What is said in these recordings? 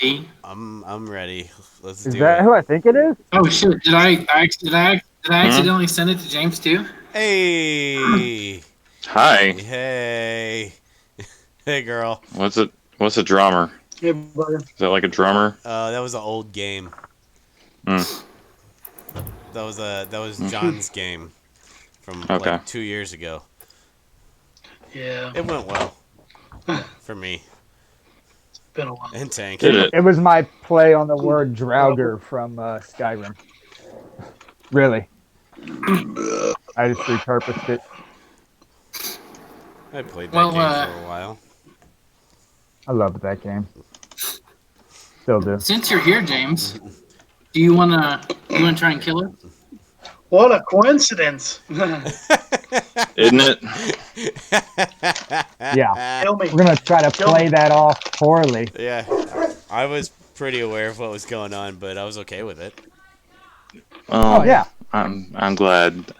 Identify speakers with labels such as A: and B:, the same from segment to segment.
A: E.
B: I'm ready. Let's
C: Is
B: do
C: that
B: it.
C: who I think it is?
A: Oh shit! Did I
D: Hmm?
A: accidentally send it to James too?
B: Hey,
D: Hi.
B: hey, hey, girl.
D: What's it? What's a drummer?
E: Hey, brother.
D: Is that like a drummer?
B: That was an old game.
D: Hmm.
B: That was
D: Mm-hmm.
B: John's game from like
D: Okay.
B: 2 years ago.
E: Yeah,
B: It went well
E: it's
B: for me
E: been a while.
B: and Tank.
D: Did
C: It,
D: it?
C: it was my play on the
E: Cool.
C: word Draugr from Skyrim. Really, I just repurposed it.
B: I played that
A: Well,
B: game for a while.
C: I loved that game. Still do.
A: since you're here, James, do you wanna try and kill her?
E: What a coincidence!
D: Isn't it?
C: Yeah,
E: Kill me.
C: we're gonna try to
E: Kill
C: play
E: me.
C: that off poorly.
B: Yeah, I was pretty aware of what was going on, but I was okay with it.
C: Oh
D: Well,
C: yeah,
D: I'm glad.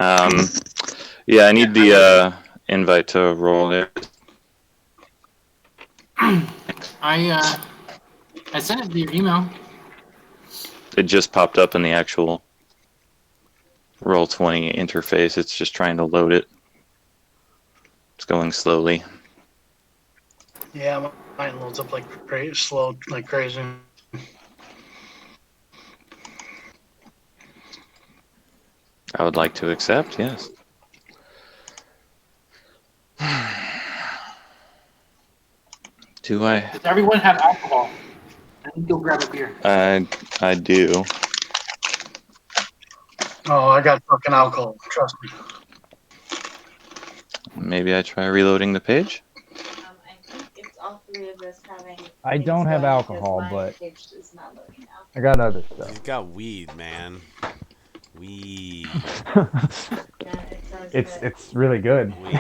D: Yeah, I need the invite to roll it.
A: I sent it to your email.
D: It just popped up in the actual Roll20 interface. It's just trying to load it. It's going slowly.
E: Yeah, mine loads up like slow, like crazy.
D: I would like to accept. Yes. Do I?
A: Does everyone have alcohol? I think you'll grab a beer.
D: I do.
E: Oh, I got fucking alcohol. Trust me.
D: Maybe I try reloading the page.
F: I think it's all three of us having.
C: I
F: things
C: don't have
F: going because
C: alcohol,
F: my
C: but
F: page is not loading now.
C: I got other stuff.
B: He's got weed, man. Weed.
F: Yeah, it says
C: it's
F: that
C: it's really good.
B: Weed.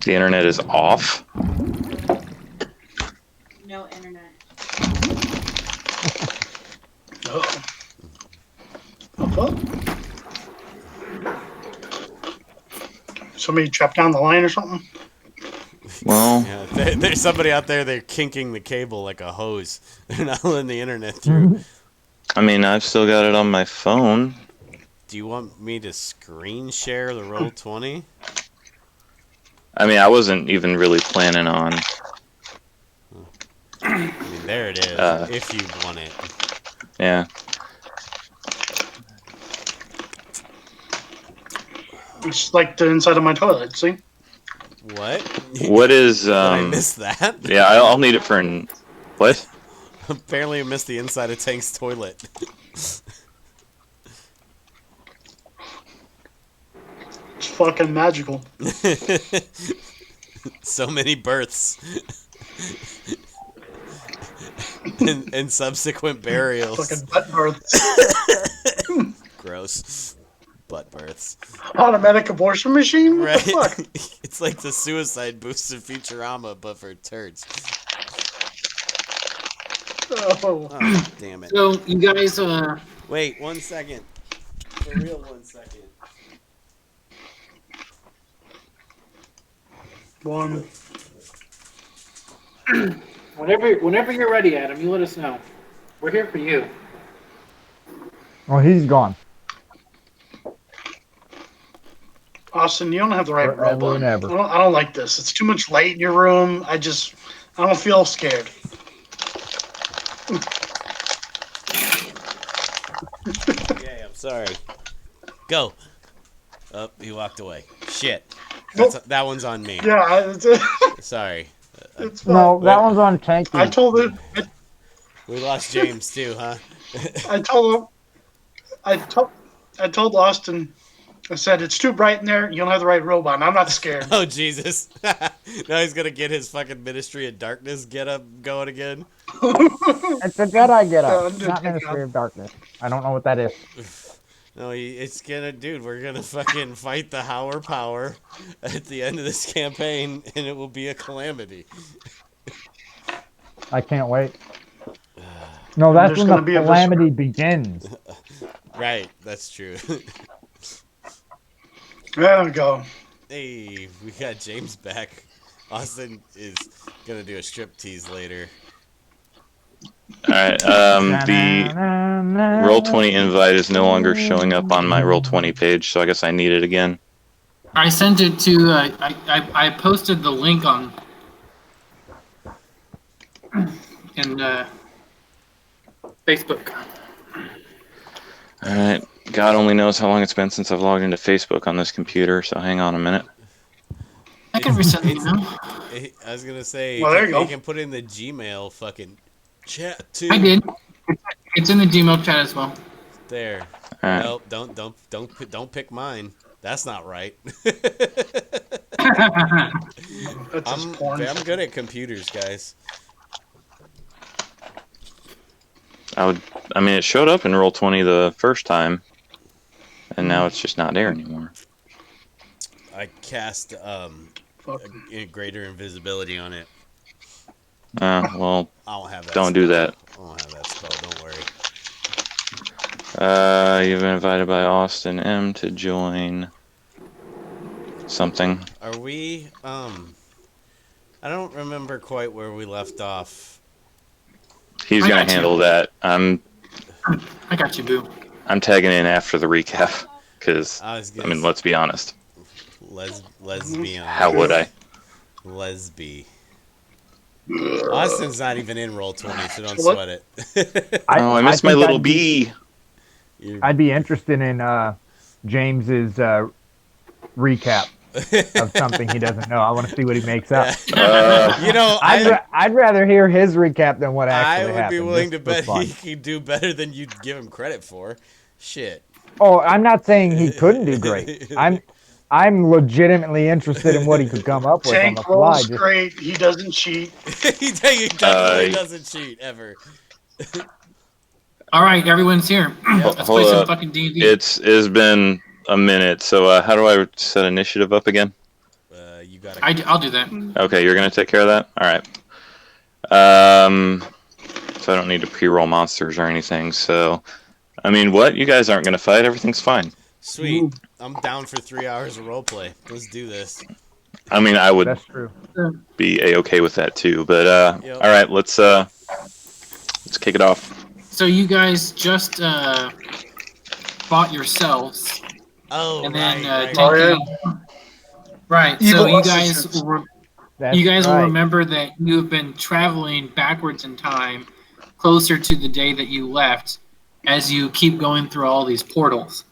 D: The internet is off.
F: no internet.
E: Oh. What? Somebody trapped down the line or something?
D: Well,
B: Yeah, there's somebody out there. They're kinking the cable like a hose. They're not letting the internet through.
D: I mean, I've still got it on my phone.
B: Do you want me to screen share the Roll20?
D: I mean, I wasn't even really planning on.
B: I mean, there it is. If you want it.
D: Yeah.
E: It's like the inside of my toilet. See?
B: What?
D: What is?
B: Did I miss that?
D: Yeah, I'll need it for. What?
B: Apparently, I missed the inside of Tank's toilet.
E: It's fucking magical.
B: So many births. and subsequent burials.
E: Fucking butt births.
B: Gross. Butt births.
E: Automatic abortion machine? What
B: Right?
E: the fuck?
B: It's like the suicide boost in Futurama, but for turds.
E: Oh.
B: Oh, damn it.
A: So you guys,
B: Wait, 1 second. For real, 1 second.
E: One.
A: whenever you're ready, Adam, you let us know. We're here for you.
C: Well, he's gone.
E: Austin, you don't have the right
C: Forever
E: robe on.
C: and ever.
E: I don't like this. It's too much light in your room. I don't feel scared.
B: Okay, I'm sorry. Go. Oh, he walked away. Shit. That one's on me.
E: Yeah,
B: Sorry.
E: it's fine.
C: No, that one's on Tanky.
E: I told it.
B: We lost James too, huh?
E: I told him. I told Austin. I said it's too bright in there. You don't have the right robe on. I'm not scared.
B: Oh Jesus! Now he's gonna get his fucking Ministry of Darkness get up going again.
C: It's a Jedi get up,
E: I'm just
C: not
E: kidding.
C: Ministry of Darkness. I don't know what that is.
B: No, it's gonna, dude. We're gonna fucking fight the Howler Power at the end of this campaign, and it will be a calamity.
C: I can't wait. No, that's
E: There's
C: when
E: gonna
C: the
E: be a
C: calamity begins.
B: Right, that's true.
E: There we go.
B: Hey, we got James back. Austin is gonna do a strip tease later.
D: right. The Roll20 invite is no longer showing up on my Roll20 page, so I guess I need it again.
A: I sent it to. I posted the link on. In Facebook.
D: All right. God only knows how long it's been since I've logged into Facebook on this computer, so hang on a minute.
A: I can resend the email.
B: I was gonna say,
E: Well, there you go.
B: you can put in the Gmail fucking chat too.
A: I did. It's in the Gmail chat as well.
B: There.
D: All right.
B: Nope, don't pick mine. That's not right.
E: That's just porn.
B: I'm good at computers, guys.
D: I mean, it showed up in Roll20 the first time, and now it's just not there anymore.
B: I cast
E: Fuck.
B: greater invisibility on it.
D: Well,
B: I don't have that.
D: don't do that.
B: I don't have that spell. Don't worry.
D: You've been invited by Austin M to join something.
B: Are we? I don't remember quite where we left off.
D: He's
A: I
D: gonna
A: got you.
D: handle that. I'm
A: I got you, boo.
D: tagging in after the recap because
B: I was
D: I
B: gonna
D: mean, let's be honest.
B: lesbian.
D: How would I?
B: Lesby. Austin's not even in Roll20, so don't
E: What?
B: sweat it.
D: Oh, I missed my
C: think
D: little
C: I'd be-
D: bee.
C: I'd be interested in James's recap of something he doesn't know. I want to see what he makes up.
B: You know,
C: I'd rather hear his recap than what
B: I
C: actually
B: would
C: happened.
B: be willing to
C: just for
B: bet
C: fun.
B: he could do better than you'd give him credit for. Shit.
C: Oh, I'm not saying he couldn't do great. I'm legitimately interested in what he could come up with on the
E: Tank
C: fly.
E: rolls
C: Just-
E: great. He doesn't cheat.
B: He definitely doesn't cheat ever.
A: All right, everyone's here. Let's
D: Hold
A: play some
D: up.
A: fucking D&D.
D: It's been a minute. So how do I set initiative up again?
B: You gotta.
A: I'll do that.
D: Okay, you're gonna take care of that. All right. So I don't need to pre-roll monsters or anything. So, I mean, what? You guys aren't gonna fight? Everything's fine.
B: Sweet. I'm down for 3 hours of roleplay. Let's do this.
D: I mean, I would
C: That's true.
D: be a-okay with that too. But
B: Yep.
D: all right, let's kick it off.
A: So you guys just fought yourselves,
B: Oh,
A: and then
B: right.
E: Oh, yeah.
A: Right.
E: Evil
A: So you
E: assistants.
A: guys
C: That's
A: you guys
C: right.
A: will remember that you have been traveling backwards in time, closer to the day that you left, as you keep going through all these portals.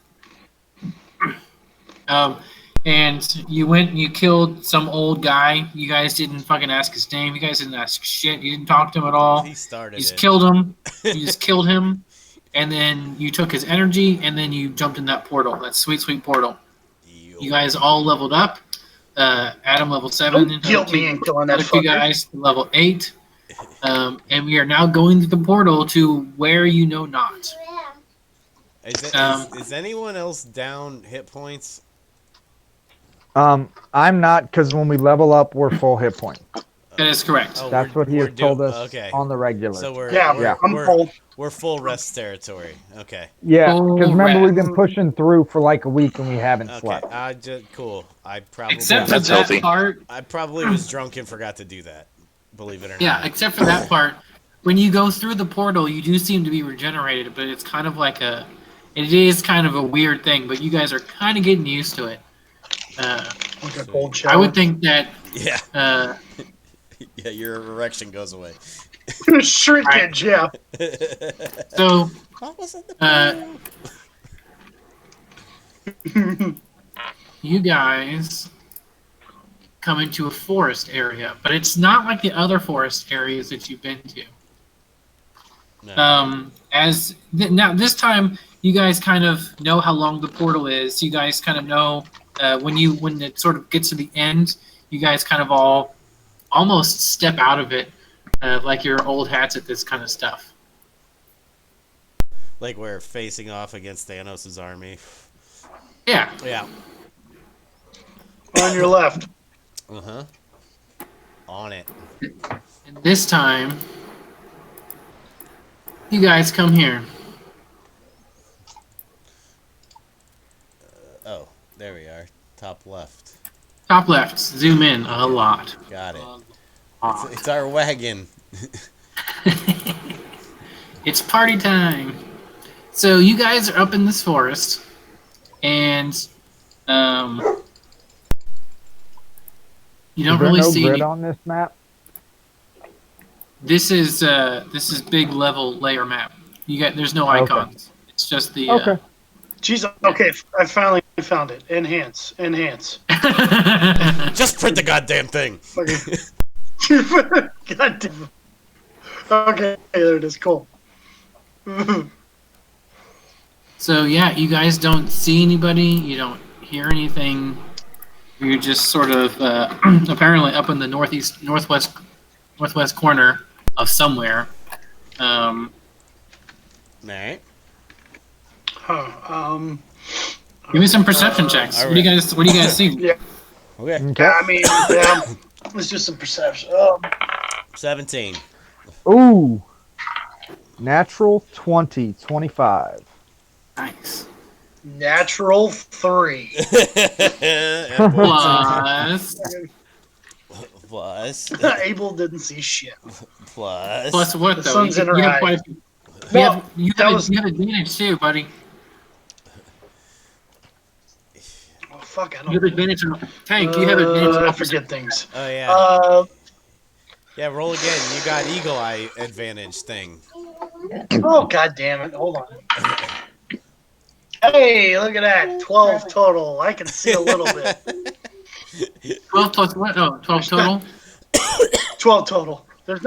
A: And you went and you killed some old guy. You guys didn't fucking ask his name. You guys didn't ask shit. You didn't talk to him at all.
B: He started
A: You just
B: it.
A: killed him. You just killed him. And then you took his energy, and then you jumped in that portal, that sweet, sweet portal. You guys all leveled up. Adam level 7.
E: Don't guilt me in killing that
A: Other two
E: fucker.
A: guys level 8. And we are now going to the portal to where you know not.
B: Is anyone else down hit points?
C: I'm not, because when we level up, we're full hit point.
A: That is correct.
B: Oh,
C: That's
B: we're-
C: what he
B: we're
C: has told
B: do-
C: us
B: Okay.
C: on the regular.
B: So we're
E: Yeah, I'm
B: we're,
E: full.
B: we're full rest territory. Okay.
C: Yeah,
A: Full
C: because remember we've
A: rest.
C: been pushing through for like a week and we haven't
B: Okay.
C: slept.
B: Cool. I probably
A: Except for
D: That's
A: that
D: healthy.
A: part.
B: I probably was drunk and forgot to do that. Believe it or not.
A: Yeah, except for that part. When you go through the portal, you do seem to be regenerated, but it's kind of like it is kind of a weird thing, but you guys are kind of getting used to it.
E: Like a cold shower.
A: I would think that
B: Yeah. Yeah. Your erection goes away.
E: Shrinkage, yeah.
B: I
A: so.
B: was in the
A: You guys come into a forest area, but it's not like the other forest areas that you've been to.
B: No.
A: Now this time you guys kind of know how long the portal is. You guys kind of know when it sort of gets to the end, you guys kind of all almost step out of it, like your old hats at this kind of stuff.
B: Like we're facing off against Thanos' army.
A: Yeah.
B: Yeah.
E: On your left.
B: Uh-huh. On it.
A: And this time, you guys come here.
B: Oh, there we are. Top left.
A: Top left. Zoom in a lot.
B: Got it.
A: A lot.
B: It's our wagon.
A: It's party time. So you guys are up in this forest, and you don't
C: Is there
A: really
C: no
A: see
C: grid
A: any.
C: on this map?
A: This is big level layer map. There's no
C: Okay.
A: icons. It's just the.
C: Okay.
E: Jeez, okay, I finally found it. Enhance.
B: Just print the goddamn thing.
E: Okay. God damn it. Okay, there it is. Cool.
A: So yeah, you guys don't see anybody. You don't hear anything. You're just sort of apparently up in the northwest corner of somewhere.
B: Alright.
E: Huh.
A: Give me some perception checks. What do you guys see?
E: Yeah.
B: Okay.
C: Okay.
E: I mean, let's do some perception.
B: 17.
C: Ooh. Natural 20, 25.
A: Nice.
E: Natural 3.
A: Plus
E: Abel didn't see shit.
A: plus what
E: The
A: though?
E: sun's in her
A: You have
E: eye.
A: quite a few.
E: No,
A: You
E: that
A: have
E: was.
A: advantage too, buddy.
E: Oh, fuck, I
A: You have
E: don't.
A: advantage on Tank. You have advantage on
E: I forget things.
B: Oh, yeah. Yeah, roll again. You got eagle eye advantage thing.
E: Oh, god damn it. Hold on. Hey, look at that. 12 total. I can see a little bit.
A: 12 plus what? Oh, 12 total.
E: 12 total. There's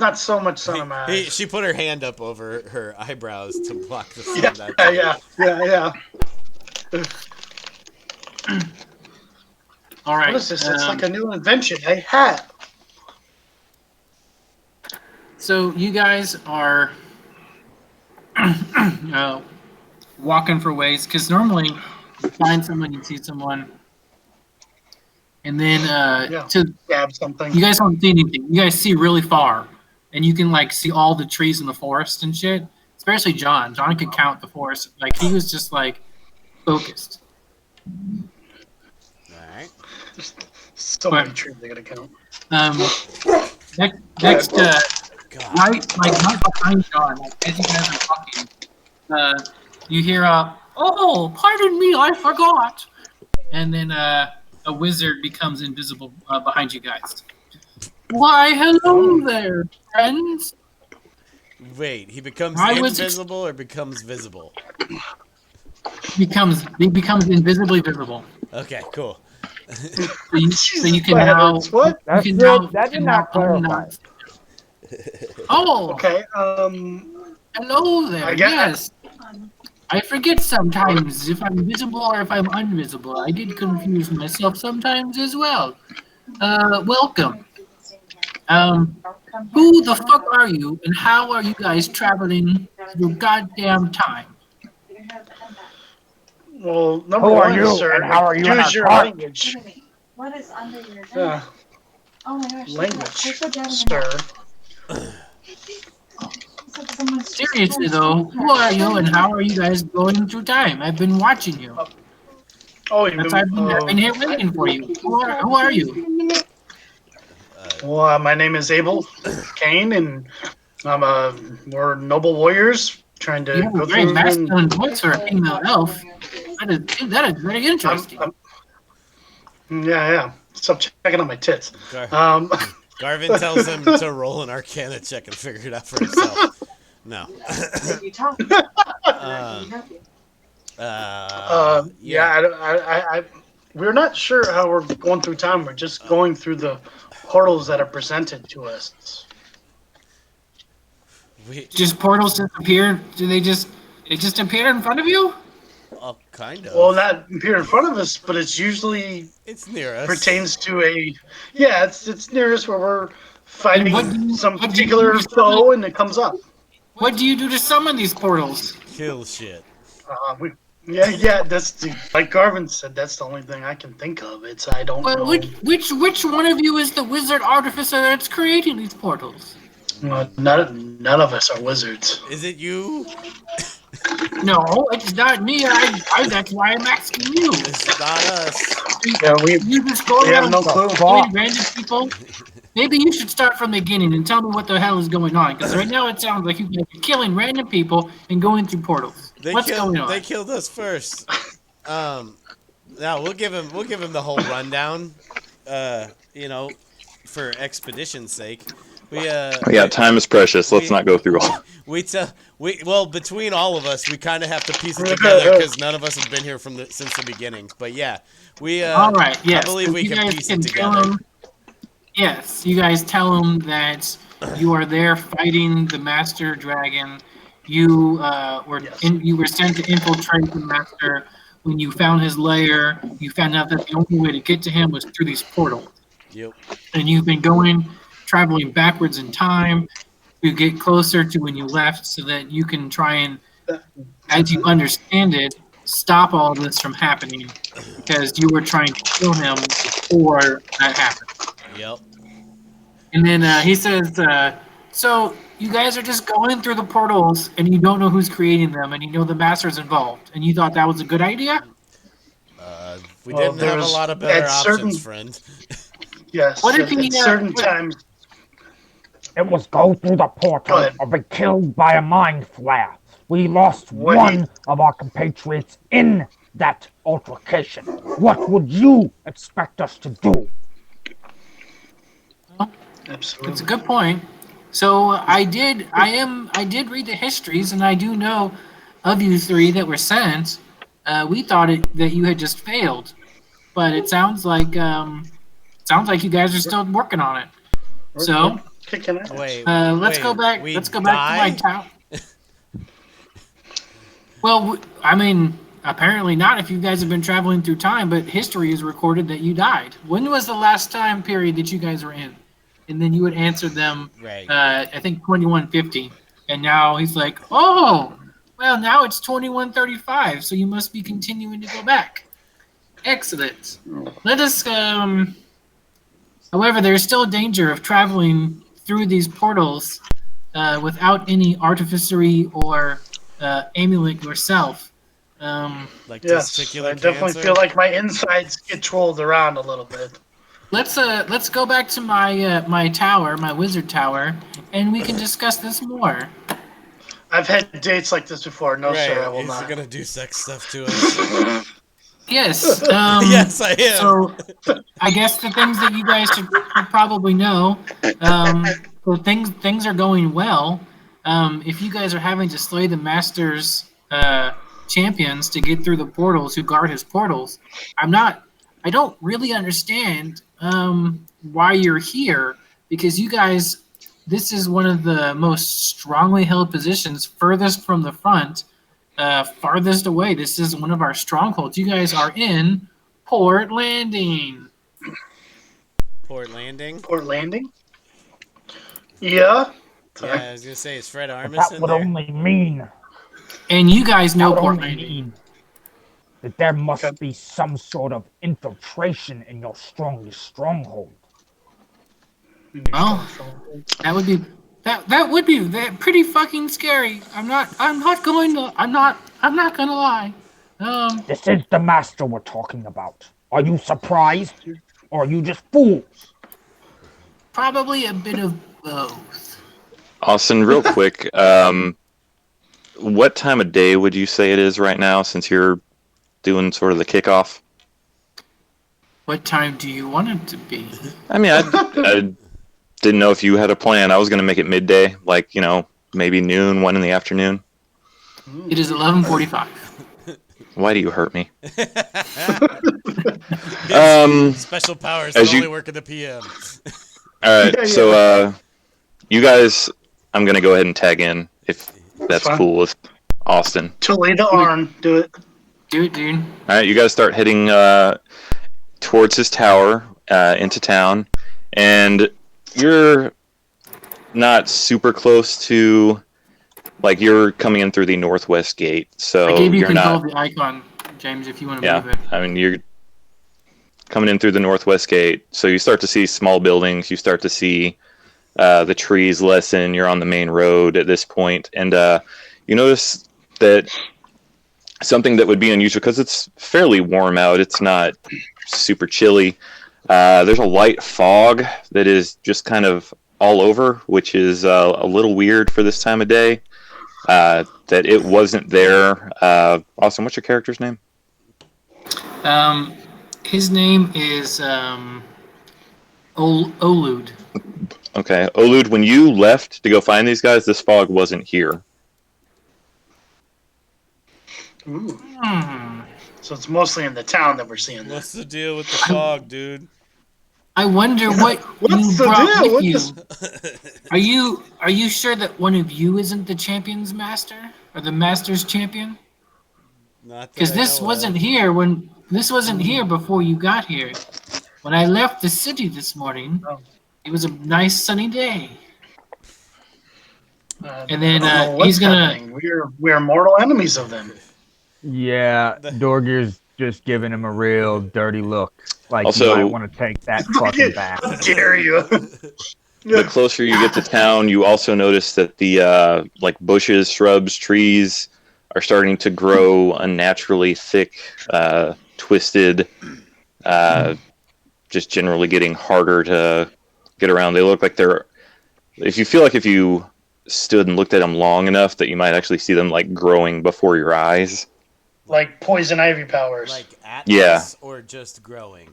E: not so much sun in my eyes.
B: She put her hand up over her eyebrows to block the sun. That time.
E: Yeah.
A: All right.
E: What is this? It's like a new invention. A hat.
A: So you guys are walking for ways because normally you find someone, you see someone, and then
E: Grab something.
A: you guys don't see anything. You guys see really far, and you can like see all the trees in the forest and shit. Especially John. John could count the forest. Like he was just like focused.
B: Alright.
E: So many trees they gotta count.
A: Next,
B: God.
A: right behind John, like as you guys are talking, you hear "Oh, pardon me, I forgot," and then a wizard becomes invisible behind you guys. Why, hello there, friends.
B: Wait, he becomes
A: I was
B: invisible or becomes visible?
A: He becomes invisibly visible.
B: Okay, cool.
A: So you can now.
E: What?
C: That's
A: You can
C: good.
A: now-
C: That
A: you
C: did
A: can
C: not
A: now
C: clarify.
A: Oh,
E: Okay.
A: hello there.
E: I get-
A: Yes. I forget sometimes if I'm visible or if I'm invisible. I get confused myself sometimes as well. Welcome. Who the fuck are you, and how are you guys traveling your goddamn time?
E: Well, number
C: Who are
E: one,
C: you,
E: sir,
C: and how are you in
E: use
C: our
E: your
C: park?
E: language.
F: What is under your
E: Yeah,
F: neck? Oh my gosh.
E: language,
F: Look at that.
E: sir.
A: Seriously though, who are you, and how are you guys going through time? I've been watching you.
E: Oh, you
A: That's why I've been here waiting for you. Who are you?
E: Well, my name is Abel Kane, and we're noble warriors trying to
A: You have
E: go
A: a very
E: through.
A: masculine voice for a female elf. That is very interesting.
E: Yeah. Stop checking on my tits.
B: Garvin tells him to roll an Arcana check and figure it out for himself. No.
F: If you talk,
E: I we're not sure how we're going through time. We're just going through the portals that are presented to us.
A: Just portals disappear? It just appear in front of you?
B: Kind of.
E: Well, not appear in front of us, but it's usually
B: It's near us.
E: pertains to it's near us where we're fighting
A: what do you-
E: some
A: what do you
E: particular
A: do?
E: foe, and it comes up.
A: What do you do to summon these portals?
B: Kill shit.
E: That's like Garvin said. That's the only thing I can think of. I don't
A: Well,
E: know.
A: which one of you is the wizard artificer that's creating these portals?
E: None of us are wizards.
B: Is it you?
A: No, it's not me. That's why I'm asking you.
B: It's not us.
E: Yeah, we
A: You just go
E: have
A: around
E: no clue.
A: killing random people. maybe you should start from the beginning and tell me what the hell is going on. Because right now it sounds like you guys are killing random people and going through portals. What's going on?
B: They killed us first. Now we'll give him the whole rundown. You know, for expedition's sake.
D: Yeah, time is precious. Let's not go through all.
B: Well, between all of us, we kind of have to piece it together because none of us have been here since the beginning. But yeah,
A: all right, yes.
B: I believe we
A: you
B: can
A: guys
B: piece
A: can
B: it
A: tell
B: together.
A: them, yes, you guys tell them that you are there fighting the Master Dragon. You you were sent to infiltrate the Master. When you found his lair, you found out that the only way to get to him was through these portals.
B: Yep.
A: And you've been traveling backwards in time to get closer to when you left so that you can try and, as you understand it, stop all this from happening because you were trying to kill him before that happened.
B: Yep.
A: And then he says, so you guys are just going through the portals and you don't know who's creating them and you know the Master's involved and you thought that was a good idea?
B: We didn't have a lot of better options, friend.
E: Yes.
A: What if he,
E: at certain times?
C: It was go through the portal or be killed by a mind flare. We lost one of our compatriots in that altercation. What would you expect us to do?
E: Absolutely.
A: It's a good point. So I did read the histories, and I do know of you three that were sent. We thought that you had just failed, but it sounds like you guys are still working on it. So let's go back. Let's go back to my town. Well, I mean, apparently not. If you guys have been traveling through time, but history has recorded that you died. When was the last time period that you guys were in? And then you would answer them,
B: right.
A: I think 2150. And now he's like, oh, well, now it's 2135, so you must be continuing to go back. Excellent. Let us, however, there's still a danger of traveling through these portals without any artificery or amulet yourself.
B: Like
E: yes,
B: testicular
E: I definitely
B: cancer?
E: feel like my insides get trolled around a little bit.
A: Let's go back to my tower, my wizard tower, and we can discuss this more.
E: I've had dates like this before. No,
B: right.
E: sir, I will
B: He's
E: not.
B: gonna do sex stuff to us.
A: Yes.
B: Yes, I am.
A: So I guess the things that you guys should probably know, so things are going well. If you guys are having to slay the Master's champions to get through the portals, who guard his portals, I don't really understand why you're here, because you guys, this is one of the most strongly held positions, furthest from the front, farthest away. This is one of our strongholds. You guys are in Port Landing.
B: Port Landing?
E: Port Landing? Yeah.
B: Yeah, I was gonna say, is Fred Armisen
C: That would
B: there?
C: only mean
A: And you guys know
C: that would
A: Port
C: only
A: Landing.
C: mean that there must be some sort of infiltration in your strongest stronghold.
A: Well, that would be pretty fucking scary. I'm not gonna lie.
C: This is the Master we're talking about. Are you surprised, or are you just fools?
A: Probably a bit of both.
D: Austin, real quick, what time of day would you say it is right now, since you're doing sort of the kickoff?
A: What time do you want it to be?
D: I mean, I didn't know if you had a plan. I was going to make it midday, like, maybe noon, 1 in the afternoon.
A: It is 11:45.
D: Why do you hurt me?
B: Special powers
D: as
B: that
D: you-
B: only work at the PM.
D: All right, so you guys, I'm going to go ahead and tag in, if that's
E: fine.
D: cool with Austin.
E: Toledo Arn, do it.
A: Do it, dude.
D: All right, you guys start heading towards his tower, into town, and you're not super close to, like, you're coming in through the northwest gate, so
A: I gave you
D: you're
A: control
D: not.
A: of the icon, James, if you want to
D: Yeah,
A: move it.
D: I mean, you're coming in through the northwest gate, so you start to see small buildings, you start to see the trees lessen, you're on the main road at this point, and you notice that something that would be unusual, because it's fairly warm out, it's not super chilly, There's a light fog that is just kind of all over, which is a little weird for this time of day. That it wasn't there. Austin, what's your character's name?
A: His name is Olud.
D: Okay, Olud, when you left to go find these guys, this fog wasn't here.
E: Ooh.
A: Hmm.
E: So it's mostly in the town that we're seeing this.
B: What's the deal with the fog, dude?
A: I wonder what
E: What's
A: you
E: the
A: brought
E: deal?
A: with you.
E: What
A: Are you sure that one of you isn't the champion's master or the master's champion?
B: Not that
A: Because
B: I
A: this
B: know
A: wasn't
B: of.
A: here before you got here. When I left the city this morning,
E: Oh.
A: it was a nice sunny day. And then,
E: I don't know what's
A: he's gonna-
E: happening. We're mortal enemies of them.
C: Yeah, Dorgir's just giving him a real dirty look. Like
D: Also-
C: you might want to take that fucking back.
E: How dare you?
D: The closer you get to town, you also notice that the like bushes, shrubs, trees are starting to grow unnaturally thick, twisted, just generally getting harder to get around. They look like they're. If you feel like if you stood and looked at them long enough, that you might actually see them like growing before your eyes.
E: Like poison ivy powers.
B: Like Atlas
D: Yeah.
B: or just growing?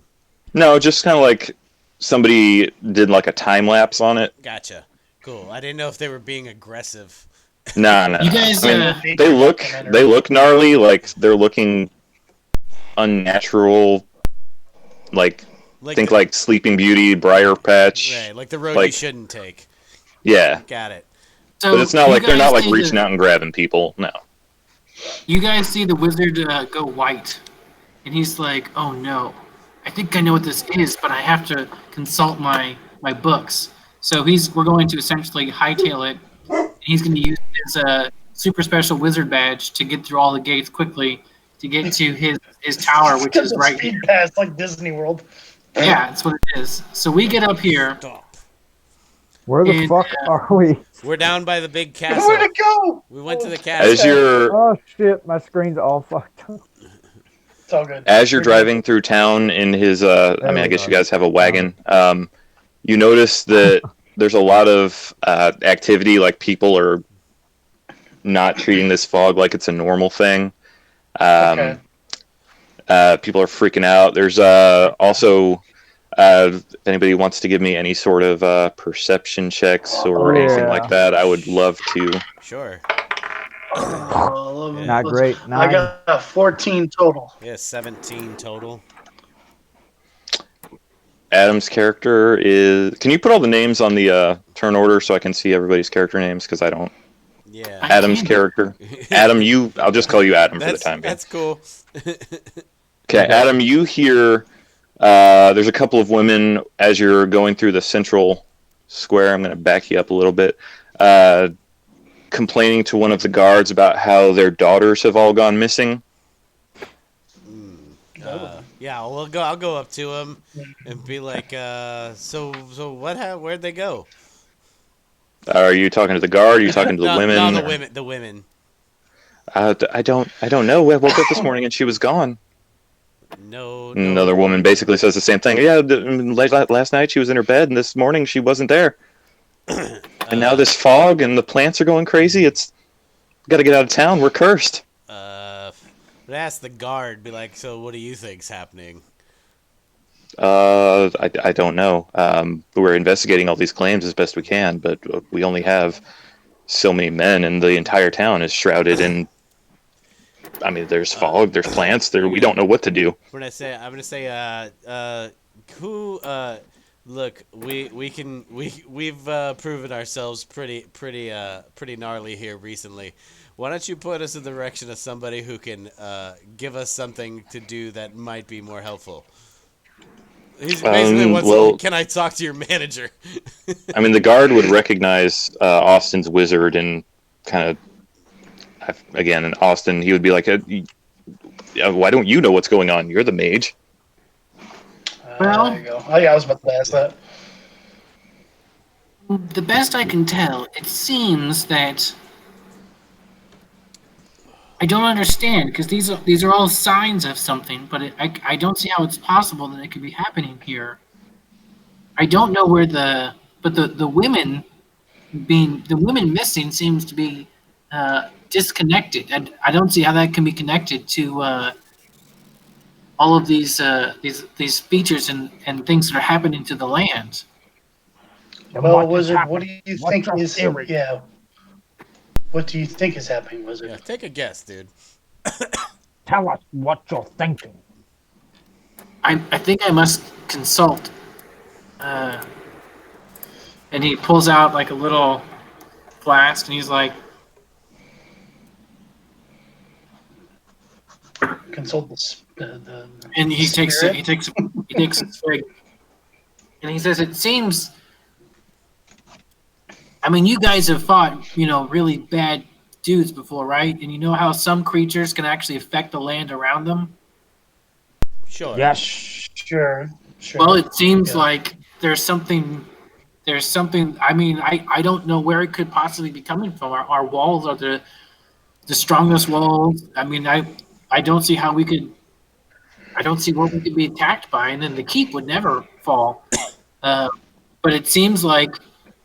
D: No, just kind of like somebody did like a time lapse on it.
B: Gotcha. Cool. I didn't know if they were being aggressive.
D: Nah.
A: You guys,
D: I mean, they look gnarly, like they're looking unnatural. Like think
B: the,
D: like Sleeping Beauty, Briar Patch.
B: right, like the road you
D: like-
B: shouldn't take.
D: Yeah,
B: Got it.
A: so
D: but it's not
A: you
D: like they're
A: guys
D: not like
A: see
D: reaching out and grabbing people. No.
A: You guys see the wizard go white, and he's like, "Oh no, I think I know what this is, but I have to consult my books." So we're going to essentially hightail it. And he's going to use his super special wizard badge to get through all the gates quickly to get to his tower, which is right
E: speed
A: here.
E: pass like Disney World.
A: Yeah, that's what it is. So we get up here.
B: Stop.
C: Where the
A: And,
C: fuck are we?
B: We're down by the big castle.
E: Where'd it go?
B: We went to the castle.
D: As you're
C: Oh shit, my screen's all fucked up.
E: It's all good.
D: as you're driving through town in his I mean, I guess you guys have a wagon. You notice that there's a lot of activity, like people are not treating this fog like it's a normal thing.
E: Okay.
D: People are freaking out. There's also if anybody wants to give me any sort of perception checks or anything
C: Yeah.
D: like that, I would love to.
B: Sure.
C: Not great.
E: I
C: 9.
E: got a 14 total.
B: Yeah, 17 total.
D: Adam's character is. Can you put all the names on the turn order so I can see everybody's character names? Because I don't.
B: Yeah.
D: Adam's character. Adam, I'll just call you Adam for the
B: That's,
D: time being.
B: that's cool.
D: Okay, Adam, you hear there's a couple of women as you're going through the central square. I'm going to back you up a little bit. Complaining to one of the guards about how their daughters have all gone missing.
B: Yeah, well, I'll go up to him and be like, so where'd they go?
D: Are you talking to the guard? Are you talking to the
B: no,
D: women?
B: No,
D: or-
B: the women.
D: I don't know. I woke up this morning and she was gone.
B: No.
D: Another woman basically says the same thing. Yeah, last night she was in her bed and this morning she wasn't there. And now this fog and the plants are going crazy. It's got to get out of town. We're cursed.
B: But ask the guard, be like, so what do you think's happening?
D: I don't know. We're investigating all these claims as best we can, but we only have so many men, and the entire town is shrouded in. I mean, there's fog, there's plants. We don't know what to do.
B: I'm gonna say, look, we've proven ourselves pretty gnarly here recently. Why don't you put us in the direction of somebody who can give us something to do that might be more helpful? He's basically wants can I talk to your manager?
D: I mean, the guard would recognize Austin's wizard and kind of, again, in Austin, he would be like, why don't you know what's going on? You're the mage.
A: Well-
E: There you go. Oh, yeah, I was about to ask that.
A: The best I can tell, it seems that I don't understand because these are all signs of something, but I don't see how it's possible that it could be happening here. I don't know where the women the women missing seems to be disconnected, and I don't see how that can be connected to all of these features and things that are happening to the land.
C: Then
E: Well,
C: what has
E: Wizard,
C: happened?
E: what do you
C: What's
E: think
C: your
E: is
C: theory?
E: yeah? What do you think is happening, Wizard?
B: Yeah, take a guess, dude.
C: Tell us what you're thinking.
A: I think I must consult. And he pulls out like a little flask, and he's like,
E: Consult the
A: and he takes
E: spirit?
A: he takes a swig, and he says, "It seems. I mean, you guys have fought, really bad dudes before, right? And you know how some creatures can actually affect the land around them.
B: Sure.
C: Yes.
E: Sure.
A: Well, it seems
E: Yeah.
A: like there's something. I mean, I don't know where it could possibly be coming from. Our walls are the strongest walls. I mean, I don't see how we could. I don't see what we could be attacked by, and then the keep would never fall. But it seems like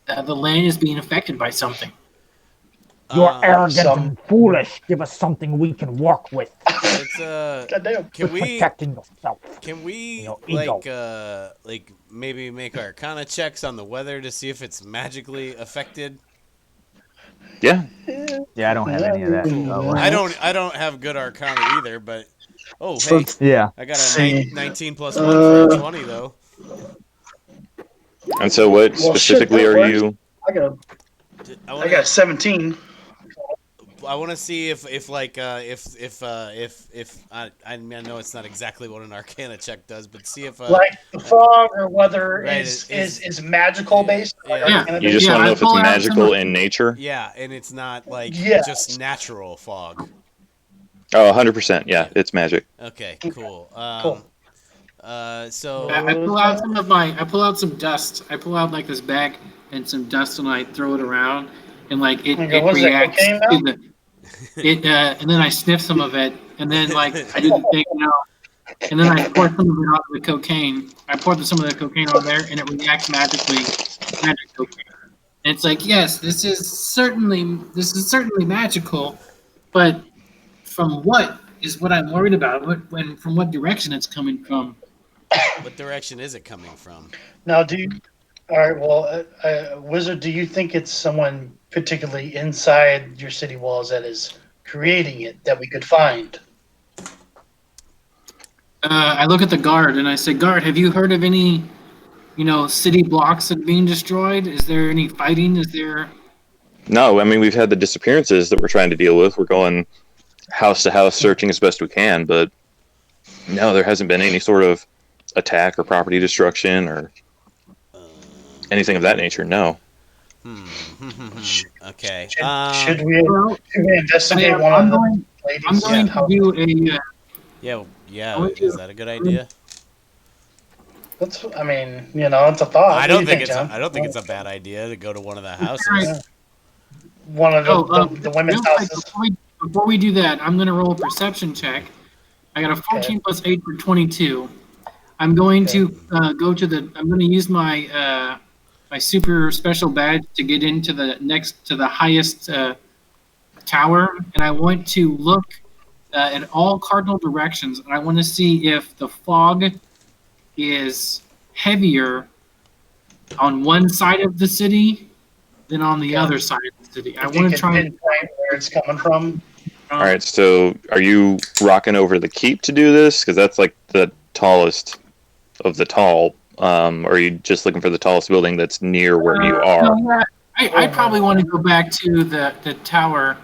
A: the land is being affected by something.
C: You're arrogant
E: some-
C: and foolish. Give us something we can work with.
B: It's
E: Goddamn.
B: Can we
C: Protecting yourself.
B: Can
C: Your
B: we
C: ego.
B: like maybe make Arcana checks on the weather to see if it's magically affected?
D: Yeah.
G: Yeah, I don't have any of that. So.
B: I don't have good Arcana either, but oh hey,
G: Yeah.
B: I got a
E: See.
B: 19 plus 1 for a 20 though.
D: And so, what
E: Well, shit,
D: specifically
E: that
D: are
E: works.
D: you?
E: I got 17.
B: I want to see if I mean, I know it's not exactly what an Arcana check does, but see if
E: Like the fog or weather
B: Right,
E: is magical based.
A: Yeah.
D: You just
A: Yeah,
D: want to know
A: I
D: if it's
A: pull out
D: magical
A: some-
D: in nature?
B: yeah, and it's not like
E: Yes.
B: just natural fog.
D: Oh, 100%. Yeah, it's magic.
B: Okay, cool.
E: Cool.
B: So
A: I pull out I pull out some dust. I pull out like this bag and some dust, and I throw it around, and like it
E: Okay, what is that,
A: reacts
E: cocaine now?
A: to and then I sniff some of it, and then like I do the thing, and then I pour some of it out of the cocaine. I pour some of the cocaine on there, and it reacts magically, magic cocaine. And it's like, yes, this is certainly magical, but from what is what I'm worried about? From what direction it's coming from?
B: what direction is it coming from?
E: Now, all right, well, Wizard, do you think it's someone particularly inside your city walls that is creating it that we could find?
A: I look at the guard and I say, "Guard, have you heard of any, city blocks that are being destroyed? Is there any fighting? Is there?"
D: No, I mean, we've had the disappearances that we're trying to deal with. We're going house to house searching as best we can, but no, there hasn't been any sort of attack or property destruction or anything of that nature. No.
B: Okay.
E: Should we
A: Well,
E: investigate
A: I'm
E: one of the
A: going,
E: ladies?
A: I'm going to do a.
B: Yeah. Is that a good idea?
E: It's a thought.
B: I don't
E: What do
B: think
E: you
B: it's.
E: John?
B: I don't think it's a bad idea to go to one of the houses.
A: Right.
E: One of the women's
A: real quick,
E: houses.
A: Before we do that, I'm going to roll a perception check. I got a 14 plus 8 for 22. I'm going to go to the. I'm going to use my my super special badge to get into the highest tower, and I want to look in all cardinal directions, and I want to see if the fog is heavier on one side of the city than on the other side of the city. I
E: If you
A: want
E: could
A: to try and.
E: pinpoint where it's coming from.
D: All right, so are you rocking over the keep to do this? Because that's like the tallest of the tall. Or are you just looking for the tallest building that's near where you are?
A: No, I probably want to go back to the tower,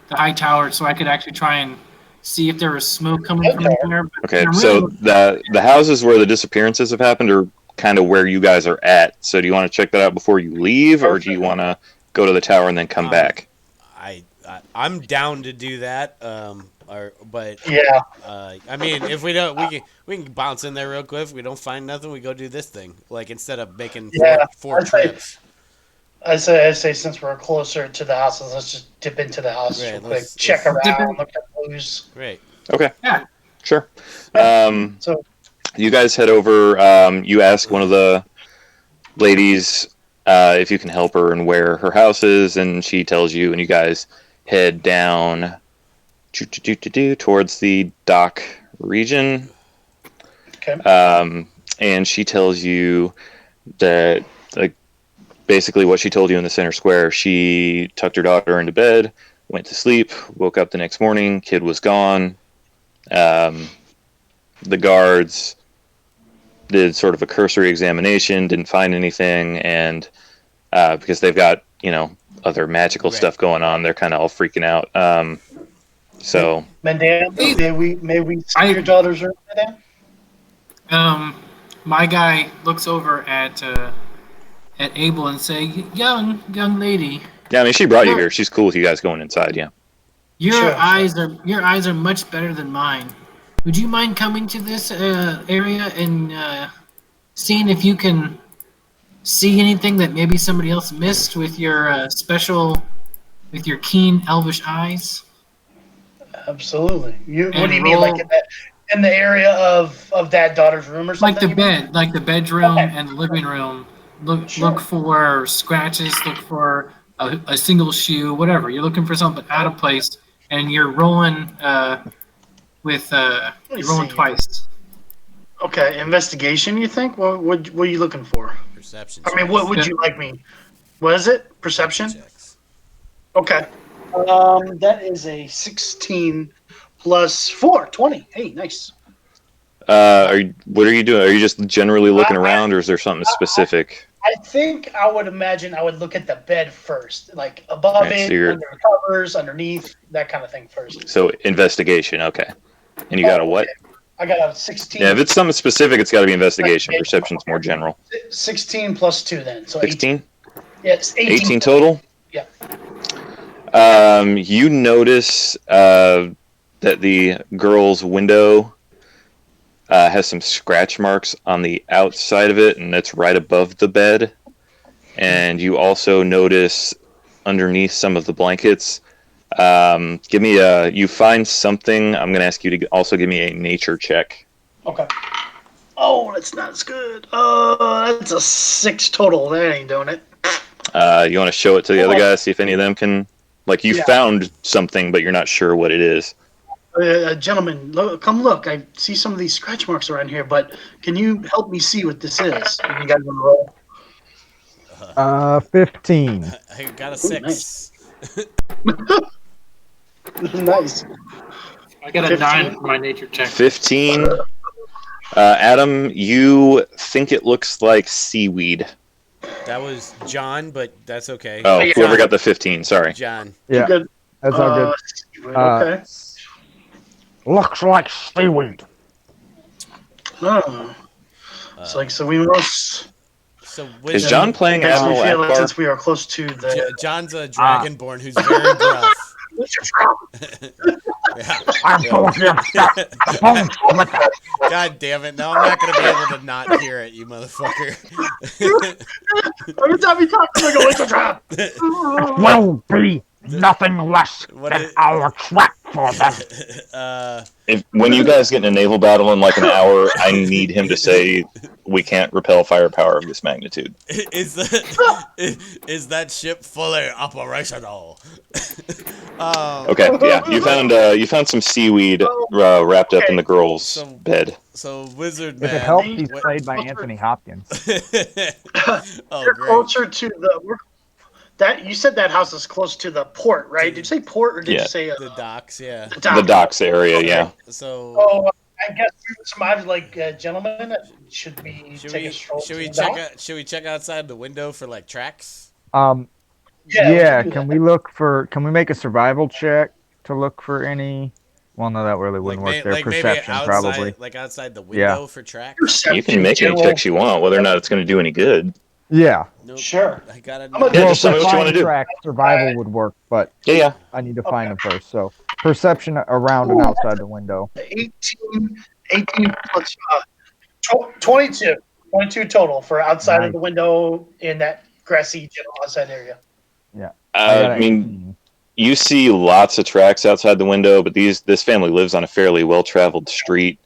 A: the high tower, so I could actually try and see if there was smoke coming from there. But
D: Okay,
A: I'm
D: so
A: really-
D: the houses where the disappearances have happened are kind of where you guys are at. So do you want to check that out before you leave, or do you want to go to the tower and then come back?
B: I'm down to do that. But
E: Yeah.
B: I mean, if we don't, we can bounce in there real quick. If we don't find nothing, we go do this thing. Like instead of making four
E: I'd say-
B: trips.
E: I say since we're closer to the houses, let's just dip into the house
B: Right,
E: real quick,
B: let's-
E: check
B: let's-
A: Dip
E: around,
A: in-
E: look at booze.
B: Great.
D: Okay.
A: Yeah.
D: Sure.
E: So
D: You guys head over. You ask one of the ladies if you can help her and where her house is, and she tells you, and you guys head down towards the dock region.
E: okay.
D: And she tells you that, like, basically what she told you in the center square. She tucked her daughter into bed, went to sleep, woke up the next morning, kid was gone. The guards did sort of a cursory examination, didn't find anything, and because they've got, other magical
B: Right.
D: stuff going on, they're kind of all freaking out. So
E: Mandam, may we see
A: I-
E: your daughter's room, Mandam?
A: My guy looks over at Abel and say, young lady,
D: yeah, I mean, she brought you here. She's cool with you guys going inside. Yeah.
A: your
E: Sure.
A: eyes are much better than mine. Would you mind coming to this area and seeing if you can see anything that maybe somebody else missed with your with your keen elvish eyes?
E: Absolutely. What
A: And
E: do you mean, like
A: roll-
E: in the area of that daughter's room or something?
A: Like the
E: you mean?
A: bed, like the bedroom
E: Okay.
A: and the living room. Look
E: Sure.
A: for scratches. Look for a single shoe, whatever. You're looking for something out of place, and you're rolling with
E: me
A: you're rolling
E: see.
A: twice.
E: Okay, investigation. You think? What are you looking for?
B: Perception.
E: I mean, what would you like me? What is it? Perception.
B: Checks.
E: Okay. That is a 16 plus 4, 20. Hey, nice.
D: What are you doing? Are you just generally looking around, or is there something specific?
E: I think I would imagine I would look at the bed first, like above
D: Right,
E: it,
D: so you're-
E: under the covers, underneath, that kind of thing first.
D: So investigation. Okay. And you got a what?
E: I got a 16.
D: Yeah, if it's something specific, it's got to be investigation. Perception's more general.
E: 16 plus 2 then. So 18.
D: 16?
E: Yes, 18.
D: 18 total?
E: Yeah.
D: You notice that the girl's window has some scratch marks on the outside of it, and that's right above the bed. And you also notice underneath some of the blankets. You find something. I'm going to ask you to also give me a nature check.
E: Okay. Oh, that's not as good. That's a 6 total. That ain't doing it.
D: You want to show it to the other guys, see if any of them can. Like, you
E: Yeah.
D: found something, but you're not sure what it is.
E: Gentlemen, come look. I see some of these scratch marks around here, but can you help me see what this is? You guys want to roll?
G: 15.
B: I got a
E: Ooh,
B: 6.
E: nice. Nice.
A: I got a
E: 15.
A: 9 for my nature check.
D: 15. Adam, you think it looks like seaweed.
B: That was John, but that's okay.
D: Oh,
E: Yeah.
D: whoever got the 15, sorry.
B: John.
G: Yeah,
E: Good.
G: that's all good.
E: Okay.
C: Looks like seaweed.
E: Oh. It's like, so we must.
B: So
D: Is
B: Wizard,
D: John playing
E: As we
D: Admiral
E: feel like
D: Akbar?
E: since we are close to the.
B: John's a dragonborn who's very gruff. Yeah.
C: I'm full of him. The bones with it.
B: God damn it! Now I'm not gonna be able to not hear it, you motherfucker.
E: Every time he talks, I go, it's a trap.
C: Will be nothing less
B: What
C: than
B: is-
C: our trap for them.
D: When you guys get in a naval battle in like an hour, I need him to say we can't repel firepower of this magnitude.
B: is that ship fully operational?
D: Okay, yeah. You found some seaweed wrapped up in the girl's bed.
B: So Wizard
G: If
B: Man.
G: it helps, he's
B: what-
G: played by Anthony Hopkins.
B: Oh
E: You're
B: great.
E: closer to the. That you said that house is close to the port, right? Did you say port or did
D: Yeah.
E: you say
B: The docks, yeah.
E: dock?
D: The docks area, yeah.
B: So
E: Oh, I guess somebody like gentlemen, should we
B: should
E: take
B: we
E: a stroll?
B: should
E: to
B: we
E: the
B: check
E: dock?
B: out should we check outside the window for like tracks?
G: Yeah,
E: we
G: can
E: do
G: we make a survival check to look for any? Well, no, that really wouldn't work there.
B: maybe
G: Perception,
B: outside,
G: probably.
B: like outside the window for tracks.
E: that?
D: You can make any
E: General-
D: checks you want, whether or not it's going to do any good.
G: Yeah.
B: Nope.
E: Sure.
B: I gotta.
E: I'm gonna-
D: Yeah,
G: Well,
D: just tell me
G: for
D: what you want to
G: flying
D: do.
G: tracks, survival would work, but
D: Yeah.
G: I need to find them first. So perception around and outside the window.
E: 18 plus 22. 22 total for outside
G: Nice.
E: of the window in that grassy general outside area.
G: I got
D: I
G: a
D: mean,
G: 18.
D: you see lots of tracks outside the window, but this family lives on a fairly well-traveled street.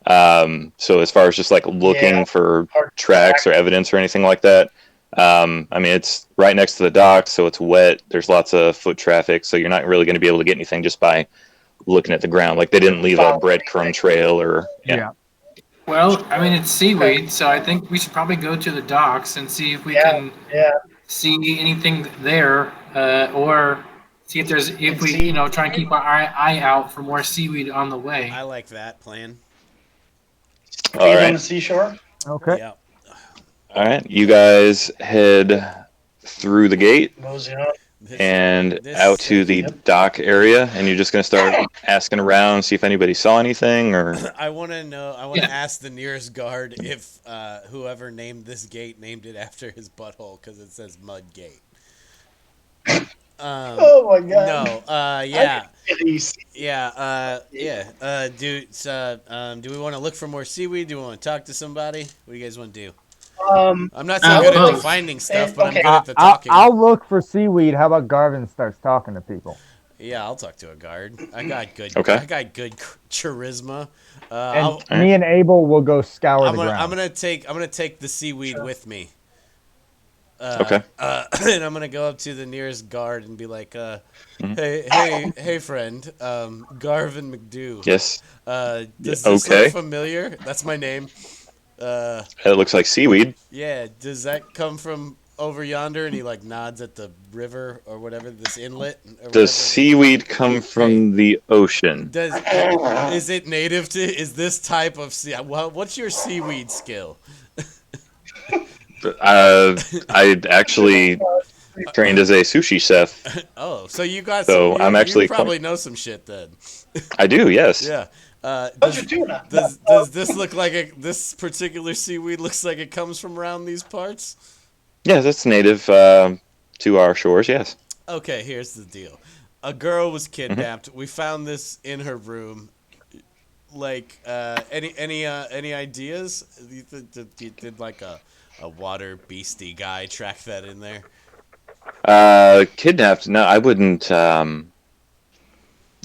D: So as far as just like looking
E: Yeah.
D: for
E: Hard to
D: tracks or
E: track.
D: evidence or anything like that, I mean, it's right next to the dock, so it's wet. There's lots of foot traffic, so you're not really going to be able to get anything just by looking at the ground. Like they didn't leave a breadcrumb trail or
G: Yeah.
A: Well, I mean, it's seaweed, so I think we should probably go to the docks and see if we
E: Yeah.
A: can
E: Yeah.
A: see anything there, or see if we,
E: See-
A: try and keep our eye out for more seaweed on the way.
B: I like that plan.
D: All
E: Are you on
D: right.
E: the seashore?
G: Okay.
B: Yeah.
D: All right, you guys head through the gate
E: Mosey on.
D: and
B: This-
D: out to the
E: Yep.
D: dock area, and you're just going to start asking around, see if anybody saw anything, or
B: I want to know. I want to
A: Yeah.
B: ask the nearest guard if whoever named this gate named it after his butthole because it says Mud Gate.
E: Oh my god.
B: No. Yeah.
E: Jeez.
B: Yeah. Dude. Do we want to look for more seaweed? Do we want to talk to somebody? What do you guys want to do? I'm not so good at
A: both.
B: the finding stuff, but
E: Okay.
B: I'm good at the
G: I'll,
B: talking.
G: I'll look for seaweed. How about Garvin starts talking to people?
B: Yeah, I'll talk to a guard. I got good.
D: Okay.
B: I got good charisma.
G: And
B: I'll-
G: me and Abel will go scour
B: I'm
G: the
B: gonna,
G: ground.
B: I'm gonna take the seaweed with me.
D: Okay.
B: And I'm gonna go up to the nearest guard and be like, hey, friend, Garvin McDew.
D: yes,
B: Does this
D: Okay.
B: look familiar? That's my name.
D: it looks like seaweed.
B: Yeah. Does that come from over yonder? And he like nods at the river or whatever, this inlet. Or whatever.
D: Does seaweed come from the ocean?
B: Is it native to? Is this type of sea? What's your seaweed skill?
D: I actually trained as a sushi chef.
B: Oh, so you got.
D: So
B: some,
D: I'm actually
B: you probably know some shit then.
D: I do, yes.
B: Yeah.
E: What's your tuna?
B: Does this look like this particular seaweed looks like it comes from around these parts?
D: Yeah, that's native to our shores, yes.
B: Okay, here's the deal. A girl was
D: Mm-hmm.
B: kidnapped. We found this in her room. Like, any ideas? Did like a water beastie guy track that in there?
D: Kidnapped? No, I wouldn't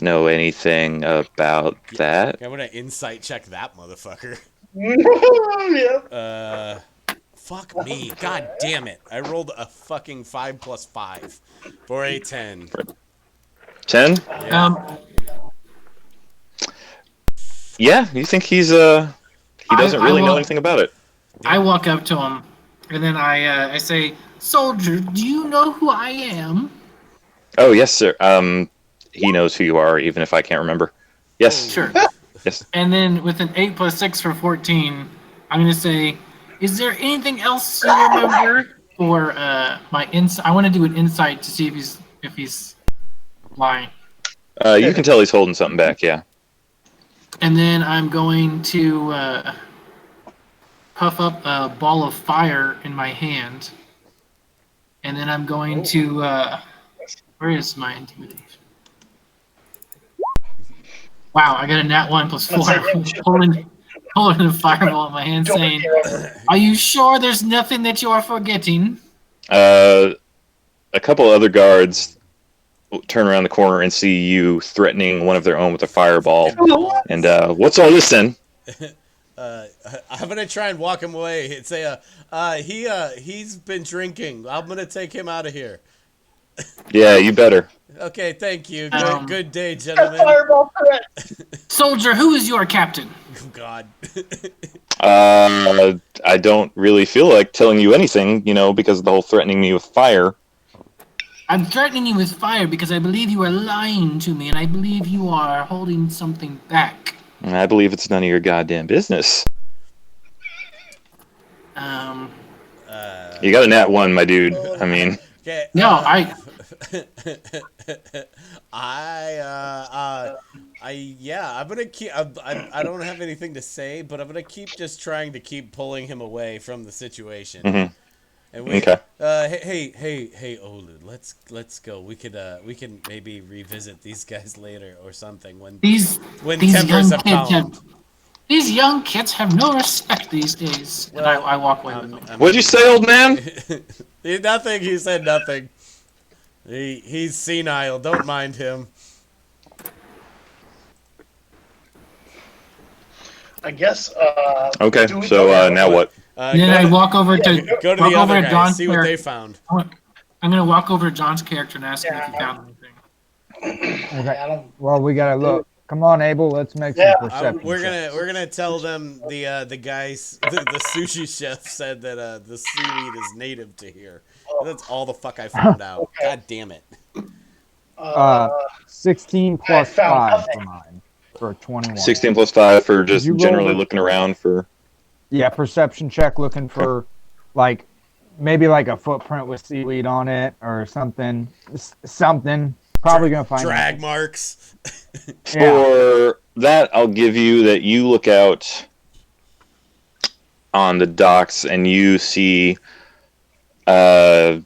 D: know anything about that.
B: I'm gonna insight check that motherfucker.
E: Yep.
B: Fuck me. God damn it. I rolled a fucking 5 + 5 for a 10.
D: 10? Yeah, you think he doesn't
A: I
D: really know
A: will-
D: anything about it.
A: I walk up to him, and then I say, "Soldier, do you know who I am?"
D: Oh, yes, sir. He knows who you are, even if I can't remember. Yes.
A: Sure.
D: Yes.
A: And then with an 8 + 6 for 14, I'm gonna say, "Is there anything else you remember?" Or my insight. I want to do an insight to see if he's lying.
D: You can tell he's holding something back, yeah.
A: And then I'm going to puff up a ball of fire in my hand. And then I'm going to where is my intimidation? Wow, I got a nat 1 + 4. holding a fireball in my hand,
E: Don't
A: saying,
E: care.
A: "Are you sure there's nothing that you are forgetting?"
D: A couple other guards turn around the corner and see you threatening one of their own with a fireball. And what's all this then?
B: I'm gonna try and walk him away and say, he's been drinking. I'm gonna take him out of here.
D: Yeah, you better.
B: Okay, thank you. Good day,
E: That
B: gentlemen.
E: fireball threat.
A: Soldier, who is your captain?
B: Oh, God.
D: I don't really feel like telling you anything, because of the whole threatening me with fire.
A: I'm threatening you with fire because I believe you are lying to me, and I believe you are holding something back.
D: And I believe it's none of your goddamn business. You got a nat 1, my dude. I mean,
B: Okay.
A: No, I
B: I'm gonna keep. I don't have anything to say, but I'm gonna keep just trying to keep pulling him away from the situation.
D: Mhm.
B: And we,
D: Okay.
B: Hey, Olu, let's go. We can maybe revisit these guys later or something when
A: these
B: tempers have calmed.
A: these young kids have no respect these days. And I walk away with them.
D: what'd you say, old man?
B: Nothing. He said nothing. He's senile. Don't mind him.
E: I guess.
D: Okay,
E: do we-
D: so now what?
A: And then I walk over to
B: Go to
A: walk
B: the
A: over
B: other
A: to
B: guys.
A: John's
B: See what they
A: character.
B: found.
A: I'm gonna walk over to John's character and ask him if he
E: Yeah.
A: found anything.
C: Okay.
E: I don't.
C: Well, we gotta look. Come on, Abel. Let's make
E: Yeah,
C: some perception checks.
B: We're gonna tell them the guys the sushi chef said that the seaweed is native to here. That's all the fuck I found out.
E: Okay.
B: God damn it.
C: 16 plus
E: found
C: 5
E: nothing.
C: for mine. For 21.
D: 16 plus 5 for just
C: you roll
D: generally
C: the-
D: looking around for.
C: Yeah, perception check looking for like maybe like a footprint with seaweed on it or something. Something. Probably gonna find
B: drag
C: nothing.
B: marks.
C: Yeah.
D: For that, I'll give you that you look out on the docks and you see an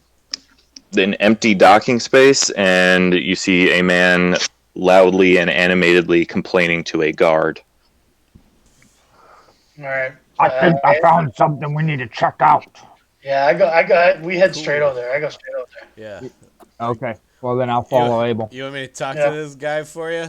D: empty docking space, and you see a man loudly and animatedly complaining to a guard.
E: All right.
C: I think I found something we need to check out.
E: Yeah, I go. We head straight over there. I go straight over there.
B: Yeah.
C: Okay. Well, then I'll follow Abel.
B: You want me to talk
E: Yeah.
B: to this guy for you?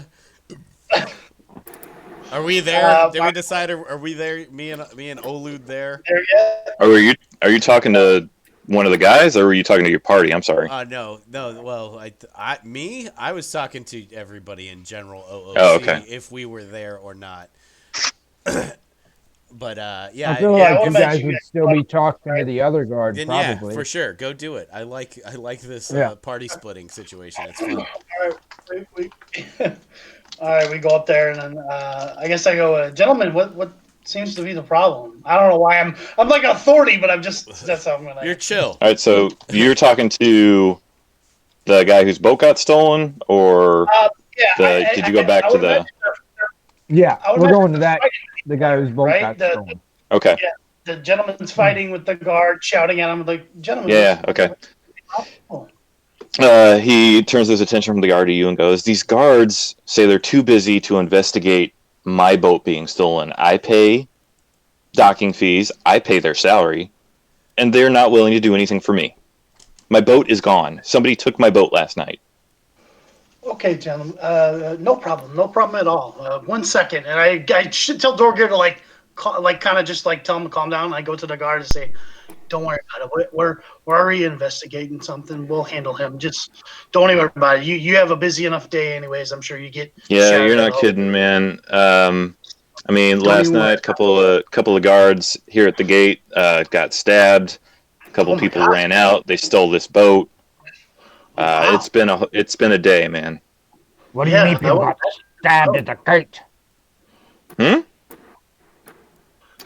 B: Are we there? Did we decide? Are we there? Me and Olud there?
E: There yet?
D: Are you talking to one of the guys, or were you talking to your party? I'm sorry.
B: No. Well, I was talking to everybody in general. OOC,
D: Oh, okay.
B: If we were there or not. But yeah,
C: I feel
E: yeah, I
C: like
E: would
C: you guys
E: imagine
C: would
E: you-
C: still be talking to the other guard,
B: then
C: probably.
B: yeah, for sure, go do it. I like this
C: Yeah.
B: party splitting situation. It's fun.
E: All right. All right. We go up there, and then I guess I go, gentlemen. What seems to be the problem? I don't know why I'm like authority, but that's how I'm gonna.
B: You're chill.
D: All right, so you're talking to the guy whose boat got stolen, or
E: Yeah.
D: did you go back
E: I
D: to
E: would
D: the?
E: imagine
C: Yeah,
E: I would
C: we're
E: imagine
C: going to that.
E: fighting,
C: The guy whose boat
E: Right?
C: got
E: The-
C: stolen.
D: Okay.
E: the gentleman's fighting with the guard, shouting at him like, "Gentlemen."
D: Yeah. Okay. He turns his attention from the guard to you and goes, "These guards say they're too busy to investigate my boat being stolen. I pay docking fees, I pay their salary, and they're not willing to do anything for me. My boat is gone. Somebody took my boat last night."
E: Okay, gentlemen. No problem at all. 1 second, and I should tell Dorger to kind of just tell him to calm down. I go to the guard and say, "Don't worry about it. We're already investigating something. We'll handle him. Just don't worry about it. You have a busy enough day, anyways. I'm sure you get."
D: Yeah,
E: shouted
D: you're
E: at
D: not
E: all.
D: kidding, man. I mean,
E: Don't
D: last
E: even worry.
D: night, couple of guards here at the gate got stabbed. A couple
E: Oh my
D: people
E: God.
D: ran out. They stole this boat.
E: Wow.
D: It's been a day, man.
C: What do you mean people got stabbed at the gate?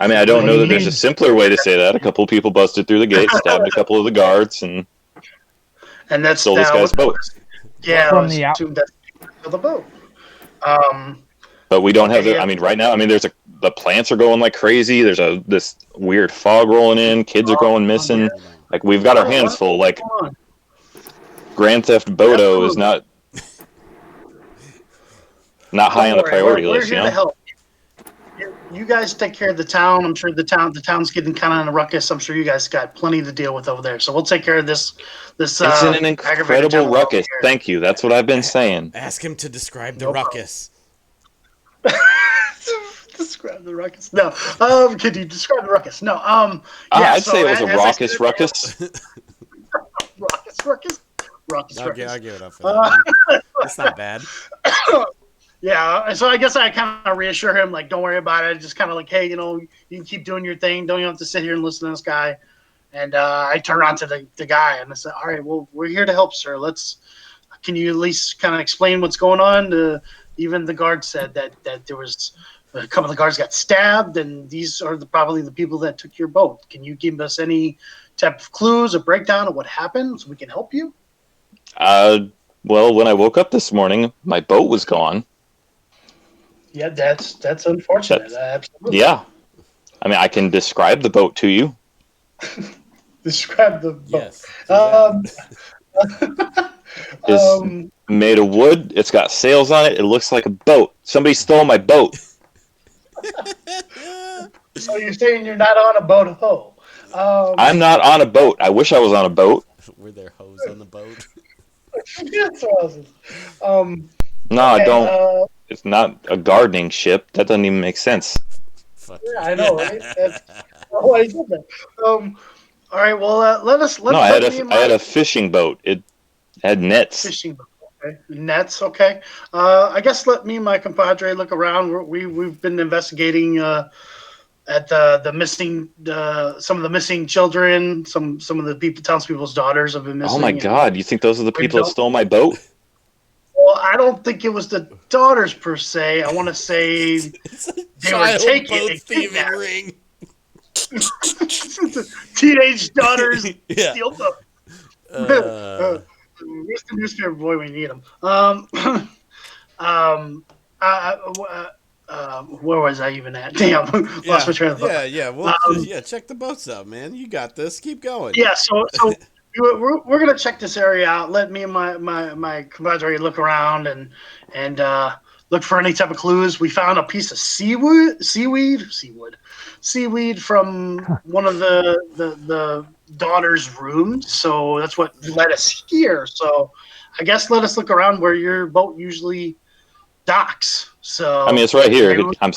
D: I mean, I don't
C: What
D: know
C: do
D: that
C: you
D: there's
C: mean?
D: a simpler way to say that. A couple of people busted through the gate, stabbed a couple of the guards, and
E: And that's
D: stole this guy's boat.
E: Yeah,
C: From
E: I was
C: the out-
E: assumed that's the boat.
D: But we don't have
E: Okay,
D: the.
E: yeah.
D: I mean, right now, the plants are going like crazy. There's this weird fog rolling in. Kids are going missing. Like we've got our hands full. Like
E: Come on.
D: Grand Theft Bodo is not high on the
E: Don't worry,
D: priority
E: we're
D: list.
E: here
D: You
E: to
D: know.
E: help. You guys take care of the town. I'm sure the town's getting kind of in a ruckus. I'm sure you guys got plenty to deal with over there. So we'll take care of this.
D: It's in an
E: aggravated
D: incredible
E: gentleman over
D: ruckus.
E: here.
D: Thank you. That's what I've been saying.
B: Ask him to describe the
E: No problem.
B: ruckus.
E: Describe the ruckus. No. Could you describe the ruckus? No.
D: I'd say it was
E: as
D: a
E: I
D: raucous
E: said-
D: ruckus.
E: Ruckus.
B: I'll give it up for that. It's not bad.
E: Yeah, so I guess I kind of reassure him, don't worry about it. Just kind of hey, you can keep doing your thing. Don't you have to sit here and listen to this guy? And I turn around to the guy and I said, all right, well, we're here to help, sir. Can you at least kind of explain what's going on? Even the guard said that there was a couple of the guards got stabbed, and these are probably the people that took your boat. Can you give us any type of clues or breakdown of what happened so we can help you?
D: Well, when I woke up this morning, my boat was gone.
E: Yeah, that's unfortunate. Absolutely.
D: Yeah. I mean, I can describe the boat to you.
E: Describe the boat.
B: Yes.
D: It's made of wood. It's got sails on it. It looks like a boat. Somebody stole my boat.
E: So you're saying you're not on a boat
D: I'm not on a boat. I wish I was on a boat.
B: Were there hoes on the boat?
E: That's awesome.
D: No,
E: Okay,
D: don't. It's not a gardening ship. That doesn't even make sense.
B: Fuck
E: Yeah,
B: you.
E: I know, right? That's why I did that. All right. Well,
D: No, I
E: let me and
D: I had
E: my
D: a fishing boat. It had nets.
E: fishing boat. Okay. Nets. Okay. I guess let me and my compadre look around. We've been investigating at the missing some of the missing children. Some of the townspeople's daughters have been missing.
D: Oh my God! You think those are the people that stole my boat?
E: Well, I don't think it was the daughters per se. I want to say
B: It's a
E: they were
B: child
E: taken
B: boat
E: and
B: thieving
E: kidnapped.
B: ring.
E: Teenage daughters
B: Yeah.
E: steal boat.
B: Uh,
E: Where's the newspaper boy? We need him. Where was I even at? Damn, lost my train of thought.
B: yeah. Well, yeah. Check the boats out, man. You got this. Keep going.
E: Yeah, so we're gonna check this area out. Let me and my compadre look around and look for any type of clues. We found a piece of seaweed from one of the daughter's rooms. So that's what led us here. So I guess let us look around where your boat usually docks. So
D: I mean, it's right here.
E: maybe we can-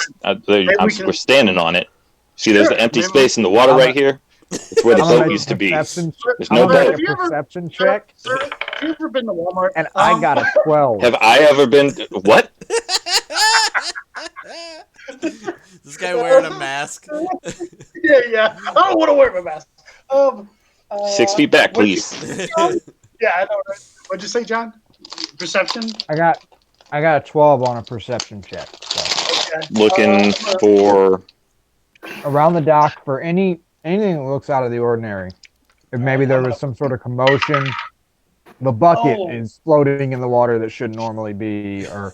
D: We're standing on it. See, there's
E: Sure,
D: the empty
E: maybe-
D: space in the water right here. It's where the
G: I'm gonna
D: boat
G: make
D: used
G: a
D: to be.
G: perception.
D: There's
G: I'm
D: no
G: gonna
D: boat.
G: make a perception check,
E: Sir, have you ever been to Walmart?
G: and I got a 12.
D: Have I ever been? What?
B: This guy wearing a mask.
E: Yeah. I don't want to wear my mask.
D: 6 feet back,
E: what'd you-
D: please.
E: Yeah, I know. Right? What'd you say, John? Perception.
G: I got a 12 on a perception check. So.
E: Okay.
D: Looking for.
G: Around the dock for anything that looks out of the ordinary. If maybe there was some sort of commotion, the bucket
E: Oh.
G: is floating in the water that shouldn't normally be, or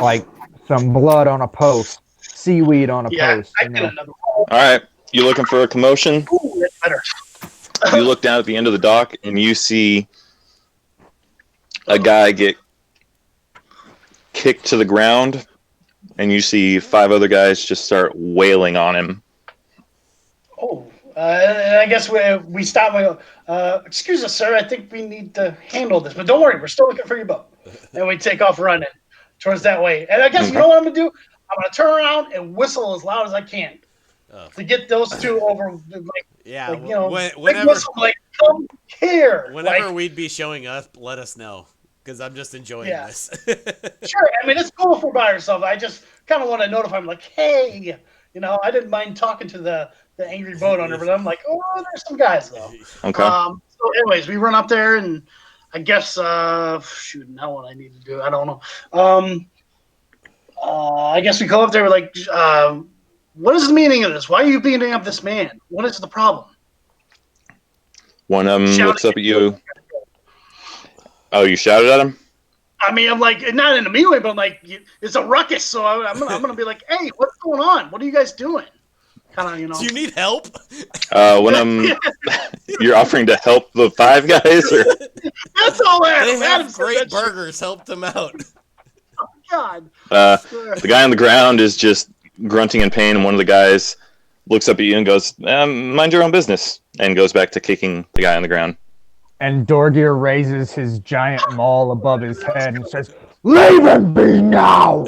G: like some blood on a post, seaweed on a
E: Yeah,
G: post.
E: I
G: You
E: did
G: know.
E: another.
D: All right, you looking for a commotion?
E: Ooh, that's better.
D: You look down at the end of the dock and you see a guy get kicked to the ground, and you see 5 other guys just start wailing on him.
E: Oh, and I guess we stop. We go, excuse us, sir. I think we need to handle this, but don't worry, we're still looking for your boat. And we take off running towards that way. And I guess you know what I'm gonna do? I'm gonna turn around and whistle as loud as I can
B: Oh.
E: to get those two over. Like,
B: Yeah.
E: like, you know,
B: Whenever
E: whistle, like come here.
B: whenever
E: like,
B: we'd be showing up, let us know because I'm just enjoying
E: Yeah.
B: this.
E: sure. I mean, it's cool if we're by ourselves. I just kind of want to notify them, like, hey, you know, I didn't mind talking to the angry boat owner, but I'm like, oh, there's some guys though.
D: Okay.
E: So, anyways, we run up there, and I guess, shoot, now what I need to do, I don't know. I guess we go up there, we're like, what is the meaning of this? Why are you beating up this man? What is the problem?
D: One of them
E: Shouting
D: looks up at you.
E: at
D: Oh, you shouted at him?
E: I mean, I'm like, not in a mean way, but I'm like, it's a ruckus, so I'm gonna be like, hey, what's going on? What are you guys doing? Kind of, you know.
B: Do you need help?
D: One of them. You're offering to help the 5 guys, or
E: That's all Adam.
B: They
E: Adam
B: have
E: said
B: great
E: that shit.
B: burgers. Help them out.
E: God.
D: the guy on the ground is just grunting in pain, and one of the guys looks up at you and goes, "Mind your own business," and goes back to kicking the guy on the ground.
G: And Dorgir raises his giant maul above his head and says, "Leave him be now!"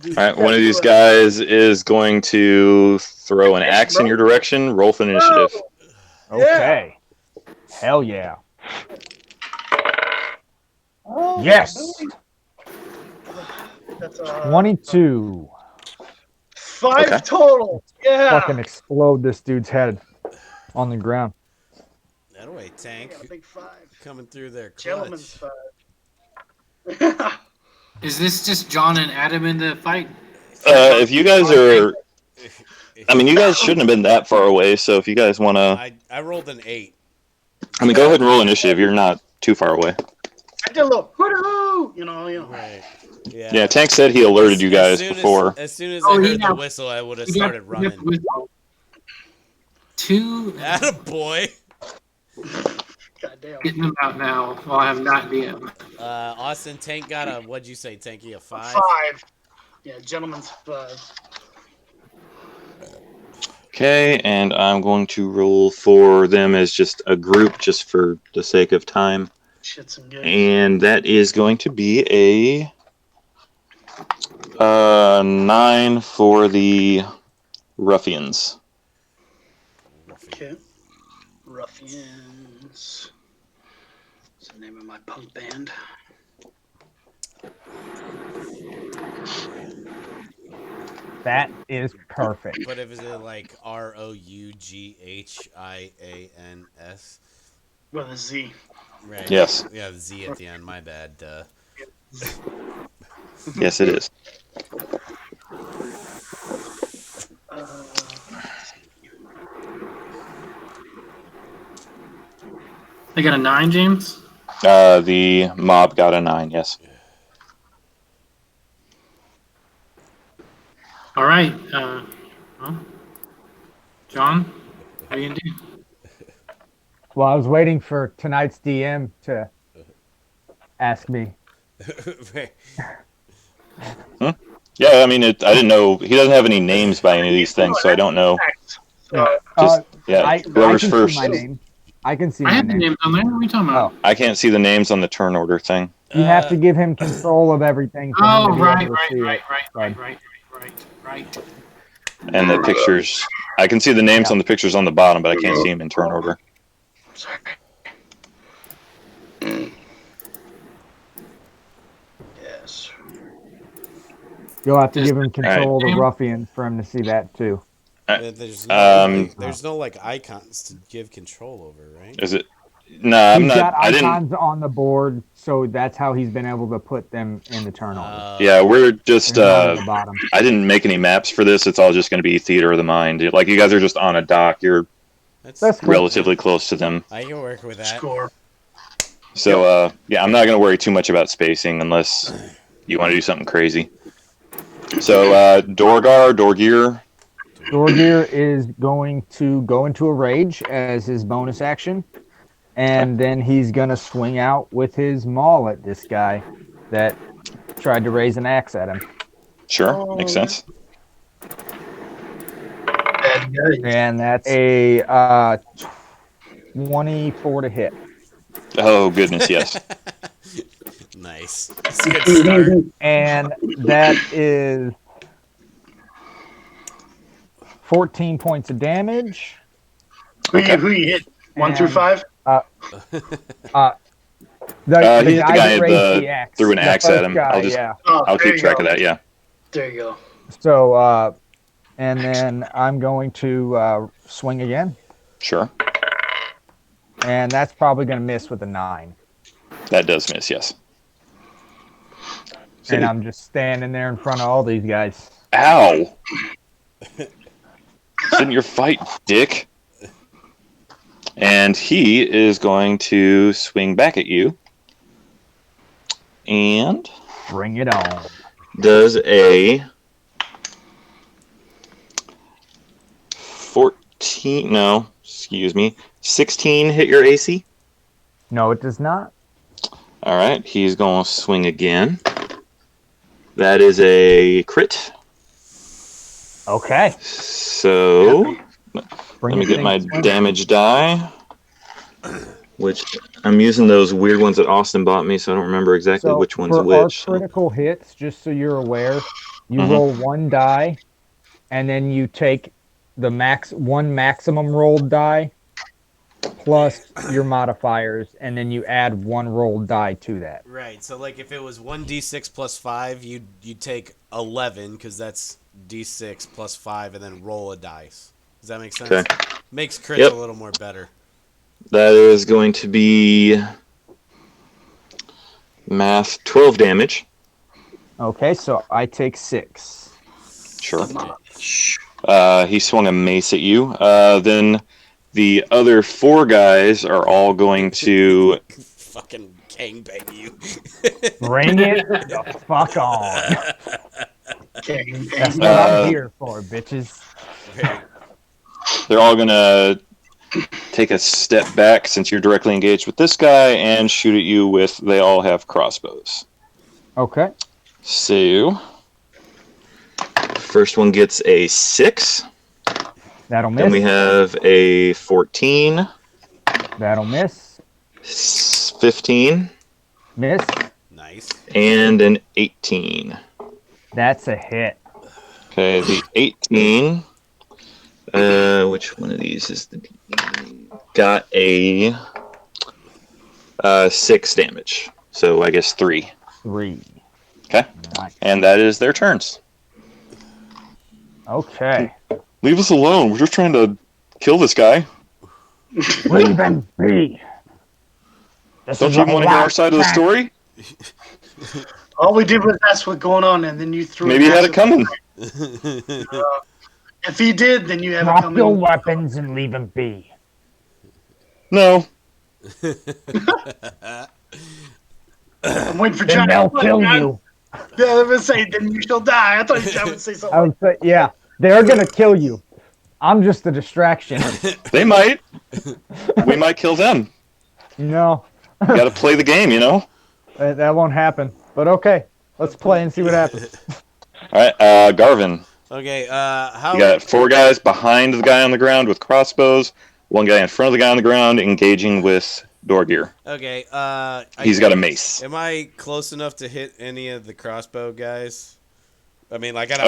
D: All right, one of these guys is going to throw an axe in your direction. Roll for initiative.
G: Okay. Hell yeah.
E: Oh,
G: Yes.
E: That's
G: 22.
E: 5
D: Okay.
E: total. Yeah.
G: Fucking explode this dude's head on the ground.
B: That way, Tank.
E: Yeah, big 5.
B: Coming through there.
E: Gentleman's
B: Clutch.
E: 5.
A: Is this just John and Adam in the fight?
D: If you guys are, I mean, you guys shouldn't have been that far away. So if you guys want to,
B: I rolled an 8.
D: I mean, go ahead and roll initiative. You're not too far away.
E: I did a little hoo-hoo, you know.
B: Right. Yeah.
D: Yeah, Tank said he alerted you guys before.
B: As soon as
A: Oh,
B: I heard
A: yeah.
B: the whistle, I would have
A: You got-
B: started
A: you got
B: running.
A: the whistle. 2.
B: Attaboy.
E: God damn.
A: Getting them out now while I'm not DM.
B: Austin, Tank got a, what'd you say, Tanky? A 5?
E: 5. Yeah, gentleman's 5.
D: Okay, and I'm going to roll for them as just a group, just for the sake of time.
E: Shit's some good.
D: And that is going to be a 9 for the ruffians.
E: Okay. Ruffians. What's the name of my punk band?
G: That is perfect.
B: But if it's like ROUGHIANS,
E: With a Z.
B: right?
D: Yes.
B: Yeah, the Z at the end. My bad.
D: Yes, it is.
A: They got a 9, James?
D: The mob got a 9, yes.
A: All right. Well, John, what are you going to do?
G: Well, I was waiting for tonight's DM to ask me.
B: Right.
D: Yeah, I mean, I didn't know. He doesn't have any names by any of these things, so I don't know.
E: So,
D: Just, yeah,
G: I
D: whoever's
G: can
D: first.
G: see my name. I can see
A: I
G: my
A: have the
G: name.
A: names on there. What are you talking about?
D: I can't see the names on the turn order thing.
G: You have to give him control of everything. For him
A: Oh,
G: to be
A: right,
G: able to see it.
A: right.
D: And the pictures. I can see the names on the pictures on the bottom, but I can't see them in turn order.
E: sorry. Yes.
G: You'll have to give him control of the ruffians for him to see that too.
B: There's no like icons to give control over, right?
D: Is it? No, I'm
G: He's
D: not.
G: got
D: I didn't.
G: icons on the board, so that's how he's been able to put them in the turn order.
D: Yeah, we're just.
G: They're not on the bottom.
D: I didn't make any maps for this. It's all just going to be theater of the mind. Like you guys are just on a dock. You're
B: That's
G: That's cool.
D: relatively close to them.
B: I can work with that.
E: Score.
D: So yeah, I'm not going to worry too much about spacing unless you want to do something crazy. So Dorgear.
G: Dorgir is going to go into a rage as his bonus action, and then he's going to swing out with his maul at this guy that tried to raise an axe at him.
D: Sure, makes sense.
E: Bad guy.
G: And that's a 24 to hit.
D: Oh goodness, yes.
B: Nice. It's a good start.
G: And that is 14 points of damage.
E: Who you hit? 1 through
G: And-
E: 5?
G: The
D: He hit the guy
G: that raised the axe.
D: threw an
G: The
D: axe at
G: first
D: him.
G: guy,
D: I'll just-
G: yeah.
E: Oh,
D: I'll
E: there
D: keep
E: you
D: track
E: go.
D: of that. Yeah.
E: There you go.
G: So, and then I'm going to swing again.
D: Sure.
G: And that's probably going to miss with a 9.
D: That does miss. Yes.
G: And I'm just standing there in front of all these guys.
D: Ow! Didn't your fight, dick? And he is going to swing back at you. And
G: Bring it on.
D: does a 14, no, excuse me, 16 hit your AC?
G: No, it does not.
D: All right, he's going to swing again. That is a crit.
G: Okay.
D: So
G: Bring
D: let me
G: it
D: get
G: in.
D: my damage die, which I'm using those weird ones that Austin bought me, so I don't remember exactly
G: So
D: which one's
G: for
D: which.
G: our critical hits, just so you're aware, you
D: Mhm.
G: roll 1 die, and then you take the one maximum rolled die plus your modifiers, and then you add 1 rolled die to that.
B: Right. So like if it was 1d6 plus 5, you'd take 11 because that's d6 plus 5, and then roll a dice. Does that make sense?
D: Okay.
B: Makes crits
D: Yep.
B: a little more better.
D: That is going to be math 12 damage.
G: Okay, so I take 6.
D: Sure. He swung a mace at you. Then the other 4 guys are all going to.
B: Fucking gangbang you.
G: Bring it the fuck on.
E: Okay.
G: That's what I'm here for, bitches.
D: They're all going to take a step back since you're directly engaged with this guy and shoot at you with. They all have crossbows.
G: Okay.
D: So. First one gets a 6.
G: That'll
D: Then we
G: miss.
D: have a 14.
G: That'll miss.
D: 15
G: Miss.
B: Nice.
D: and an 18.
G: That's a hit.
D: Okay, the 18. Which one of these is the? Got a 6 damage. So I guess 3.
G: 3.
D: Okay.
G: Nice.
D: And that is their turns.
G: Okay.
D: Leave us alone. We're just trying to kill this guy.
C: Leave him be. This
D: Don't
C: is
D: you
C: our
D: want to hear our
C: last
D: side of the
C: chance.
D: story?
E: All we did was ask what's going on, and then you threw.
D: Maybe you had it
E: massive-
D: coming.
E: If he did, then you have it
C: Drop
E: coming.
C: your weapons and leave him be.
D: No.
E: I'm waiting for
C: Then
E: John.
C: they'll kill you.
E: Yeah, I was gonna say, then you shall die. I thought John would say
G: I
E: something.
G: would say, yeah, they're gonna kill you. I'm just a distraction.
D: They might. We might kill them.
G: No,
D: You got to play the game, you know?
G: that won't happen. But okay, let's play and see what happens.
D: All right, Garvin.
B: Okay, how...
D: You got 4 guys behind the guy on the ground with crossbows, 1 guy in front of the guy on the ground engaging with Dorgir.
B: Okay,
D: He's got a mace.
B: Am I close enough to hit any of the crossbow guys? I mean, like, I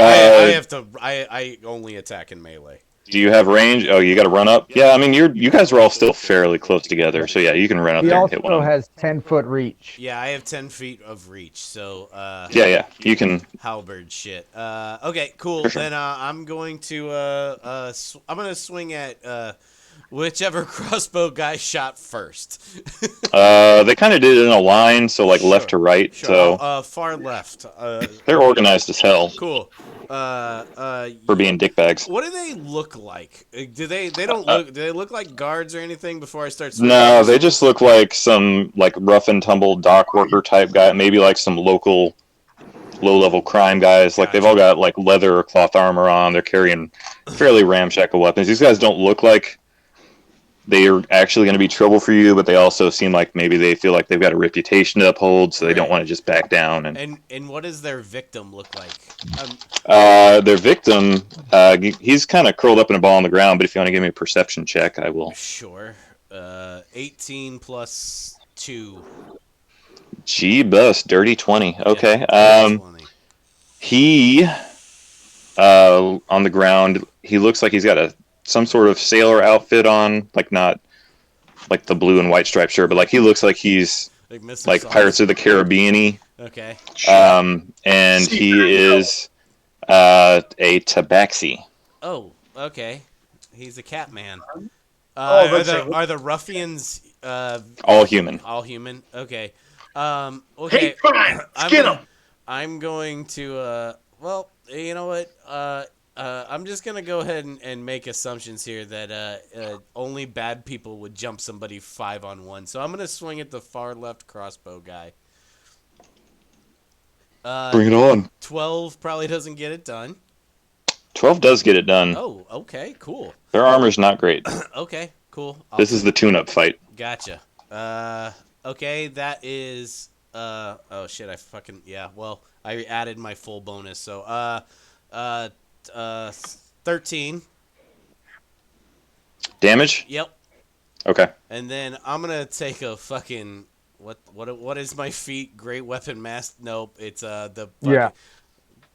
B: have to... I only attack in melee.
D: Do you have range? Oh, you got to run up? Yeah, I mean, you guys are all still fairly close together, so yeah, you can run up
G: He
D: there and hit one
G: also
D: of them.
G: has 10-foot reach.
B: Yeah, I have 10 feet of reach, so...
D: Yeah, you can.
B: halberd shit. Okay, cool.
D: For sure.
B: Then I'm going to I'm gonna swing at whichever crossbow guy shot first.
D: They kind of did it in a line, so like left to right,
B: Sure.
D: so
B: Far left.
D: they're organized as hell
B: Cool.
D: for being dickbags.
B: What do they look like? Do they don't look? Do they look like guards or anything? Before I start. swinging
D: No,
B: at
D: they
B: them?
D: just look like some like rough and tumble dock worker type guy, maybe like some local low-level crime guys. Like they've all got like leather or cloth armor on. They're carrying fairly ramshackle weapons. These guys don't look like they are actually going to be trouble for you, but they also seem like maybe they feel like they've got a reputation to uphold, so they don't want to just back down.
B: And what does their victim look like?
D: Their victim, he's kind of curled up in a ball on the ground, but if you want to give me a perception check, I will.
B: Sure. 18 plus 2.
D: Gee, bus, dirty 20. Okay.
B: Yeah, 20.
D: He, on the ground, he looks like he's got some sort of sailor outfit on, like not like the blue and white striped shirt, but like he looks like he's
B: Like, Mr.
D: like
B: Sauce.
D: Pirates of the Caribbean-y.
B: Okay.
D: And he is a tabaxi.
B: Oh, okay. He's a cat man.
E: Oh, let's see.
B: Are the ruffians
D: All human.
B: all human? Okay. Okay.
E: Hate crime. Skin him.
B: I'm going to well, you know what? I'm just gonna go ahead and make assumptions here that only bad people would jump somebody 5-on-1. So I'm gonna swing at the far left crossbow guy.
D: Bring it on.
B: 12 probably doesn't get it done.
D: 12 does get it done.
B: Oh, okay, cool.
D: Their armor's not great.
B: Okay, cool.
D: This is the tune-up fight.
B: Gotcha. Okay, that is oh shit, I fucking well, I added my full bonus. So 13.
D: Damage?
B: Yep.
D: Okay.
B: And then I'm going to take a fucking what is my feat? Great weapon master? Nope, it's the fucking,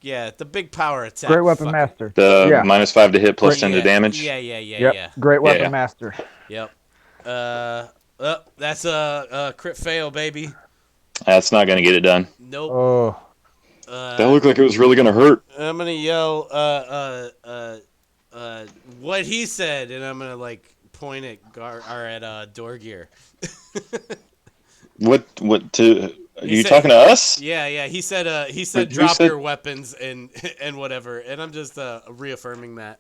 B: yeah, the big power attack.
G: Great weapon
B: fucking-
G: master.
D: The
G: Yeah.
D: -5 to hit, plus 10 to
B: Yeah,
D: damage.
B: Yeah.
G: Yep. Great weapon
D: Yeah.
G: master.
B: Yep. That's a crit fail, baby.
D: That's not going to get it done.
B: Nope.
G: Oh,
D: That looked like it was really going to hurt.
B: I'm gonna yell, what he said, and I'm gonna like point at Dorgir.
D: What are
B: He
D: you
B: said-
D: talking to us?
B: Yeah. He said
D: Who
B: drop
D: said-
B: your weapons and whatever, and I'm just reaffirming that.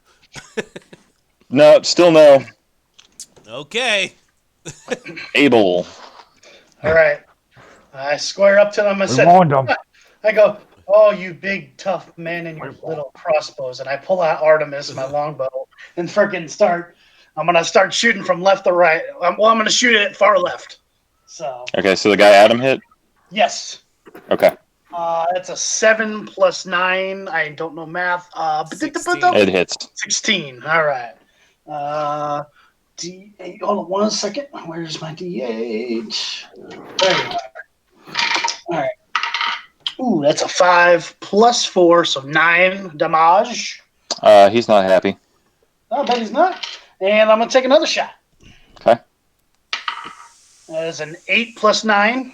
D: No, still no.
B: Okay.
D: Abel.
E: All right. I square up to them. I
C: We
E: said,
C: warned them.
E: I go, oh, you big tough man and your little crossbows. And I pull out Artemis, my longbow, and freaking I'm going to start shooting from left to right. I'm going to shoot it at far left. So,
D: Okay, so the guy Adam hit?
E: yes.
D: Okay.
E: It's a 7 plus 9. I don't know math.
B: 16.
D: It hits.
E: 16. All right. D8. Hold on 1 second. Where's my D8? There you are. All right. Ooh, that's a 5 plus 4, so 9 damage.
D: He's not happy.
E: Oh, I bet he's not. And I'm going to take another shot.
D: Okay.
E: That is an 8 plus 9.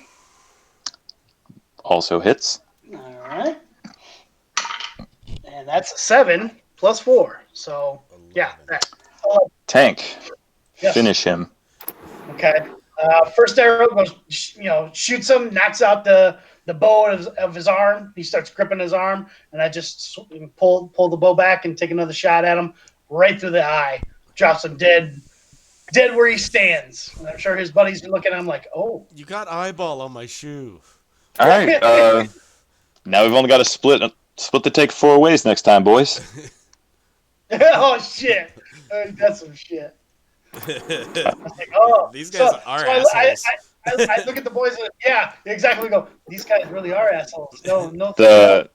D: Also hits.
E: All right. And that's a 7 plus 4. So, yeah.
B: 11.
E: That.
D: Tank.
E: Yes.
D: Finish him.
E: Okay. First arrow goes, shoots him, knocks out the bow of his arm. He starts gripping his arm, and I just pull the bow back and take another shot at him right through the eye. Drops him dead where he stands. And I'm sure his buddies are looking at him like, oh.
B: You got eyeball on my shoe.
D: All right. Now we've only got to split the take 4 ways next time, boys.
E: Oh, shit. That's some shit. Like, oh.
B: These guys are assholes.
E: I look at the boys and yeah, exactly. Go. These guys really are assholes. No.
D: The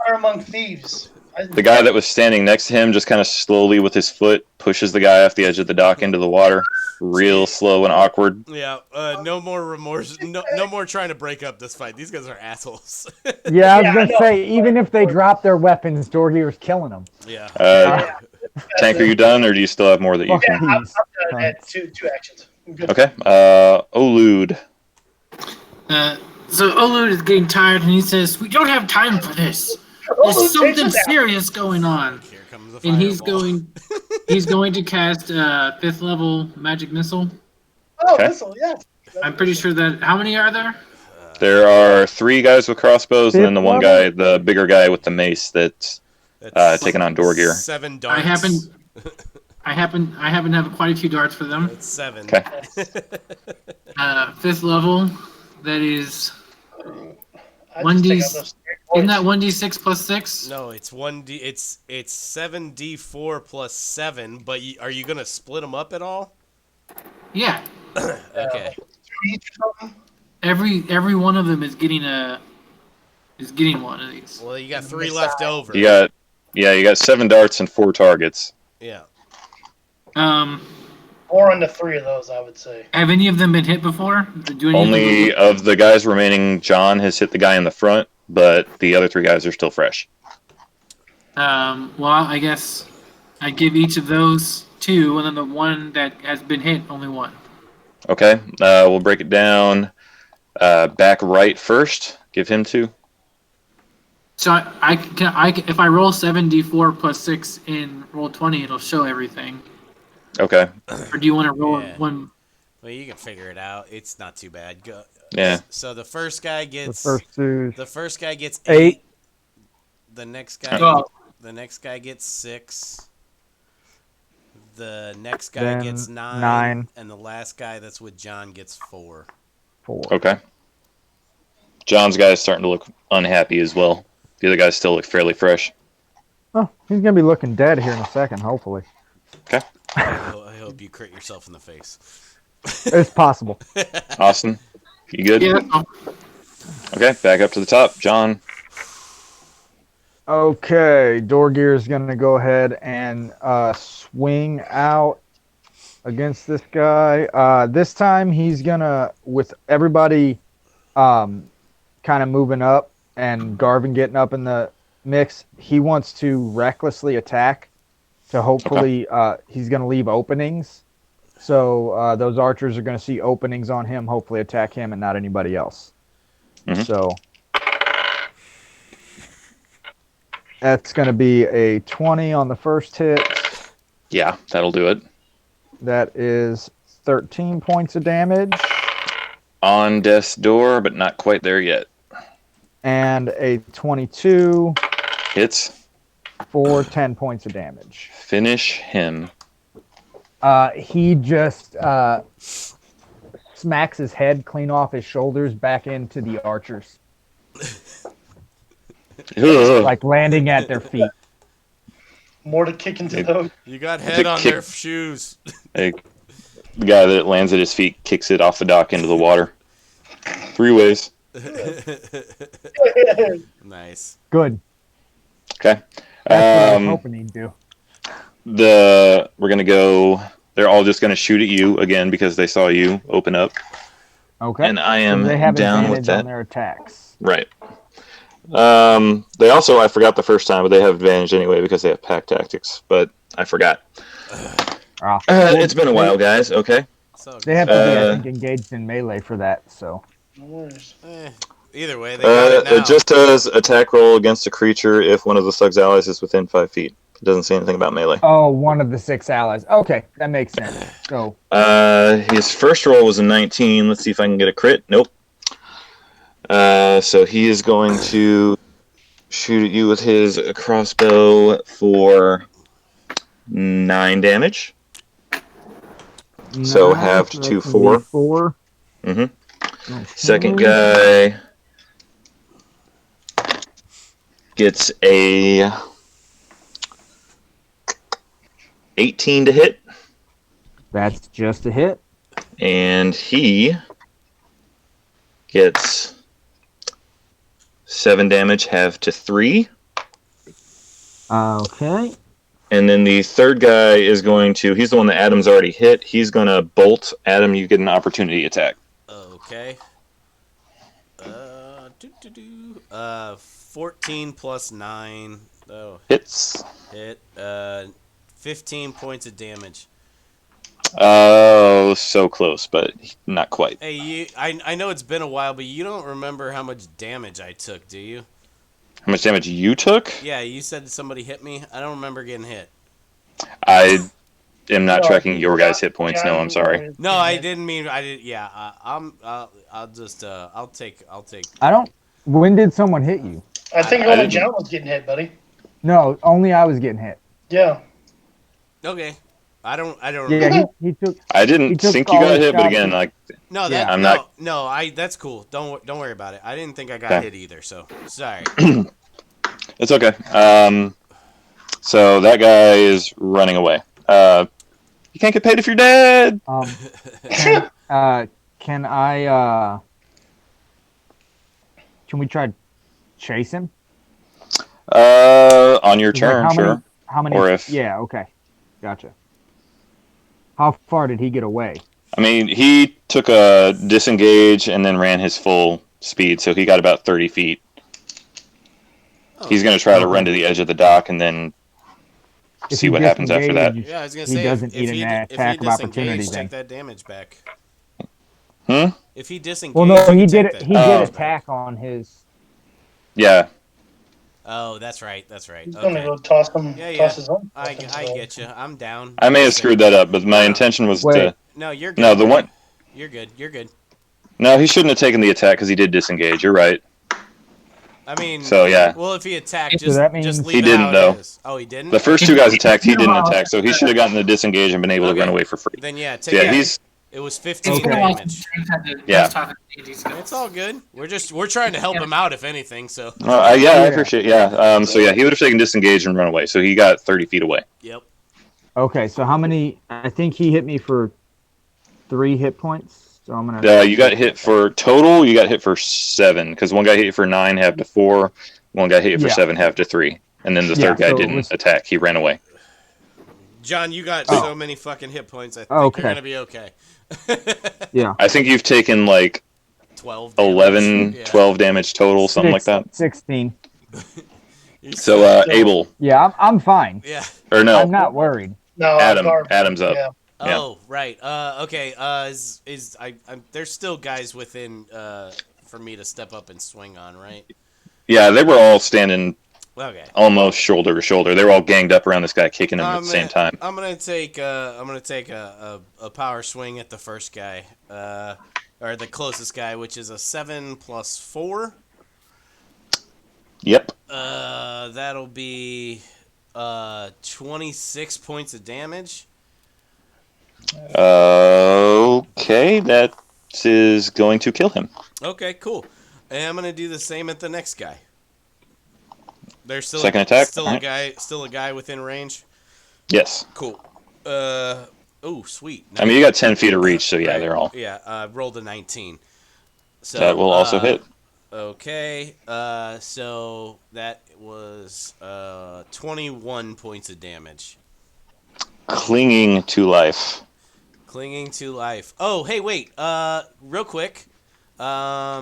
E: Honor among thieves.
D: the guy that was standing next to him just kind of slowly with his foot pushes the guy off the edge of the dock into the water, real slow and awkward.
B: Yeah, no more remorse. No more trying to break up this fight. These guys are assholes.
G: Yeah, I was
E: Yeah, I
G: gonna
E: know.
G: say, even if they drop their weapons, Dorgear's killing them.
B: Yeah.
D: Tank, are you done, or do you still have more that you
G: Fuck
D: can?
E: I'm
G: these.
E: done at two actions. I'm good.
D: Okay. Olude.
A: So Olud is getting tired, and he says, "We don't have time for this.
E: Oh,
A: There's something
E: change it down.
A: serious going on."
B: Here comes the
A: And he's
B: fireball.
A: going to cast 5th level magic missile.
E: Oh,
D: Okay.
E: missile, yes.
A: I'm pretty sure that. How many are there?
D: There are 3 guys with crossbows, and then the one guy,
G: Fifth
D: the bigger guy with the mace, that's
B: That's
D: taking on Dorgear.
B: 7 darts.
A: I happen to have quite a few darts for them.
B: That's 7.
D: Okay.
A: 5th level. That is.
E: I
A: One
E: just take
A: D-
E: out those three
A: Isn't
E: points.
A: that 1d6 plus 6?
B: No, it's 1d. It's 7d4 plus 7. But are you gonna split them up at all?
A: Yeah.
B: Okay.
E: Each or something?
A: Every one of them is getting one of these.
B: Well, you got 3 left over.
D: You got 7 darts and 4 targets.
B: Yeah.
E: 4 into 3 of those, I would say.
A: Have any of them been hit before? Do any
D: Only
A: of them
D: of the guys remaining, John has hit the guy in the front, but the other 3 guys are still fresh.
A: well, I guess I give each of those 2, and then the one that has been hit, only 1.
D: Okay. We'll break it down. Back right first. Give him 2.
A: So if I roll 7d4 plus 6 in roll 20, it'll show everything.
D: Okay.
A: Or do you want to roll
B: Yeah.
A: one?
B: Well, you can figure it out. It's not too bad. Go.
D: Yeah.
B: So the first guy
G: The
B: gets.
G: first 2.
B: The first guy gets
G: 8.
B: 8. The next guy.
A: Oh.
B: The next guy gets 6. The next guy
G: Then
B: gets 9.
G: 9.
B: And the last guy that's with John gets 4.
G: 4.
D: Okay. John's guy is starting to look unhappy as well. The other guys still look fairly fresh.
G: Oh, he's gonna be looking dead here in a second, hopefully.
B: I hope you crit yourself in the face.
G: It's possible.
D: Austin, you good?
A: Yeah.
D: Okay, back up to the top. John.
G: Okay, Dorgear is gonna go ahead and swing out against this guy. This time he's gonna, with everybody kind of moving up and Garvin getting up in the mix, he wants to recklessly attack to hopefully he's going to leave openings. So those archers are going to see openings on him, hopefully attack him and not anybody else.
D: Mhm.
G: So that's going to be a 20 on the first hit.
D: Yeah, that'll do it.
G: That is 13 points of damage.
D: On death's door, but not quite there yet.
G: And a 22
D: Hits.
G: for 10 points of damage.
D: Finish him.
G: He just smacks his head clean off his shoulders back into the archers,
D: Ugh.
G: like landing at their feet.
E: More to kick into
D: It-
E: those.
B: You got head on
D: kick-
B: their shoes.
D: Hey, the guy that lands at his feet kicks it off the dock into the water. 3 ways.
B: Nice.
G: Good.
D: Okay.
G: That's what I was hoping he'd do.
D: We're gonna go. they're all just going to shoot at you again because they saw you open up.
G: Okay.
D: And I
G: So
D: am
G: they have
D: down with
G: advantage on
D: that.
G: their attacks.
D: Right. They also, I forgot the first time, but they have advantage anyway because they have pack tactics. But I forgot. It's been a while, guys. Okay.
B: So
G: They have to be, I think, engaged in melee for that. So
E: No worries.
B: either way, they got it now.
D: It just says attack roll against a creature if one of the Slug's allies is within 5 feet. It doesn't say anything about melee.
G: one of the 6 allies. Okay, that makes sense. So
D: His first roll was a 19. Let's see if I can get a crit. Nope. So he is going to shoot at you with his crossbow for 9 damage. So halved to 4.
G: 4.
D: Mm-hmm. Second guy gets a 18 to hit,
G: That's just a hit.
D: and he gets 7 damage, halved to 3.
G: Okay.
D: And then the third guy is going to, he's the one that Adam's already hit. He's going to bolt. Adam, you get an opportunity attack.
B: Okay. 14 plus 9. Oh,
D: Hits.
B: hit. 15 points of damage.
D: Oh, so close, but not quite.
B: Hey, I know it's been a while, but you don't remember how much damage I took, do you?
D: How much damage you took?
B: Yeah, you said somebody hit me. I don't remember getting hit.
D: I am not
E: No,
D: tracking your guys' hit points.
E: Yeah,
D: No, I'm sorry.
B: No, I didn't mean. I did. Yeah, I'll just. I'll take.
G: I don't. When did someone hit you?
E: I think
D: I
E: only
D: didn't-
E: John was getting hit, buddy.
G: No, only I was getting hit.
E: Yeah.
B: Okay. I don't. Remember.
G: Yeah, he took.
D: I
G: He
D: didn't
G: took
D: think you
G: all
D: got
G: his
D: hit, but
G: shots.
D: again, like,
B: No,
G: Yeah,
B: that.
D: I'm
B: no,
D: not-
B: no. That's cool. Don't worry about it. I didn't think I got
D: Okay.
B: hit either. So sorry.
D: it's okay. So that guy is running away. You can't get paid if you're dead.
G: Can I? Can we try to chase him?
D: On your
G: Like,
D: turn,
G: how
D: sure.
G: Many, how many?
D: Or if-
G: Yeah. Okay. Gotcha. How far did he get away?
D: I mean, he took a disengage and then ran his full speed, so he got about 30 feet.
B: Oh,
D: He's going to try to run to the edge of the dock and then
G: If
D: see
G: he
D: what happens after that.
G: disengaged-
B: Yeah, I was gonna
G: He
B: say
G: doesn't
B: if
G: need
B: he,
G: an
B: if
G: attack
B: he
G: of opportunity
B: disengaged,
G: then.
B: take that damage back.
D: Hmm?
B: If he disengaged,
G: Well, no, he
B: take
G: did.
B: that
G: He
D: Oh.
G: did
B: damage
G: attack
B: back.
G: on his.
D: Yeah.
B: Oh, that's right. That's right.
E: He's
B: Okay.
E: gonna go toss him.
B: Yeah, yeah.
E: Toss his own.
B: I get you. I'm down.
D: I may have screwed that up, but my intention was
G: Wait.
D: to...
B: No, you're good.
D: No, the one...
B: You're good. You're good.
D: No, he shouldn't have taken the attack because he did disengage. You're right.
B: I mean,
D: So, yeah.
B: well, if he attacked,
G: So
B: just
G: that means-
B: just
G: He
B: leave it
D: didn't,
B: how
D: though.
B: it is. Oh, he didn't.
D: The first two guys attacked, he didn't attack, so he should have gotten the disengage and been able to
B: Okay.
D: run away for free.
B: Then yeah,
D: So,
B: take
D: yeah,
B: it.
D: he's...
B: It was
A: It's
B: 15
A: been a while
B: damage.
A: since James had to
D: Yeah.
A: talk to these guys.
B: It's all good. We're trying to help him out, if anything. So.
D: I
G: Yeah.
D: appreciate So, yeah, he would have taken disengage and run away, so he got 30 feet away.
B: Yep.
G: Okay, so how many? I think he hit me for 3 hit points. So I'm gonna.
D: You got hit for... Total, you got hit for 7, because one guy hit you for 9, half to 4. One guy hit you for
G: Yeah.
D: 7, half to 3. And then the
G: Yeah,
D: third guy
G: so it
D: didn't
G: was-
D: attack. He ran away.
B: John, you got
G: Oh.
B: so many fucking hit points. I think
G: Okay.
B: you're gonna be okay.
G: Yeah.
D: I think you've taken, like,
B: 12. damage.
D: 11,
B: Yeah.
D: 12 damage total, something like that.
G: 16.
B: You
D: So,
B: said-
D: Abel,
G: Yeah, I'm fine.
B: Yeah.
D: or no,
G: I'm not worried.
E: No,
D: Adam.
E: Garb.
D: Adam's up.
E: Yeah.
D: Yeah.
B: Oh, right. Okay. There's still guys within for me to step up and swing on, right?
D: Yeah, they were all standing
B: Okay.
D: almost shoulder to shoulder. They were all ganged up around this guy, kicking him at the same time.
B: I'm gonna take a power swing at the first guy, or the closest guy, which is a 7 plus 4.
D: Yep.
B: That'll be 26 points of damage.
D: Okay, that is going to kill him.
B: Okay, cool. And I'm gonna do the same at the next guy. There's still
D: Second attack,
B: Still
D: alright.
B: a guy within range.
D: Yes.
B: Cool. Oh, sweet.
D: I mean, you got 10 feet of reach, so yeah,
B: Right.
D: they're all.
B: Yeah. Rolled a 19. So
D: That will also hit.
B: Okay. So that was 21 points of damage.
D: Clinging to life.
B: Clinging to life. Oh, hey, wait. Real quick. I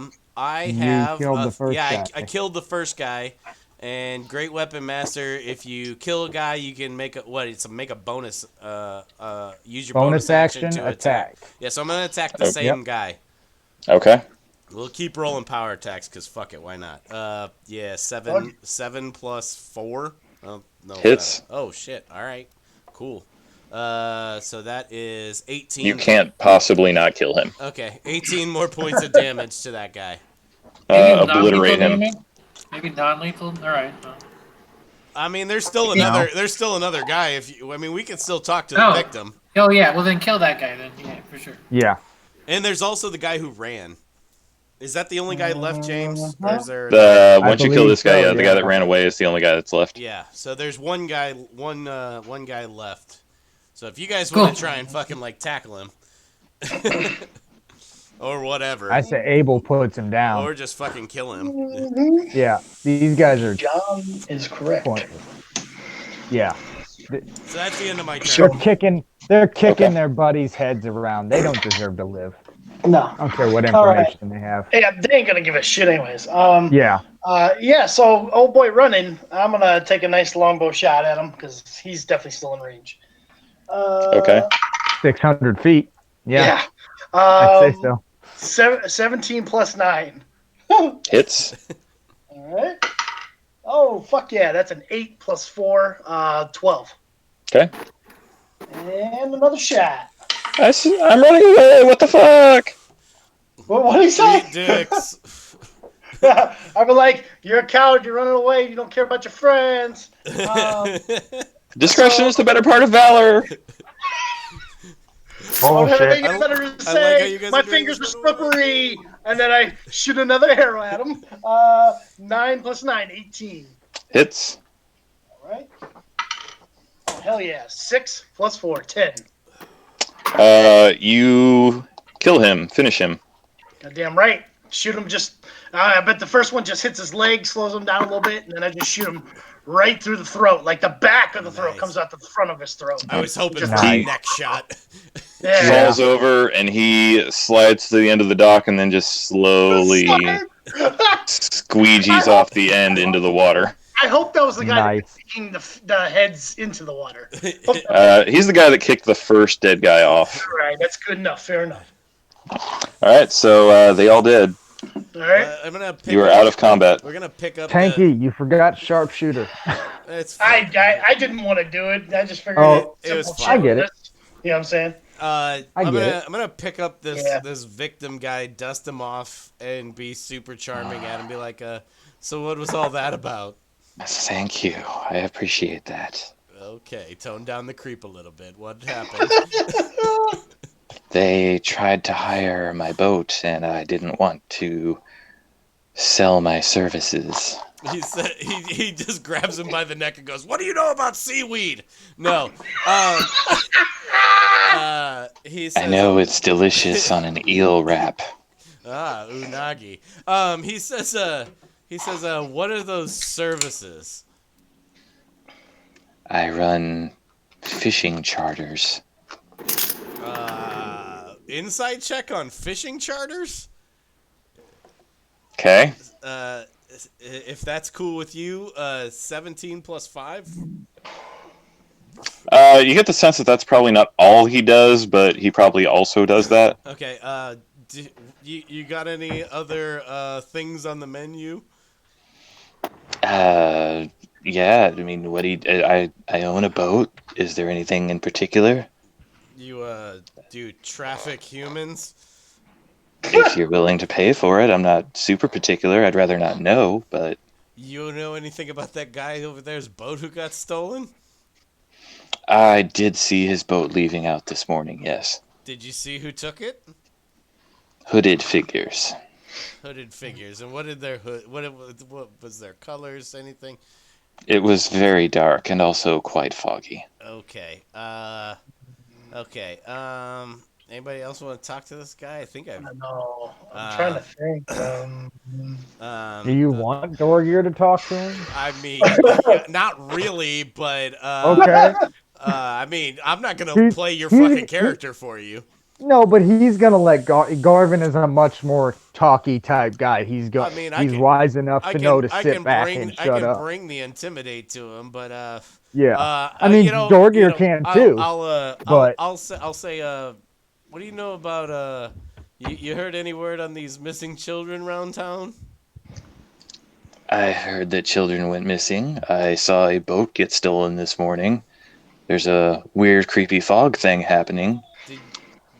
G: You
B: have.
G: killed the first
B: yeah,
G: guy.
B: I killed the first guy. And Great Weapon Master, if you kill a guy, you can make make a bonus. Use your bonus action to attack. Yeah, so I'm gonna attack the
D: Oh,
B: same guy.
D: Okay.
B: We'll keep rolling power attacks because fuck it, why not? Yeah, seven plus 4. Oh, no,
D: Hits.
B: oh shit! All right, cool. So that is 18.
D: You can't possibly not kill him.
B: Okay, 18 more points of damage to that guy.
A: Maybe
D: Obliterate
A: non-lethal
D: him.
A: damage? Maybe non-lethal. All right.
B: I mean, there's still another guy. We can still talk to the victim.
A: Oh yeah. Well then kill that guy then. Yeah, for sure.
G: Yeah.
B: And there's also the guy who ran. Is that the only guy left, James? Or is there?
D: Once you kill
G: believe
D: this guy,
G: so,
D: the
G: yeah.
D: guy that ran away is the only guy that's left.
B: Yeah. So there's one guy left. So if you guys want to try and fucking tackle him, or whatever,
G: I say Abel puts him down.
B: or just fucking kill him.
G: Yeah, these guys are
E: John is correct.
G: pointless. Yeah,
B: So that's the end of my
G: they're
B: turn.
G: kicking their buddies' heads around. They don't deserve to live.
E: No.
G: I don't care what
E: All right.
G: information they have.
E: Yeah, they ain't gonna give a shit anyways.
G: Yeah,
E: So old boy running. I'm gonna take a nice longbow shot at him because he's definitely still in range.
D: Okay.
G: 600 feet. Yeah,
E: Yeah.
G: I'd say so.
E: 17 plus 9. All
D: Hits.
E: right. Oh fuck yeah! That's an 8 plus 4, 12.
D: Okay.
E: And another shot.
D: I'm running away. What the fuck?
E: What did he say?
B: Eat dicks.
E: I'd be like, "You're a coward. You're running away. You don't care about your friends."
D: Discretion is the better part of valor.
E: Oh,
G: Bullshit.
E: I better
B: I like
E: say,
B: how you guys
E: my
B: are doing
E: fingers
B: this
E: are
B: right away.
E: slippery, and then I shoot another arrow at him. 9 plus 9, 18.
D: Hits.
E: All right. Oh, hell yeah. 6 plus 4, 10.
D: You kill him. Finish him.
E: Goddamn right. Shoot him just. I bet the first one just hits his leg, slows him down a little bit, and then I just shoot him right through the throat, like the back of the throat
B: Nice.
E: comes out the front of his throat.
B: I was hoping for
G: Nice.
B: a neck shot.
E: Yeah.
D: Falls over and he slides to the end of the dock and then just slowly squeegees off the end into the water.
E: I hope that was the guy
G: Nice.
E: kicking the heads into the water.
D: He's the guy that kicked the first dead guy off.
E: All right, that's good enough. Fair enough.
D: All right, so they all did.
E: All right.
B: I'm gonna pick
D: You are
B: up-
D: out of combat.
B: We're gonna pick up.
G: Tanky, you forgot sharpshooter.
B: It's fine.
E: I didn't want to do it. I just figured
G: Oh,
B: it was
E: simple
B: fine.
G: I get it.
E: shit. You know what I'm saying?
G: I
B: I'm
G: get it.
B: gonna pick up this
E: Yeah.
B: this victim guy, dust him off, and be super charming at him. Be like, so what was all that about?
D: Thank you. I appreciate that.
B: Okay, tone down the creep a little bit. What happened?
D: They tried to hire my boat, and I didn't want to sell my services.
B: He said he just grabs him by the neck and goes, "What do you know about seaweed?" No. He says,
D: I know it's delicious on an eel wrap.
B: unagi. He says, what are those services?
D: I run fishing charters.
B: Inside check on fishing charters?
D: Okay.
B: If that's cool with you, 17 plus 5?
D: You get the sense that that's probably not all he does, but he probably also does that.
B: Okay, you got any other things on the menu?
D: Yeah. I mean, I own a boat. Is there anything in particular?
B: You do traffic humans?
D: If you're willing to pay for it, I'm not super particular. I'd rather not know, but
B: You know anything about that guy over there's boat who got stolen?
D: I did see his boat leaving out this morning, yes.
B: Did you see who took it?
D: Hooded figures.
B: Hooded figures. And what did their hood? What was their colors? Anything?
D: It was very dark and also quite foggy.
B: Okay. Okay. Anybody else want to talk to this guy? I think I've.
E: No, I'm trying to think.
G: Do you want Dorgear to talk to him?
B: I mean, not really, but
G: Okay.
B: I mean, I'm not gonna
G: He's-
B: play your
G: he's-
B: fucking character for you.
G: No, but he's gonna let Garvin is a much more talky type guy. He's
B: I mean, I
G: he's
B: can-
G: wise enough
B: I
G: to
B: can,
G: know to
B: I
G: sit
B: can
G: back
B: bring,
G: and
B: I
G: shut
B: can
G: up.
B: bring the intimidate to him, but
G: Yeah. I mean, Dorgir can too, but-
B: I'll say, what do you know about you heard any word on these missing children around town?
D: I heard that children went missing. I saw a boat get stolen this morning. There's a weird, creepy fog thing happening.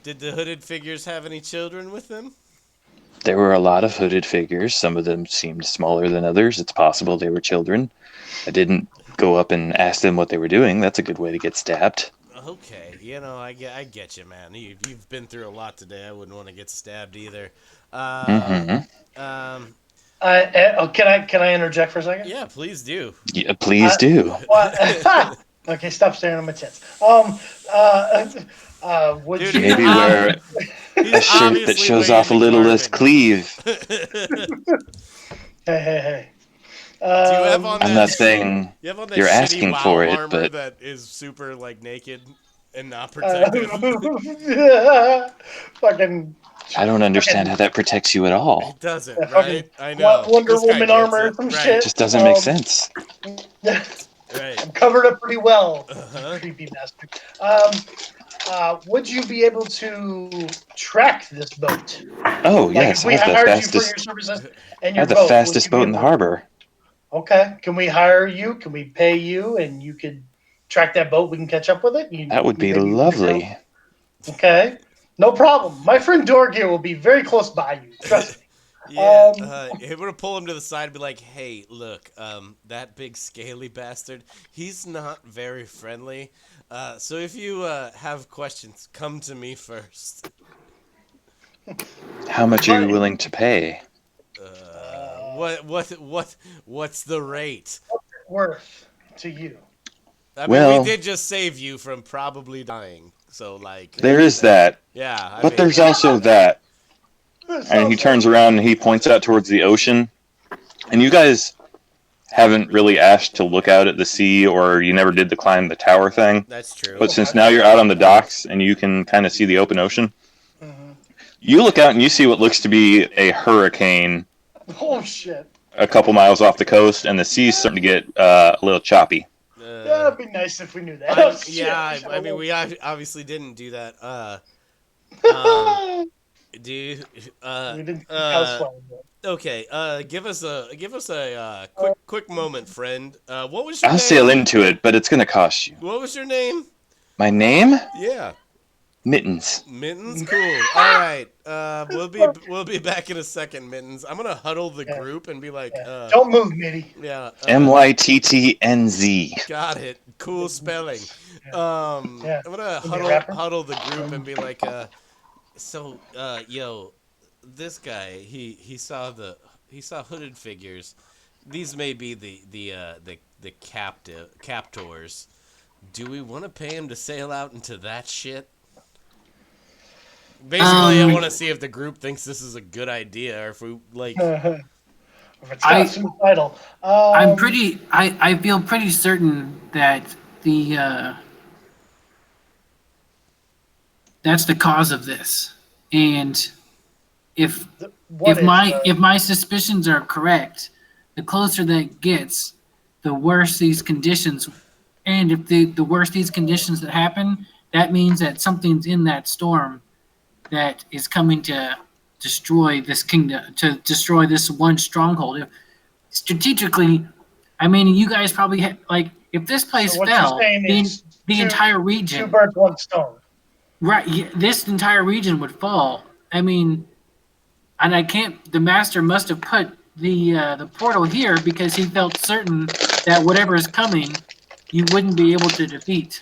B: Did the hooded figures have any children with them?
D: There were a lot of hooded figures. Some of them seemed smaller than others. It's possible they were children. I didn't go up and ask them what they were doing. That's a good way to get stabbed.
B: Okay, I get you, man. You've been through a lot today. I wouldn't want to get stabbed either.
D: Mm-hmm.
E: Can I interject for a second?
B: Yeah, please do.
D: Yeah, please do.
E: What? Okay, stop staring at my tits. Would
B: Dude,
E: you
D: Maybe
B: he's
D: wear
B: He's
D: a shirt that
B: obviously
D: shows
B: way
D: off a
B: into
D: little less
B: Garvin.
D: cleave.
E: Hey.
B: Do you have on
D: I'm
B: that
D: not saying
B: You have on that
D: you're
B: shitty
D: asking
B: WoW
D: for it,
B: armor
D: but-
B: that is super like naked and not protected.
E: Fucking
D: I don't understand how that protects you at all.
B: It doesn't,
E: Yeah,
B: right? I know.
E: Wonder
B: This guy
E: Woman
B: gets
E: armor
B: it.
E: or some
B: right.
E: shit.
D: It just doesn't make sense.
B: Right.
E: I'm covered up pretty well.
B: Uh-huh.
E: Creepy bastard. Would you be able to track this boat?
D: Oh,
E: Like,
D: yes,
E: if
D: I
E: we
D: have the
E: hired you for
D: fastest,
E: your services and
D: I
E: your
D: have the
E: boat, would
D: fastest
E: you be
D: boat in the
E: able-
D: harbor.
E: Okay. Can we hire you? Can we pay you and you could track that boat? We can catch up with it?
D: That would be
E: maybe you can
D: lovely.
E: help? Okay. No problem. My friend Dorgir will be very close by you. Trust me.
B: Yeah, we're gonna pull him to the side and be like, "Hey, look, that big scaly bastard, he's not very friendly. So if you have questions, come to me first."
D: How much are you willing to pay?
B: What's the rate?
E: Worth to you.
B: I mean,
D: Well-
B: we did just save you from probably dying, so like.
D: There is that,
B: Yeah, I
D: but
B: mean,
D: there's also that. And he turns around and he points out towards the ocean. And you guys haven't really asked to look out at the sea, or you never did the climb the tower thing.
B: That's true.
D: But since now you're out on the docks and you can kind of see the open ocean, you look out and you see what looks to be a hurricane
E: Oh shit.
D: a couple miles off the coast, and the sea's starting to get a little choppy.
E: Yeah, it'd be nice if we knew that.
B: I,
E: Oh, shit.
B: yeah, I mean, we obviously didn't do that. Do you,
E: we didn't house fire yet.
B: okay, give us a quick moment, friend. What was your
D: I'll
B: name?
D: sail into it, but it's going to cost you.
B: What was your name?
D: My name?
B: Yeah,
D: Mittens.
B: Mittens. Cool. All right. We'll be back in a second, Mittens. I'm gonna huddle the group and be like,
E: Don't move, Mitty.
B: yeah.
D: MYTTNZ.
B: Got it. Cool spelling.
E: Yeah.
B: I'm gonna
E: Can you be a rapper?
B: huddle the group and be like, so, yo, this guy, he saw hooded figures. These may be the captors. Do we want to pay him to sail out into that shit? Basically, I want to see if the group thinks this is a good idea, or if we like.
E: If it's not suicidal.
A: I feel pretty certain that that's the cause of this. And if my suspicions are correct, the closer that gets, the worse these conditions. And if the worse these conditions that happen, that means that something's in that storm that is coming to destroy this kingdom, to destroy this one stronghold. Strategically, I mean, you guys probably like if this place
E: So what
A: fell,
E: you're saying is
A: the entire
E: two
A: region,
E: birds, one stone.
A: right? This entire region would fall. I mean, and I can't. The master must have put the portal here because he felt certain that whatever is coming, you wouldn't be able to defeat.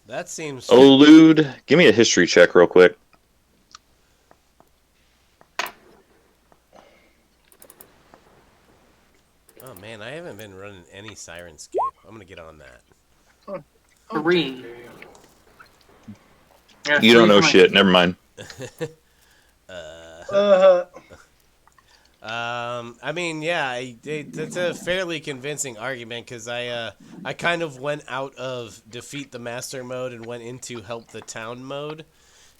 B: That seems.
D: Olude, give me a history check real quick.
B: Oh man, I haven't been running any Sirenscape. I'm gonna get on that.
A: 3.
D: You don't know shit. Never mind.
B: I mean, yeah, it's a fairly convincing argument because I kind of went out of defeat the master mode and went into help the town mode.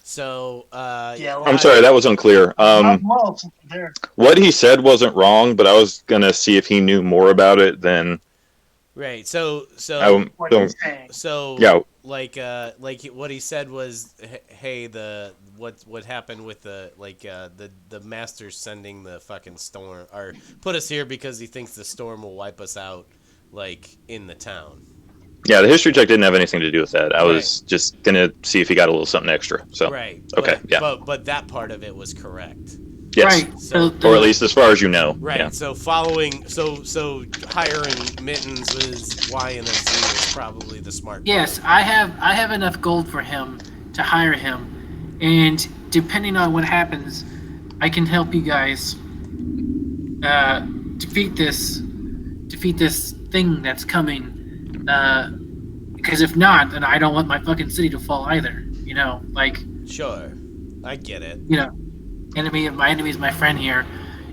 B: So
E: Yeah,
D: I'm sorry, that was unclear.
E: well, there.
D: What he said wasn't wrong, but I was gonna see if he knew more about it than
B: right. So
E: What
D: don't.
E: he's saying.
B: so
D: Yeah,
B: like what he said was, hey, what happened with the master sending the fucking storm, or put us here because he thinks the storm will wipe us out, like in the town.
D: yeah. The history check didn't have anything to do with that. I was just gonna see if he got a little something extra. So
B: Right.
D: okay,
B: but,
D: yeah.
B: But that part of it was correct.
D: yes,
A: Right.
B: So-
D: or at least as far as you know.
B: Right.
D: Yeah.
B: So hiring Mittens was YNFC was probably the smart.
A: Yes, I have enough gold for him to hire him, and depending on what happens, I can help you guys defeat this thing that's coming. Because if not, then I don't want my fucking city to fall either. You know, like,
B: Sure, I get it.
A: you know, my enemy is my friend here,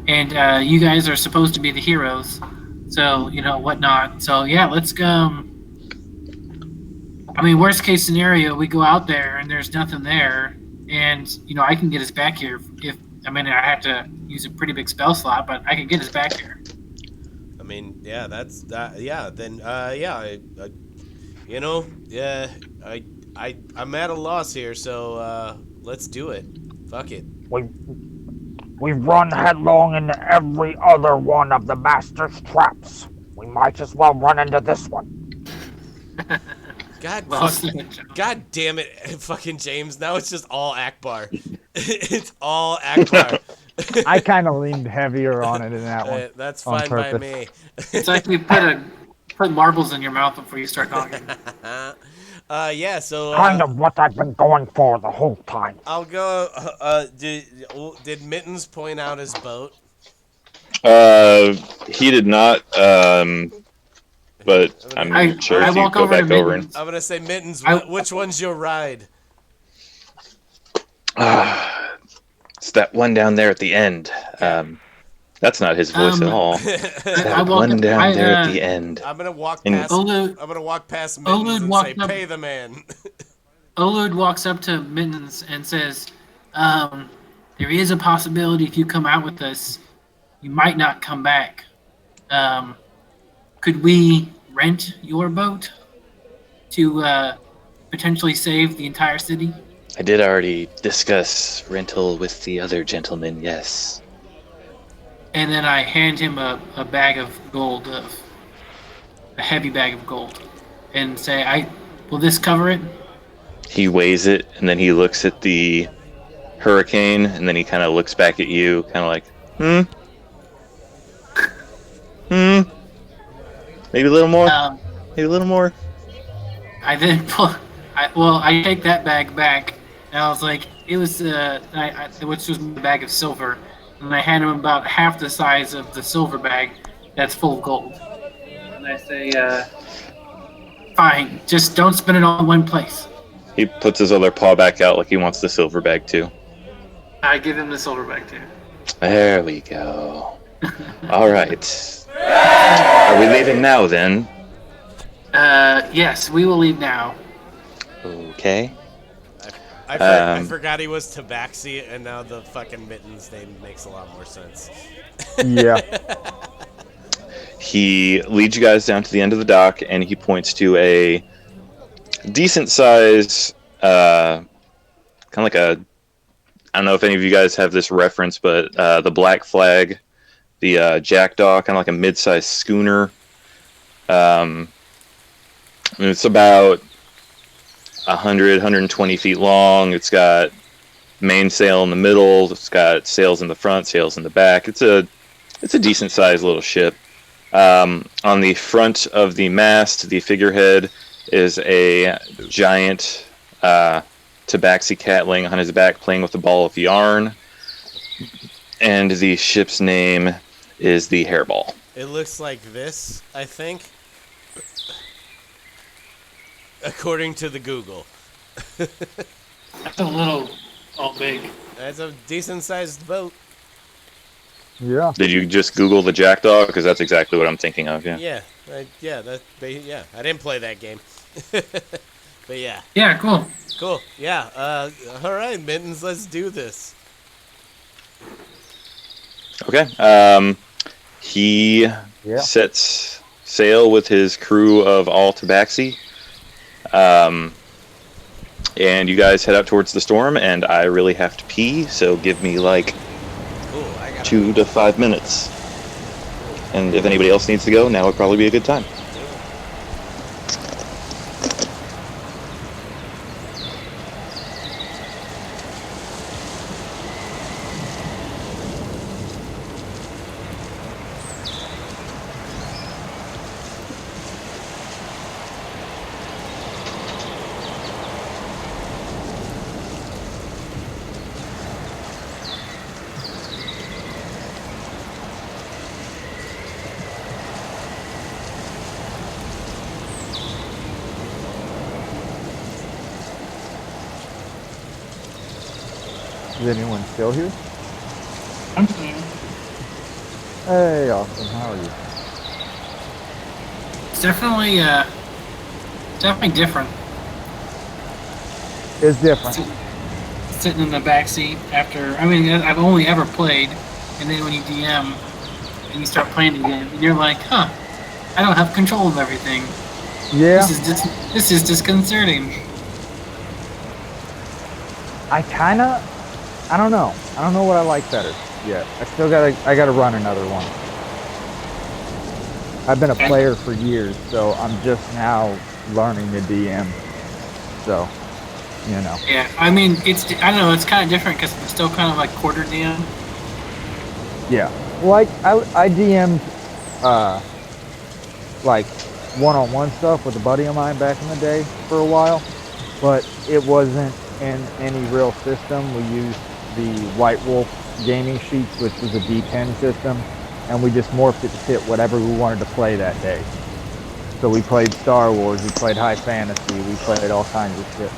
A: and you guys are supposed to be the heroes. So you know whatnot. So yeah, let's go. I mean, worst case scenario, we go out there and there's nothing there, and you know I can get us back here. If I mean, I have to use a pretty big spell slot, but I can get us back here.
B: I mean, yeah, that's that. Yeah, then yeah, you know, yeah, I'm at a loss here, so let's do it. Fuck it.
C: We've run headlong into every other one of the master's traps. We might as well run into this one.
B: God,
A: Well,
B: God damn it, fucking James. Now it's just all Akbar. It's all Akbar.
G: I kind of leaned heavier on it in that one.
B: That's
G: on
B: fine by
G: purpose.
B: me.
A: it's like we put marbles in your mouth before you start talking.
B: Yeah, so
C: Kind of what I've been going for the whole time.
B: I'll go. Did Mittens point out his boat?
D: He did not. But I'm
A: I-
D: sure
A: I
D: if you
A: walk
D: go
A: over to
D: back over and
A: Mittens.
B: I'm gonna say Mittens.
A: I-
B: Which one's your ride?
D: it's that one down there at the end. That's not his voice at all.
A: I
D: That
A: walk-
D: one down
A: I,
D: there at the end.
B: I'm gonna walk
D: And-
B: past.
A: Olud,
B: I'm gonna walk past Mittens
A: Olud
B: and
A: walked
B: say,
A: up-
B: "Pay the man."
A: Olud walks up to Mittens and says, there is a possibility if you come out with us, you might not come back. Could we rent your boat to potentially save the entire city?
D: I did already discuss rental with the other gentleman, yes.
A: And then I hand him a bag of gold, a heavy bag of gold, and say, will this cover it?
D: He weighs it, and then he looks at the hurricane, and then he kind of looks back at you, kind of like, maybe a little more, maybe a little more.
A: I then I take that bag back, and I was like, it was, which was my bag of silver, and I hand him about half the size of the silver bag that's full of gold. And I say, fine, just don't spend it all in one place.
D: He puts his other paw back out like he wants the silver bag too.
A: I give him the silver bag too.
D: There we go. All right. Are we leaving now then?
A: Yes, we will leave now.
D: Okay.
B: I forgot he was Tabaxi, and now the fucking Mittens name makes a lot more sense.
G: Yeah.
D: He leads you guys down to the end of the dock, and he points to a decent size, kind of like a. I don't know if any of you guys have this reference, but the Black Flag, the Jackdaw, kind of like a mid-sized schooner. It's about 100, 120 feet long. It's got mainsail in the middle. It's got sails in the front, sails in the back. It's a decent-sized little ship. On the front of the mast, the figurehead is a giant tabaxi cat laying on his back playing with a ball of yarn. And the ship's name is the Hairball.
B: It looks like this, I think. According to the Google.
A: That's a little all big.
B: That's a decent sized boat.
G: Yeah.
D: Did you just Google the jackdaw? Because that's exactly what I'm thinking of. Yeah.
B: Yeah. I didn't play that game, but yeah,
A: Yeah, cool.
B: cool. Yeah. All right, Mittens, let's do this.
D: Okay. He
G: Yeah.
D: sets sail with his crew of all tabaxi. And you guys head out towards the storm, and I really have to pee, so give me like
B: Cool. I got
D: 2 to 5 minutes. And if anybody else needs to go, now would probably be a good time.
G: Is anyone still here?
E: I'm here.
G: Hey, Austin, how are you?
A: It's definitely different.
G: It's different.
A: Sitting in the back seat after. I mean, I've only ever played, and then when you DM and you start playing again, and you're like, huh, I don't have control of everything.
G: Yeah.
A: This is disconcerting.
G: I don't know. I don't know what I like better yet. I gotta run another one. I've been a player for years, so I'm just now learning the DM. So, you know.
A: Yeah, I mean, I don't know, it's kind of different because it's still kind of like quarter DM.
G: Yeah. Like I DM'd like one-on-one stuff with a buddy of mine back in the day for a while, but it wasn't in any real system. We used the White Wolf gaming sheets, which was a D10 system, and we just morphed it to fit whatever we wanted to play that day. So we played Star Wars, we played high fantasy, we played all kinds of shit.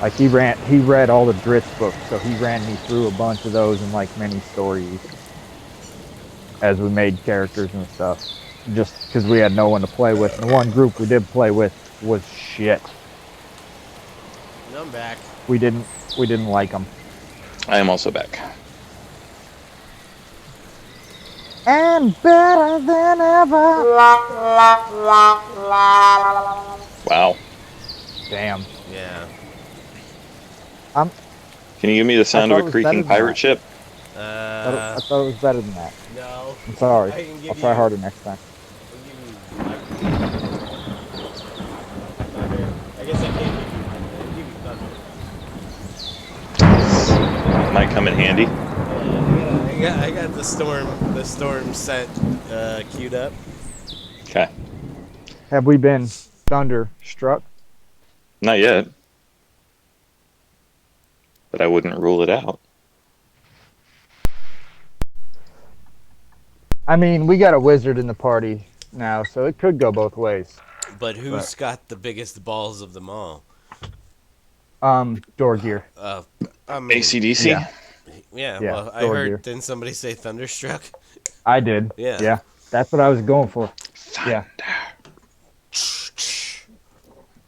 G: Like he read all the Dritz books, so he ran me through a bunch of those and like many stories as we made characters and stuff. Just because we had no one to play with. And the one group we did play with was shit.
B: I'm back.
G: We didn't like them.
D: I am also back.
G: And better than ever.
D: Wow.
G: Damn.
B: Yeah.
D: Can you give me the sound
G: I
D: of
G: thought
D: a
G: it was better
D: creaking
G: than
D: pirate
G: that.
D: ship?
G: I thought it was better than that.
B: No.
G: I'm sorry.
B: I can give
G: I'll try
B: you-
G: harder next time.
B: I guess I can't give you thunder.
D: Might come in handy.
B: I got the storm set queued up.
D: Okay.
G: Have we been thunderstruck?
D: Not yet. But I wouldn't rule it out.
G: I mean, we got a wizard in the party now, so it could go both ways.
B: But who's got the biggest balls of them all?
G: Door gear.
B: I mean,
D: AC/DC?
G: Yeah.
B: yeah.
G: Yeah,
B: Well, I
G: door
B: heard.
G: gear.
B: Didn't somebody say thunderstruck?
G: I did.
B: Yeah.
G: Yeah. That's what I was going for. Yeah.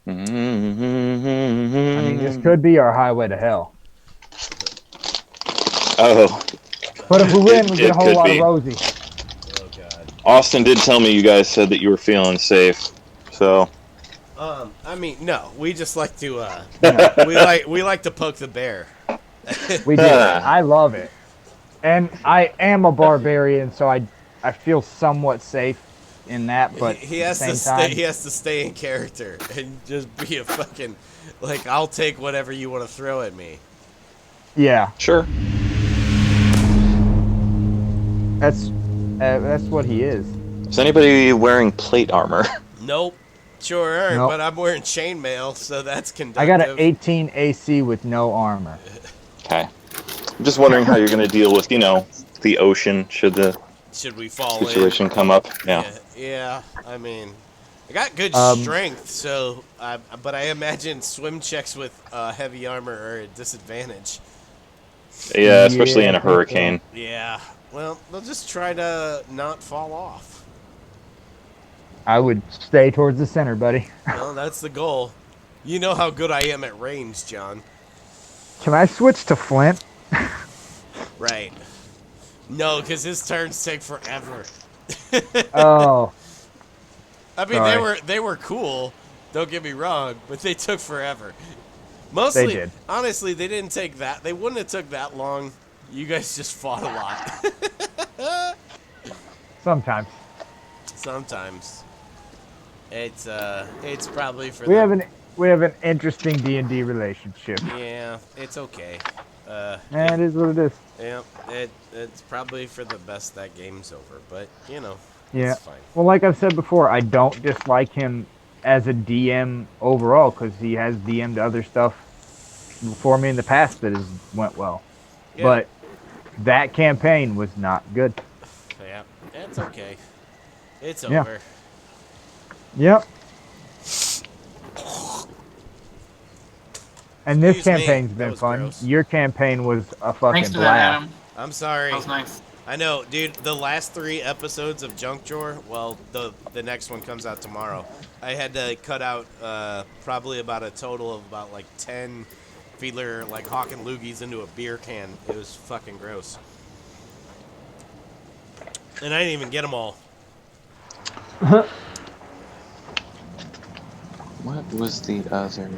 G: I mean, this could be our highway to hell.
D: Oh,
G: But if we win, we
D: It
G: get a whole
D: could
G: lot
D: be.
G: of Rosie.
B: Oh God.
D: Austin did tell me you guys said that you were feeling safe. So,
B: I mean, no. We just like to. We like to poke the bear.
G: We did. I love it. And I am a barbarian, so I feel somewhat safe in that, but
B: he has
G: at
B: to
G: the same time,
B: stay. He has to stay in character and just be a fucking like. I'll take whatever you want to throw at me.
G: yeah,
D: sure.
G: that's what he is.
D: Is anybody wearing plate armor?
B: Nope. Sure aren't,
G: Nope.
B: but I'm wearing chainmail, so that's conductive.
G: I got an 18 AC with no armor.
D: Okay. I'm just wondering how you're going to deal with, the ocean should the
B: Should we fall
D: situation come up.
B: in?
D: Yeah.
B: Yeah. I mean, I got good strength, so. But I imagine swim checks with heavy armor are a disadvantage.
D: Yeah, especially in
G: Yeah,
D: a hurricane.
B: Yeah. Well, they'll just try to not fall off.
G: I would stay towards the center, buddy.
B: Well, that's the goal. You know how good I am at range, John.
G: Can I switch to Flint?
B: Right. No, because his turns take forever.
G: Oh,
B: I mean,
G: Sorry.
B: they were cool. Don't get me wrong, but they took forever. Mostly,
G: They did.
B: honestly, they didn't take that. They wouldn't have took that long. You guys just fought a lot.
G: sometimes.
B: Sometimes. It's probably for
G: We
B: the,
G: have an interesting D&D relationship.
B: yeah, it's okay.
G: It is what it is.
B: Yeah, it's probably for the best that game's over, but you know,
G: Yeah.
B: it's fine.
G: Well, like I've said before, I don't dislike him as a DM overall because he has DM'd other stuff before me in the past that has went well.
B: Yeah.
G: But that campaign was not good.
B: Yeah, it's okay. It's
G: Yeah.
B: over.
G: Yep. And this
B: Excuse me,
G: campaign's
B: that
G: been
B: was
G: fun.
B: gross.
G: Your campaign was a fucking
A: Thanks for that,
G: blast.
A: Adam.
B: I'm sorry.
A: That was nice.
B: I know, dude. The last 3 episodes of Junk Drawer, well, the next one comes out tomorrow. I had to cut out probably about a total of about like 10 Fiedler like hawking loogies into a beer can. It was fucking gross. And I didn't even get them all.
D: What was the other?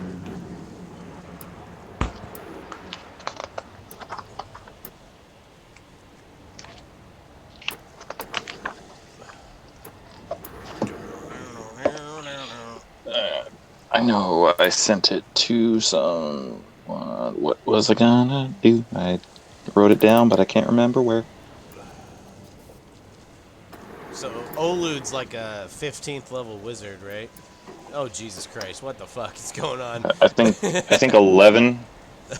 D: I know I sent it to someone. What was I gonna do? I wrote it down, but I can't remember where.
B: So Olud's like a 15th level wizard, right? Oh Jesus Christ! What the fuck is going on?
D: I think 11.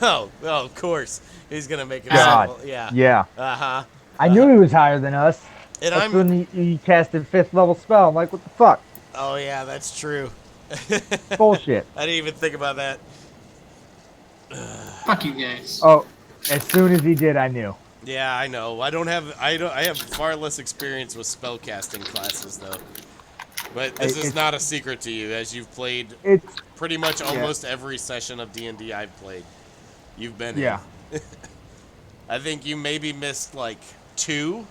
B: Oh, of course he's gonna make it.
G: God.
B: Yeah.
G: Yeah.
B: Uh huh.
G: I knew he was higher than us.
B: And
G: That's
B: I'm.
G: when he casted 5th level spell. I'm like, what the fuck?
B: Oh yeah, that's true.
G: Bullshit.
B: I didn't even think about that.
A: Fuck you guys.
G: Oh, as soon as he did, I knew.
B: Yeah, I know. I have far less experience with spellcasting classes though. But this is
G: It's-
B: not a secret to you, as you've played
G: It's
B: pretty much almost every session of D&D I've played. You've been
G: yeah.
B: in. I think you maybe missed like 2,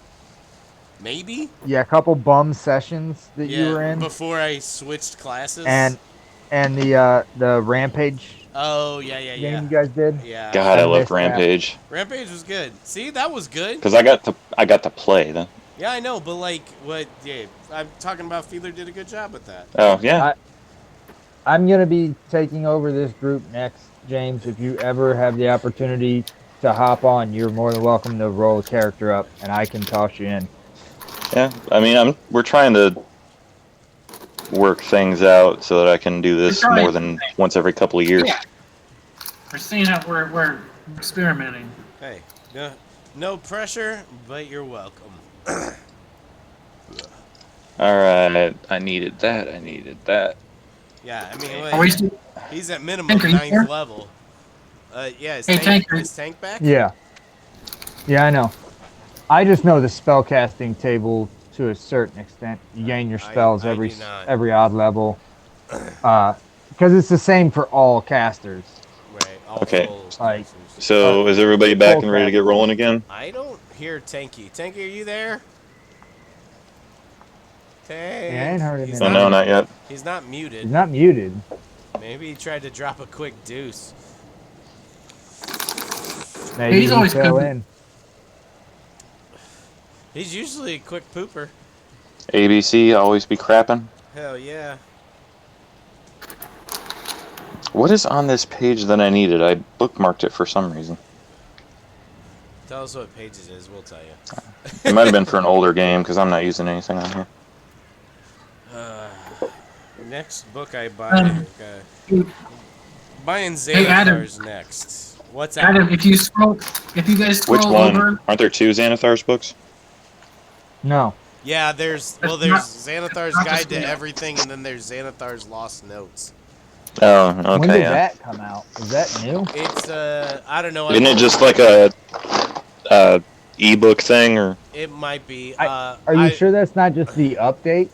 B: maybe.
G: Yeah, a couple bum sessions that
B: Yeah,
G: you were in,
B: before I switched classes.
G: and the Rampage
B: oh yeah,
G: game you guys did.
B: yeah.
D: God, I
G: I
D: loved
G: missed that.
D: Rampage
B: Rampage was good. See, that was good.
D: because I got to play then.
B: Yeah, I know, but like, what? Yeah, I'm talking about. Fiedler did a good job with that.
D: Oh yeah.
G: I'm gonna be taking over this group next, James. If you ever have the opportunity to hop on, you're more than welcome to roll a character up, and I can toss you in.
D: Yeah, I mean, we're trying to work things out so that I can do this
A: We're trying.
D: more than once every couple of years.
A: Yeah. We're seeing how we're experimenting.
B: Hey, no pressure, but you're welcome.
D: All right, I needed that. I needed that.
B: Yeah, I mean,
A: Are we still,
B: he's at minimum
A: Tank, are you
B: 9th
A: here?
B: level. Yeah, is
A: Hey,
B: tank,
A: Tanker.
B: is tank back?
G: Yeah. Yeah, I know. I just know the spellcasting table to a certain extent. You gain your spells
B: I
G: every
B: do not.
G: every odd level. Because it's the same for all casters.
B: Right. all
D: Okay.
B: full
G: Like-
B: casters.
D: So is everybody back and ready to get rolling again?
B: I don't hear Tanky. Tanky, are you there? Tank.
G: Yeah, I ain't heard him
B: He's
G: in
D: Oh
B: not,
D: no, not yet.
B: He's not muted.
G: He's not muted.
B: Maybe he tried to drop a quick deuce.
G: Maybe
A: He's
G: he
A: always
G: fell
A: pooping.
G: in.
B: He's usually a quick pooper.
D: ABC always be crapping.
B: Hell yeah.
D: What is on this page that I needed? I bookmarked it for some reason.
B: Tell us what pages it is, we'll tell you.
D: It might have been for an older game because I'm not using anything on here.
B: Next book I buy.
A: Um,
B: Buying
A: Hey, Adam.
B: Xanathar's next. What's that?
A: Adam, if you guys scroll
D: Which one?
A: over,
D: Aren't there 2 Xanathar's books?
G: No.
B: Yeah, there's
A: That's
B: Xanathar's
A: not
B: Guide
A: just
B: to
A: me.
B: Everything, and then there's Xanathar's Lost Notes.
D: Oh,
G: When
D: okay.
G: did
D: Yeah.
G: that come out? Is that new?
B: It's I don't know.
D: Isn't it just like a ebook thing or?
B: It might be.
G: Are you sure that's not just the update?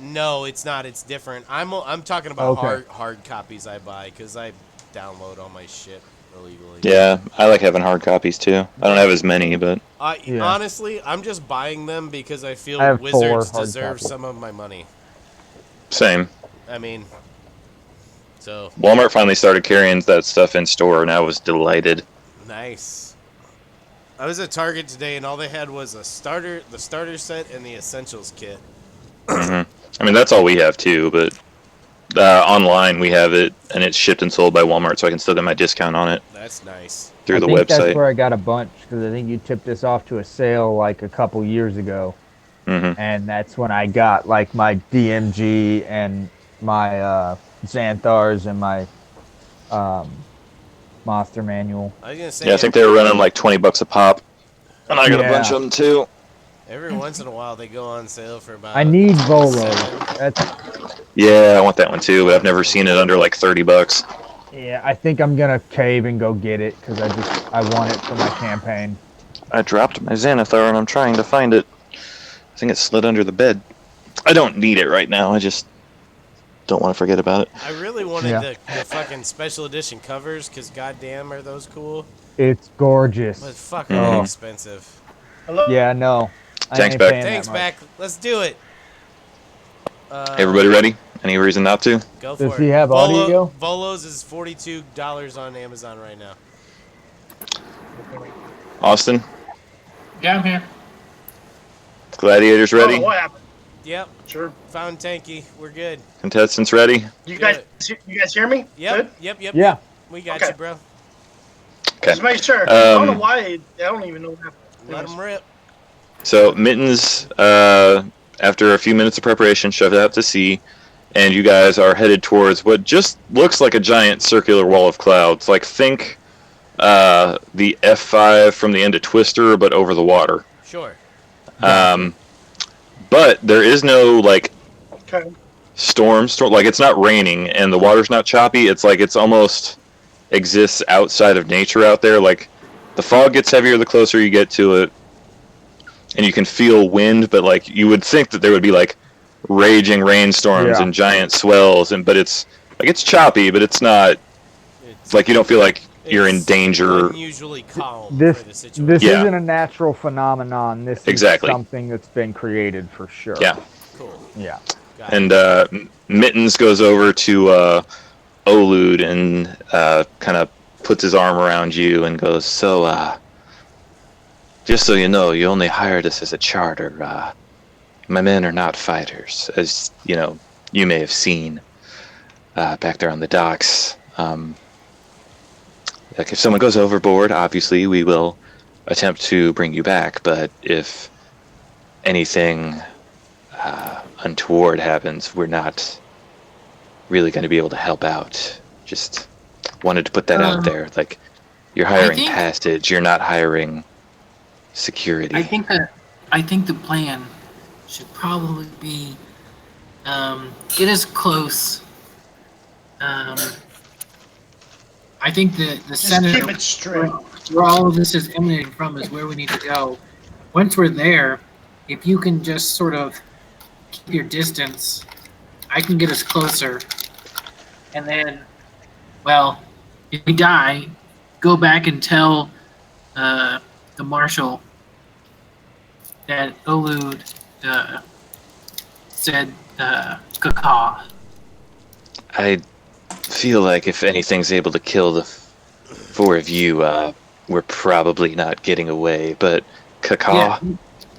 B: No, it's not. It's different. I'm talking about
G: Okay.
B: hard copies I buy because I download all my shit illegally.
D: Yeah, I like having hard copies too. I don't have as many, but
G: Yeah.
B: Honestly, I'm just buying them because I feel
G: I have 4
B: Wizards
G: hard
B: deserve
G: copies.
B: some of my money.
D: same.
B: I mean, so
D: Walmart finally started carrying that stuff in store, and I was delighted.
B: nice. I was at Target today, and all they had was the starter set, and the essentials kit.
D: I mean, that's all we have too, but online we have it, and it's shipped and sold by Walmart, so I can still get my discount on it
B: That's nice.
D: through
G: I
D: the
G: think
D: website.
G: that's where I got a bunch because I think you tipped this off to a sale like a couple years ago, and that's when I got like my DMG and my Xanthars and my Monster Manual.
B: I was gonna say,
D: Yeah, I think they were running like $20 a pop, and I got a bunch
G: Yeah.
D: of them too.
B: every once in a while they go on sale for about.
G: I need Volo.
B: $7.
G: That's
D: Yeah, I want that one too, but I've never seen it under like $30.
G: yeah. I think I'm gonna cave and go get it because I want it for my campaign.
D: I dropped my Xanathar, and I'm trying to find it. I think it slid under the bed. I don't need it right now. I just don't want to forget about it.
B: I really wanted
G: Yeah.
B: the fucking special edition covers because goddamn are those cool,
G: It's gorgeous.
B: but fucking
D: Mhm.
B: expensive.
E: Hello?
G: Yeah, no. I
D: Thanks,
G: ain't
D: Beck.
G: paying that
B: Thanks,
G: much.
B: back. Let's do it.
D: Everybody ready? Any reason not to?
B: Go for
G: Does
B: it.
G: he have audio?
B: Volos is $42 on Amazon right now.
D: Austin,
A: Yeah, I'm here.
D: gladiators
E: Oh,
D: ready?
E: what happened?
B: Yep,
E: Sure.
B: found Tanky. We're good.
D: Contestants ready?
E: You
B: Good.
E: guys hear me?
B: Yep,
E: Good?
B: yep.
G: Yeah.
B: We got
E: Okay.
B: you, bro.
D: Okay.
E: Just make sure. I don't know
D: Um,
E: why. I don't even know what happened.
B: Let them rip.
D: So Mittens, after a few minutes of preparation, shoved out to sea, and you guys are headed towards what just looks like a giant circular wall of clouds. Like think the F5 from the end of Twister, but over the water.
B: Sure.
D: But there is no like
E: Okay.
D: storm, like it's not raining and the water's not choppy. It's like it's almost exists outside of nature out there. Like the fog gets heavier the closer you get to it, and you can feel wind, but like you would think that there would be like raging rainstorms
G: Yeah.
D: and giant swells, but it's like it's choppy, but it's not
B: It's
D: like you don't feel like you're in
B: it's
D: danger.
B: unusually calm
G: This
B: for the situation.
G: this
D: Yeah.
G: isn't a natural phenomenon. This is
D: Exactly.
G: something that's been created for sure.
D: Yeah.
B: Cool.
G: Yeah.
B: Got it.
D: And Mittens goes over to Olud and kind of puts his arm around you and goes, "So, just so you know, you only hired us as a charter. My men are not fighters, as you know, you may have seen back there on the docks. Like if someone goes overboard, obviously we will attempt to bring you back. But if anything untoward happens, we're not really going to be able to help out. Just wanted to put that out there. Like you're hiring
A: think-
D: passage, you're not hiring security."
A: I think the plan should probably be get as close. I think the
E: Just
A: center
E: keep it straight.
A: where all of this is emanating from is where we need to go. Once we're there, if you can just sort of keep your distance, I can get us closer. And then, well, if we die, go back and tell the marshal that Olud said caca.
D: I feel like if anything's able to kill the four of you, we're probably not getting away. But Kaka,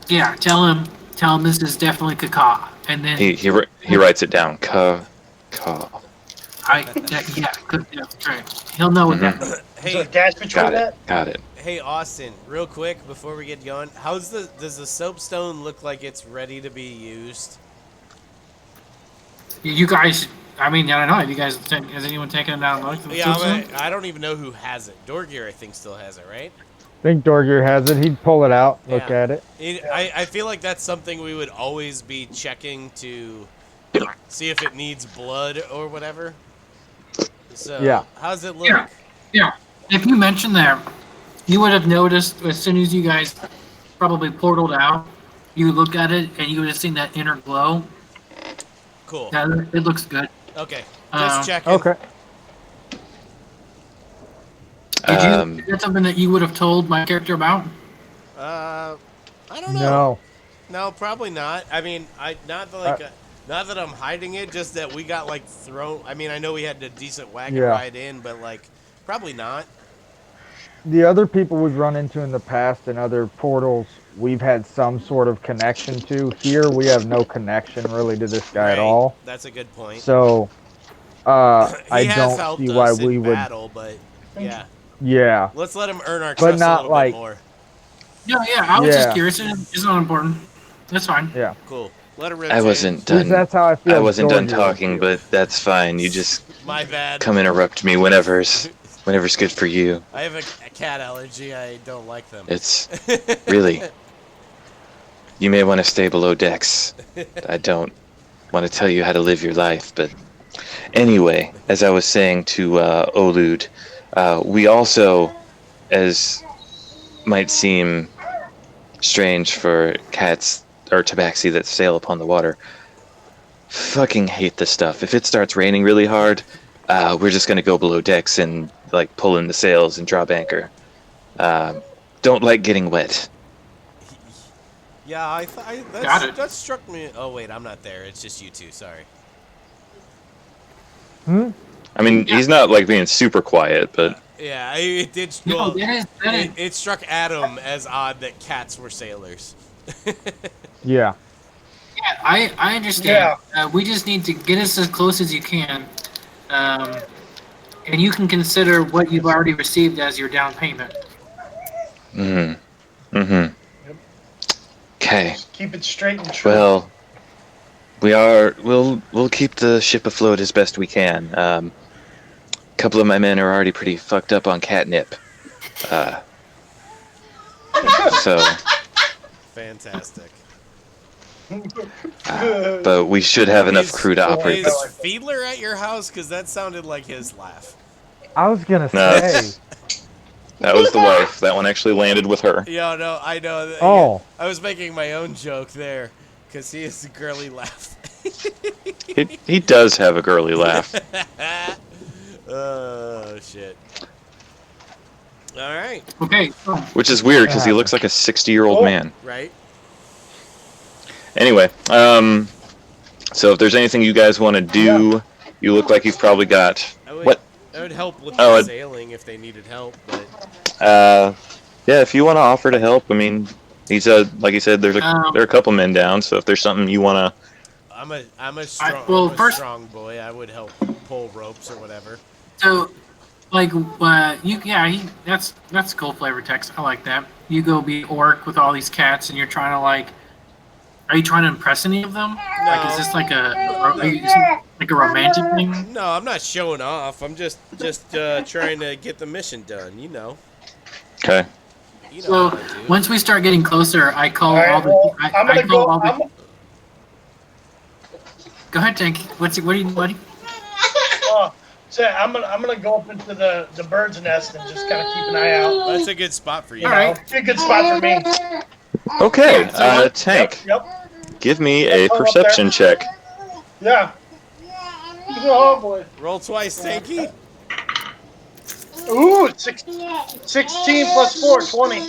A: Yeah, tell him this is definitely caca. And then
D: he writes it down. Ka.
A: that's right. He'll know what that means.
E: Is
B: Hey,
E: there a dash between
D: Got
E: that?
D: it. Got it.
B: hey, Austin, real quick before we get going, does the soapstone look like it's ready to be used?
A: You guys, I mean, I don't know. Have you guys, has anyone taken it down and looked at the
B: Yeah,
A: soapstone?
B: I don't even know who has it. Dorgear, I think, still has it, right?
G: I think Dorgear has it. He'd pull it out, look
B: Yeah.
G: at it.
B: I feel like that's something we would always be checking to see if it needs blood or whatever. So,
G: Yeah.
B: how's it look?
A: Yeah. Yeah. If you mentioned that, you would have noticed as soon as you guys probably portaled out. You look at it and you would have seen that inner glow.
B: Cool.
A: That it looks good.
B: Okay. Just
A: Um,
B: checking.
G: Okay.
A: Did you?
D: Um,
A: Is that something that you would have told my character about?
B: I don't know.
G: No.
B: No, probably not. I mean, not that I'm hiding it, just that we got like thrown. I mean, I know we had a decent wagon
G: Yeah.
B: ride in, but like probably not.
G: The other people we've run into in the past and other portals we've had some sort of connection to. Here we have no connection really to this guy at
B: Right.
G: all.
B: That's a good point.
G: So
B: He
G: I
B: has
G: don't
B: helped
G: see
B: us
G: why
B: in
G: we would.
B: battle, but yeah,
G: Yeah.
B: let's let him earn our
G: But
B: trust a
G: not
B: little
G: like-
B: bit more.
A: Yeah, I was just
G: Yeah.
A: curious. It's not important. That's fine.
G: Yeah.
B: Cool. Let her rip.
D: I
B: James.
D: wasn't
G: Because
D: done.
G: that's how I feel.
D: I wasn't done
G: Georgia
D: talking,
G: feels.
D: but that's fine. You just
B: My bad.
D: come interrupt me whenever's good for you.
B: I have a cat allergy. I don't like them.
D: It's really. You may want to stay below decks. I don't want to tell you how to live your life, but anyway, as I was saying to Olud, we also, as might seem strange for cats or tabaxi that sail upon the water, fucking hate this stuff. If it starts raining really hard, we're just gonna go below decks and like pull in the sails and drop anchor. Don't like getting wet.
B: Yeah,
A: Got it.
B: that struck me. Oh wait, I'm not there. It's just you two. Sorry.
D: I mean, he's not like being super quiet, but
B: Yeah, it did.
A: No,
B: Well,
A: that is
B: it struck Adam as odd that cats were sailors.
G: Yeah.
A: I understand. We just need to get us as close as you can, and you can consider what you've already received as your down payment.
D: Okay.
E: Keep it straight and true.
D: Well, we'll keep the ship afloat as best we can. A couple of my men are already pretty fucked up on catnip. So,
B: Fantastic.
D: but we should have enough crew to operate
B: Is
D: the.
B: Fiedler at your house? Because that sounded like his laugh.
G: I was gonna
D: No.
G: say.
D: That was the wife. That one actually landed with her.
B: Yeah, no, I know.
G: Oh.
B: I was making my own joke there, because he has a girly laugh.
D: He does have a girly laugh.
B: Oh shit. All right,
A: Okay.
D: Which is weird because he looks like a 60-year-old man.
B: right.
D: Anyway, so if there's anything you guys want to do, you look like you've probably got. What?
B: That would help with
D: Oh,
B: the sailing if they needed help, but
D: Yeah, if you want to offer to help, I mean, he's like you said, there are a couple men down. So if there's something you want to,
B: I'm a
A: first-
B: strong boy. I would help pull ropes or whatever.
A: So, like, that's cool flavor text. I like that. You go be orc with all these cats, and you're trying to like. Are you trying to impress any of them? Like, is this like a romantic thing?
B: No, I'm not showing off. I'm just trying to get the mission done. You know.
D: okay.
B: You know
A: So
B: how I do.
A: once we start getting closer, I call
E: All right,
A: all the.
E: well,
A: I
E: I'm gonna
A: call
E: go.
A: all the. Go ahead, Tank. What are you, buddy?
E: So I'm gonna go up into the bird's nest and just kind of keep an eye out.
B: That's a good spot for you.
E: You know, be a good spot for me.
D: Okay, Tank,
E: Yep.
D: give me a perception check.
E: Yeah. Oh boy.
B: Roll twice, Tanky.
E: Ooh, 16 plus 4, 20.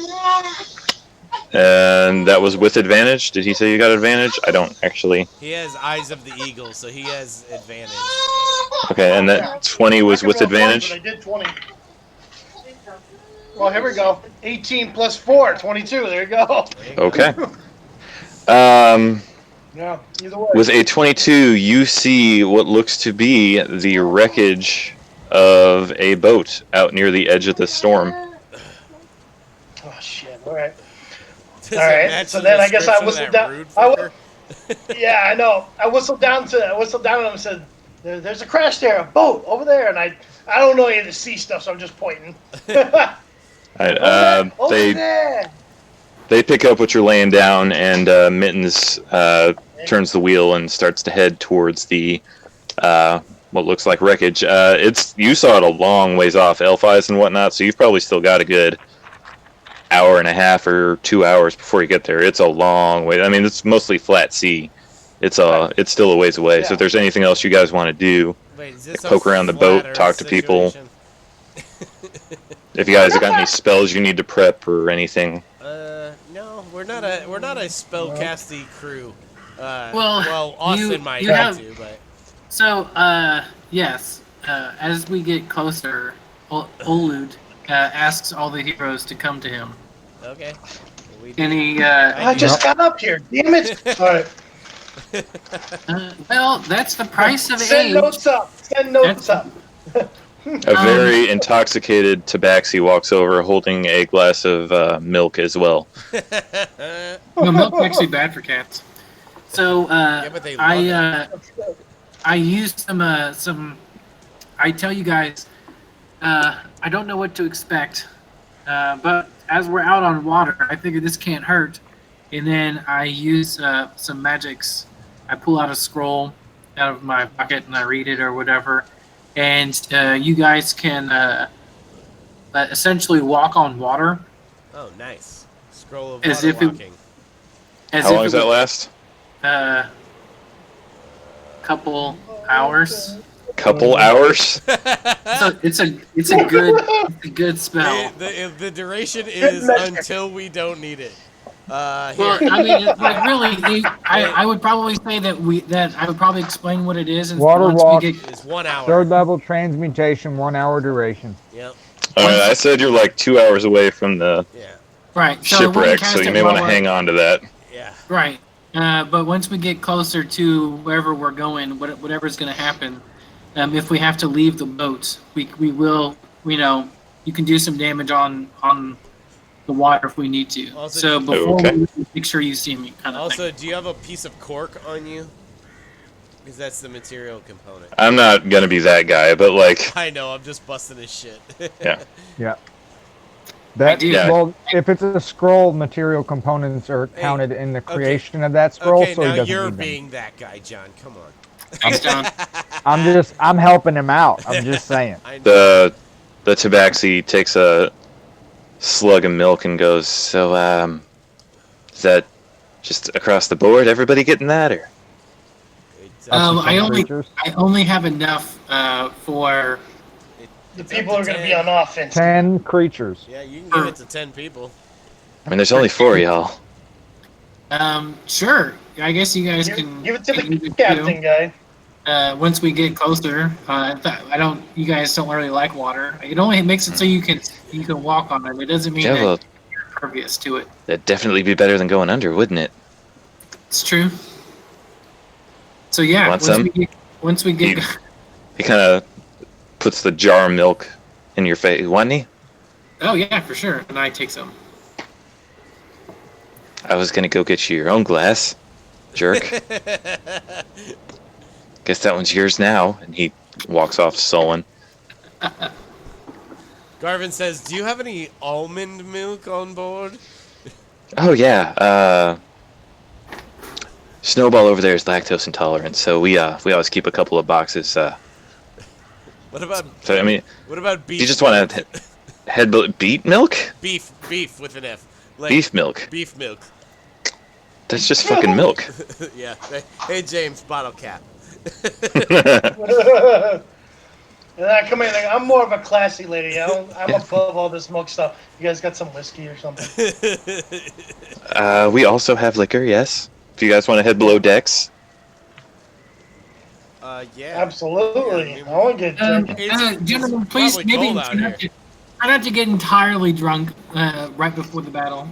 D: And that was with advantage. Did he say you got advantage? I don't actually.
B: He has eyes of the eagle, so he has advantage.
D: Okay, and that 20 was
E: I
D: with
E: could roll 20,
D: advantage.
E: but I did 20. Well, here we go. 18 plus 4, 22. There you go.
D: Okay.
E: Yeah, either way.
D: With a 22, you see what looks to be the wreckage of a boat out near the edge of the storm.
E: Oh, shit. All right.
B: Does
E: All
B: it
E: right,
B: match
E: so
B: the
E: then I guess I
B: description of
E: whistled
B: that
E: down-
B: rude
E: I
B: fucker?
E: Yeah, I know. I whistled down at him and said, "There's a crash there, a boat over there." And I don't know any of the sea stuff, so I'm just pointing.
D: Alright,
E: Over there.
D: they pick up what you're laying down, and Mittens turns the wheel and starts to head towards the what looks like wreckage. You saw it a long ways off, elf eyes and whatnot, so you've probably still got a good hour and a half or 2 hours before you get there. It's a long way. I mean, it's mostly flat sea. It's still a ways away.
E: Yeah.
D: So if there's anything else you guys want to do,
B: Wait, is this
D: poke
B: a
D: around the
B: flat
D: boat,
B: Earth
D: talk to people.
B: situation?
D: if you guys have got any spells you need to prep or anything.
B: No, we're not a spellcasty crew.
A: Well,
B: Austin might
A: you
B: be
A: have-
B: too, but
A: So, yes, as we get closer, Olud asks all the heroes to come to him.
B: okay. We
A: And he,
E: I just got up here. Damn it! All right.
A: well, that's the price of
E: Send
A: age.
E: notes up. Send notes up.
D: A very intoxicated Tabaxi walks over holding a glass of milk as well.
A: No, milk's actually bad for cats. So,
B: but they love
A: I used some. I tell you guys, I don't know what to expect, but as we're out on water, I figure this can't hurt. And then I use some magics. I pull out a scroll out of my pocket and I read it or whatever. And you guys can essentially walk on water.
B: Oh, nice. Scroll of
A: As
B: water
A: if it-
B: walking.
A: As
D: How
A: if
D: long
A: it
D: does that
A: was
D: last?
A: couple hours.
D: Couple hours?
A: So it's a good spell.
B: The duration is until we don't need it.
A: Well,
B: Here.
A: I mean, like really, I would probably say that I would probably explain what it is. And
G: Water
A: once
G: walk.
A: we get,
B: It's 1 hour.
G: Third level transmutation, 1 hour duration.
B: Yep.
D: I said you're like 2 hours away from the
B: Yeah.
A: right, so when you
D: shipwreck,
A: cast
D: so you
A: it
D: may
A: while
D: want to
A: we're-
D: hang on to that.
B: Yeah.
A: Right, but once we get closer to wherever we're going, whatever's going to happen, if we have to leave the boat, we will. You know, you can do some damage on the water if we need to.
B: Also,
A: So before
D: Okay.
A: we leave, make sure you see me, kind of
B: Also, do you have a piece of cork on you? Because that's the material component.
D: I'm not gonna be that guy, but like,
B: I know, I'm just busting his shit.
D: yeah.
G: That
A: do.
D: Yeah.
G: well, if it's a scroll, material components are counted in the creation of that scroll,
B: Okay,
G: so he
B: now
G: doesn't
B: you're
G: need them.
B: being that guy, John. Come on.
A: Thanks, John.
G: I'm helping him out. I'm just saying.
B: I know.
D: The Tabaxi takes a slug of milk and goes, "So, is that just across the board? Everybody getting that, or?"
B: It's,
A: I
G: Creatures.
A: only have enough for.
E: The
B: it's
E: people
B: up
E: are
B: to
E: going to
B: 10.
E: be on offense.
G: 10 creatures.
B: Yeah, you can give it to 10 people.
D: I mean, there's only 4 of y'all.
A: Sure. I guess you guys can
E: Give it to
A: can
E: the
A: do it
E: captain guy.
A: too. Once we get closer, I don't. You guys don't really like water. It only makes it so you can walk on it. It doesn't mean
D: Yeah,
A: that
D: well,
A: you're impervious to it.
D: that'd definitely be better than going under, wouldn't it?
A: It's true. So yeah,
D: Want some?
A: once we get
D: He kind of puts the jar of milk in your face. Want any?
A: oh yeah, for sure. And I take some.
D: I was gonna go get you your own glass, jerk. Guess that one's yours now. And he walks off sullen.
B: Garvin says, "Do you have any almond milk on board?"
D: Oh yeah. Snowball over there is lactose intolerant, so we always keep a couple of boxes.
B: What about
D: So I mean,
B: what about beef?
D: you just want to head beet milk,
B: beef with an F. Like
D: beef milk.
B: Beef milk.
D: That's just fucking milk.
B: Yeah. Hey James, bottle cap.
E: And I come in like, I'm more of a classy lady. I'm above all this milk stuff. You guys got some whiskey or something?
D: We also have liquor, yes. If you guys want to head below decks.
B: Yeah.
E: Absolutely. I want to get drunk.
A: Gentlemen, please
B: probably
A: maybe
B: cold out
A: try not to get entirely drunk right before the battle.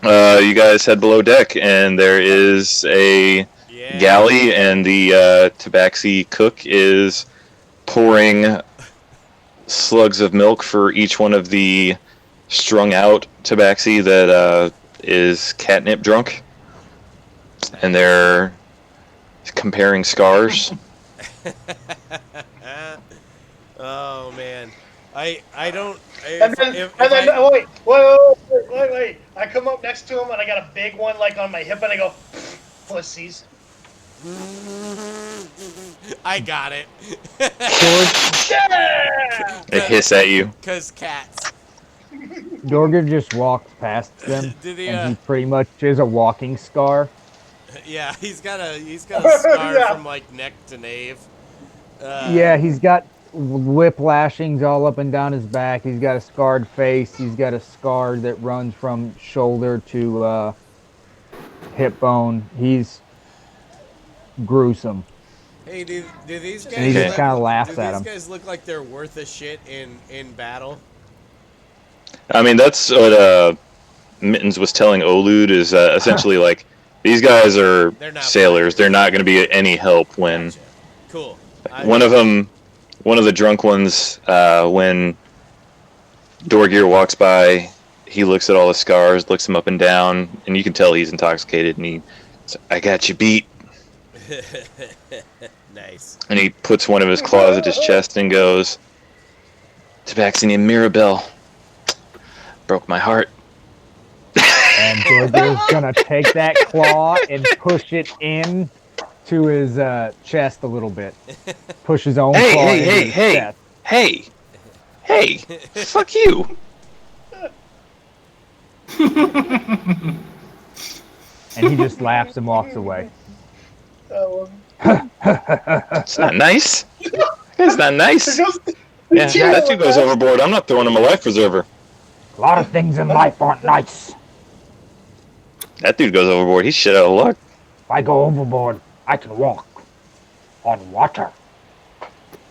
D: You guys head below deck, and there is a
B: Yeah.
D: galley, and the Tabaxi cook is pouring slugs of milk for each one of the strung out Tabaxi that is catnip drunk. And they're comparing scars.
B: Oh man, I don't.
E: And then, oh, wait. I come up next to him and I got a big one like on my hip and I go, pussies.
B: I got it.
E: Yeah!
D: They hiss at you.
B: Cause cats.
G: Dorger just walks past them,
B: Did he,
G: and he pretty much is a walking scar.
B: yeah, he's got a scar
E: Yeah.
B: from like neck to nape.
G: Yeah, he's got whip lashings all up and down his back. He's got a scarred face. He's got a scar that runs from shoulder to hip bone. He's gruesome.
B: Hey, do these guys?
G: And he just kinda laughs
B: do
G: at
B: these
G: him.
B: guys look like they're worth a shit in battle?
D: I mean, that's what Mittens was telling Olud is essentially like these guys are
B: They're not
D: sailors. They're not going to be any help when
B: Gotcha. Cool.
D: one of the drunk ones, when Dorgir walks by, he looks at all the scars, looks him up and down, and you can tell he's intoxicated. And he, says, "I got you beat."
B: Nice.
D: And he puts one of his claws at his chest and goes, "Tabaxi and Mirabelle broke my heart."
G: And Dorger's gonna take that claw and push it in to his chest a little bit. Push his own
D: Hey,
G: claw
D: hey,
G: into
D: hey,
G: his
D: hey.
G: chest.
D: Hey, fuck you.
G: And he just laughs and walks away.
D: It's not nice. It's not nice. Yeah, that dude goes overboard. I'm not throwing him a life preserver.
C: A lot of things in life aren't nice.
D: That dude goes overboard. He's shit out of luck.
C: If I go overboard, I can walk on water.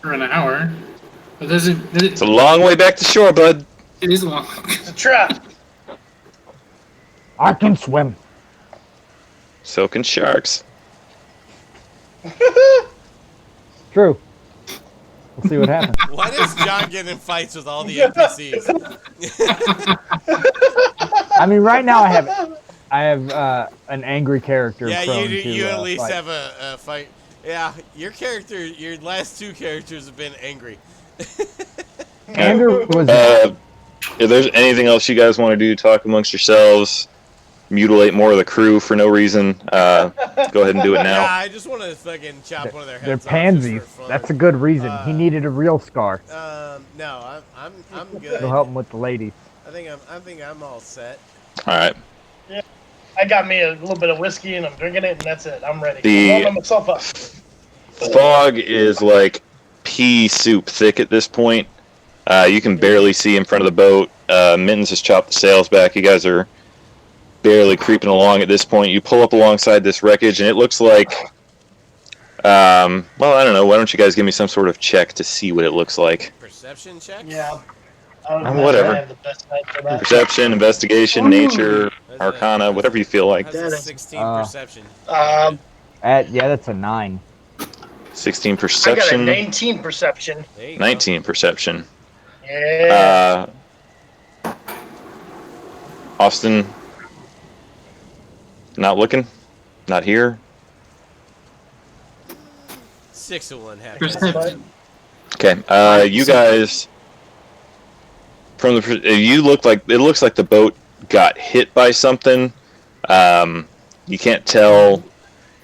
A: For an hour. But
D: It's a long way back to shore, bud.
A: it is long.
E: It's a trap.
C: I can swim.
D: So can sharks.
G: True. We'll see what happens.
B: Why does John get in fights with all the NPCs?
G: I mean, right now I have an angry character.
B: Yeah,
G: prone
B: you
G: to,
B: at least
G: fight.
B: have a fight. Yeah, your last two characters have been angry.
G: Andrew was
D: If there's anything else you guys want to do, talk amongst yourselves, mutilate more of the crew for no reason, go ahead and do it
B: Yeah,
D: now.
B: I just want to fucking chop one of their
G: they're
B: heads off.
G: pansies.
B: Just for fun.
G: That's a good reason. He needed a real scar.
B: No, I'm good.
G: It'll help him with the ladies.
B: I think I'm all set.
D: All right.
E: I got me a little bit of whiskey and I'm drinking it and that's it. I'm ready.
D: The-
E: I'm warming myself up.
D: Fog is like pea soup thick at this point. You can barely see in front of the boat. Mittens has chopped the sails back. You guys are barely creeping along at this point. You pull up alongside this wreckage, and it looks like, well, I don't know. Why don't you guys give me some sort of check to see what it looks like?
B: Perception check?
E: Yeah. I don't
D: Oh, whatever.
E: I have the best night for that.
D: Perception, investigation, nature, arcana, whatever you feel like.
B: That's a 16 perception.
G: Yeah, that's a 9.
D: 16
E: I got a
D: perception,
E: 19 perception.
B: There you go.
D: 19 perception.
E: Yeah.
D: Austin, not looking, not here.
B: 6 of 1 half.
A: Perception.
D: Okay, you guys, from the you look like it looks like the boat got hit by something. You can't tell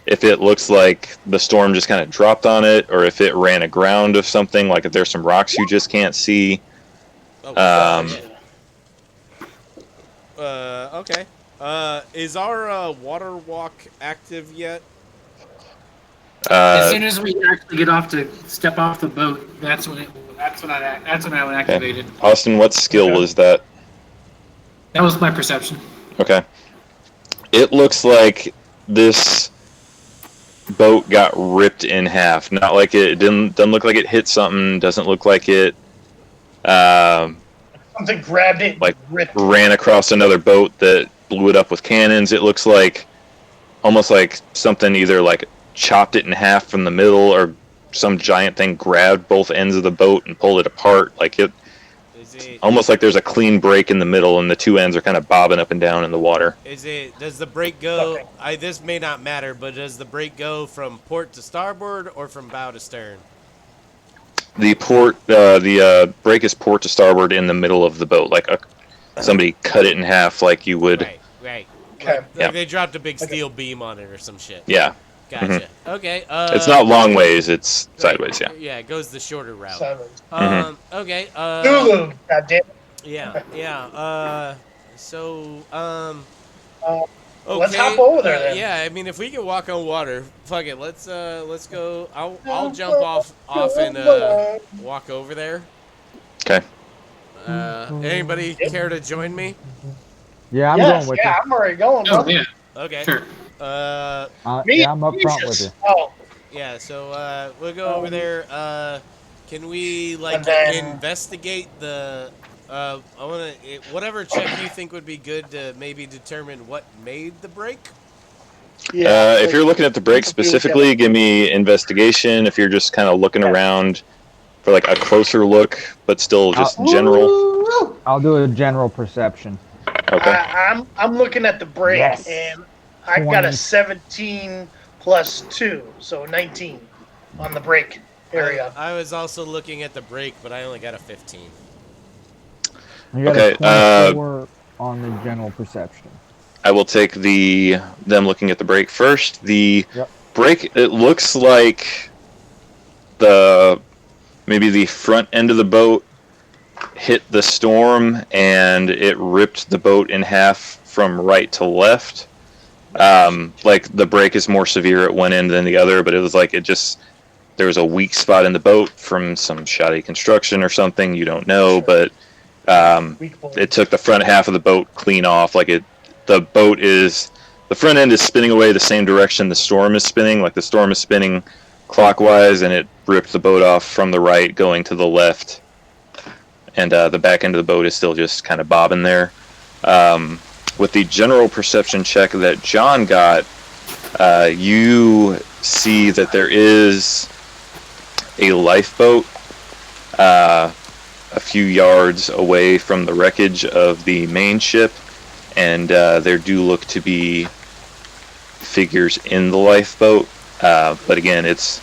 D: if it looks like the storm just kind of dropped on it, or if it ran aground of something. Like if there's some rocks you just can't see.
B: Oh, okay. Is our water walk active yet?
A: As soon as we actually get off to step off the boat, that's when I would activate it.
D: Austin, what skill was that?
A: That was my perception.
D: Okay. It looks like this boat got ripped in half. Not like it doesn't look like it hit something. Doesn't look like it
E: Something grabbed it,
D: like,
E: ripped.
D: ran across another boat that blew it up with cannons. It looks like almost like something either like chopped it in half from the middle, or some giant thing grabbed both ends of the boat and pulled it apart. Like it,
B: Is it?
D: almost like there's a clean break in the middle, and the two ends are kind of bobbing up and down in the water.
B: Is it? Does the break go?
E: Okay.
B: This may not matter, but does the break go from port to starboard or from bow to stern?
D: The break is port to starboard in the middle of the boat, like somebody cut it in half, like you would.
B: Right.
E: Okay.
B: Like
D: Yeah.
B: they dropped a big steel beam on it or some shit.
D: Yeah,
B: Gotcha. Okay.
D: it's not long ways; it's sideways. Yeah.
B: Yeah, it goes the shorter route.
E: Seven.
B: Okay.
E: Lulu, goddamn.
B: Yeah. So okay.
E: Let's hop over there then.
B: Yeah, I mean, if we can walk on water, fuck it. Let's go. I'll jump off and walk over there.
D: Okay.
B: Anybody care to join me?
G: Yeah, I'm
E: Yes,
G: going with
E: yeah, I'm already going.
A: Oh
E: bro.
A: yeah,
B: Okay.
A: sure.
E: Me,
G: yeah, I'm up front with
E: Jesus.
G: you.
E: Oh,
B: Yeah. So we'll go over there. Can we like
E: And then-
B: investigate the? I wanna whatever check you think would be good to maybe determine what made the break.
E: yeah.
D: If you're looking at the break specifically, give me investigation. If you're just kind of looking around for like a closer look, but still just general.
E: Woo!
G: I'll do a general perception.
D: Okay.
E: I'm looking at the break,
G: Yes.
E: and I got
G: 20.
E: a 17 plus 2, so 19 on the break area.
B: I was also looking at the break, but I only got a 15.
G: You got
D: Okay,
G: a 24 on the general perception.
D: I will take them looking at the break first. The
G: Yep.
D: break, it looks like maybe the front end of the boat hit the storm and it ripped the boat in half from right to left. Like the break is more severe at one end than the other, but it was like there was a weak spot in the boat from some shoddy construction or something. You don't know, but
E: Weak point.
D: it took the front half of the boat clean off. Like the front end is spinning away the same direction the storm is spinning. Like the storm is spinning clockwise, and it ripped the boat off from the right, going to the left. And the back end of the boat is still just kind of bobbing there. With the general perception check that John got, you see that there is a lifeboat a few yards away from the wreckage of the main ship, and there do look to be figures in the lifeboat. But again, it's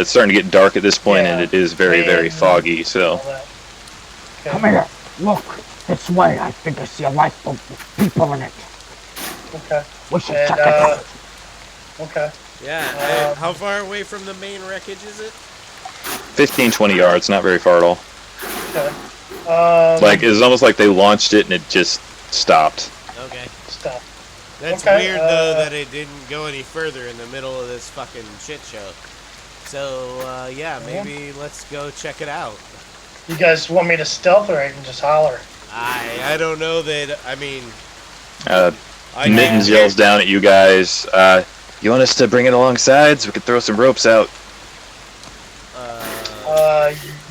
D: starting to get dark at this point, and
E: Yeah.
D: it is very, very
E: And-
D: foggy. So
E: All that. Okay.
C: Come here. Look. This way. I think I see a lifeboat with people in it.
E: Okay.
C: We should
E: And,
C: check it out.
E: Okay.
B: Yeah. How far away from the main wreckage is it?
D: 15, 20 yards, not very far at all.
E: Okay.
D: Like it's almost like they launched it and it just stopped.
B: Okay.
E: Stop.
B: That's
E: Okay,
B: weird though that it didn't go any further in the middle of this fucking shit show. So yeah, maybe let's go check it out.
E: You guys want me to stealth, or I can just holler?
B: I don't know that. I mean, I
D: Mittens
B: can't-
D: yells down at you guys. You want us to bring it alongside so we can throw some ropes out?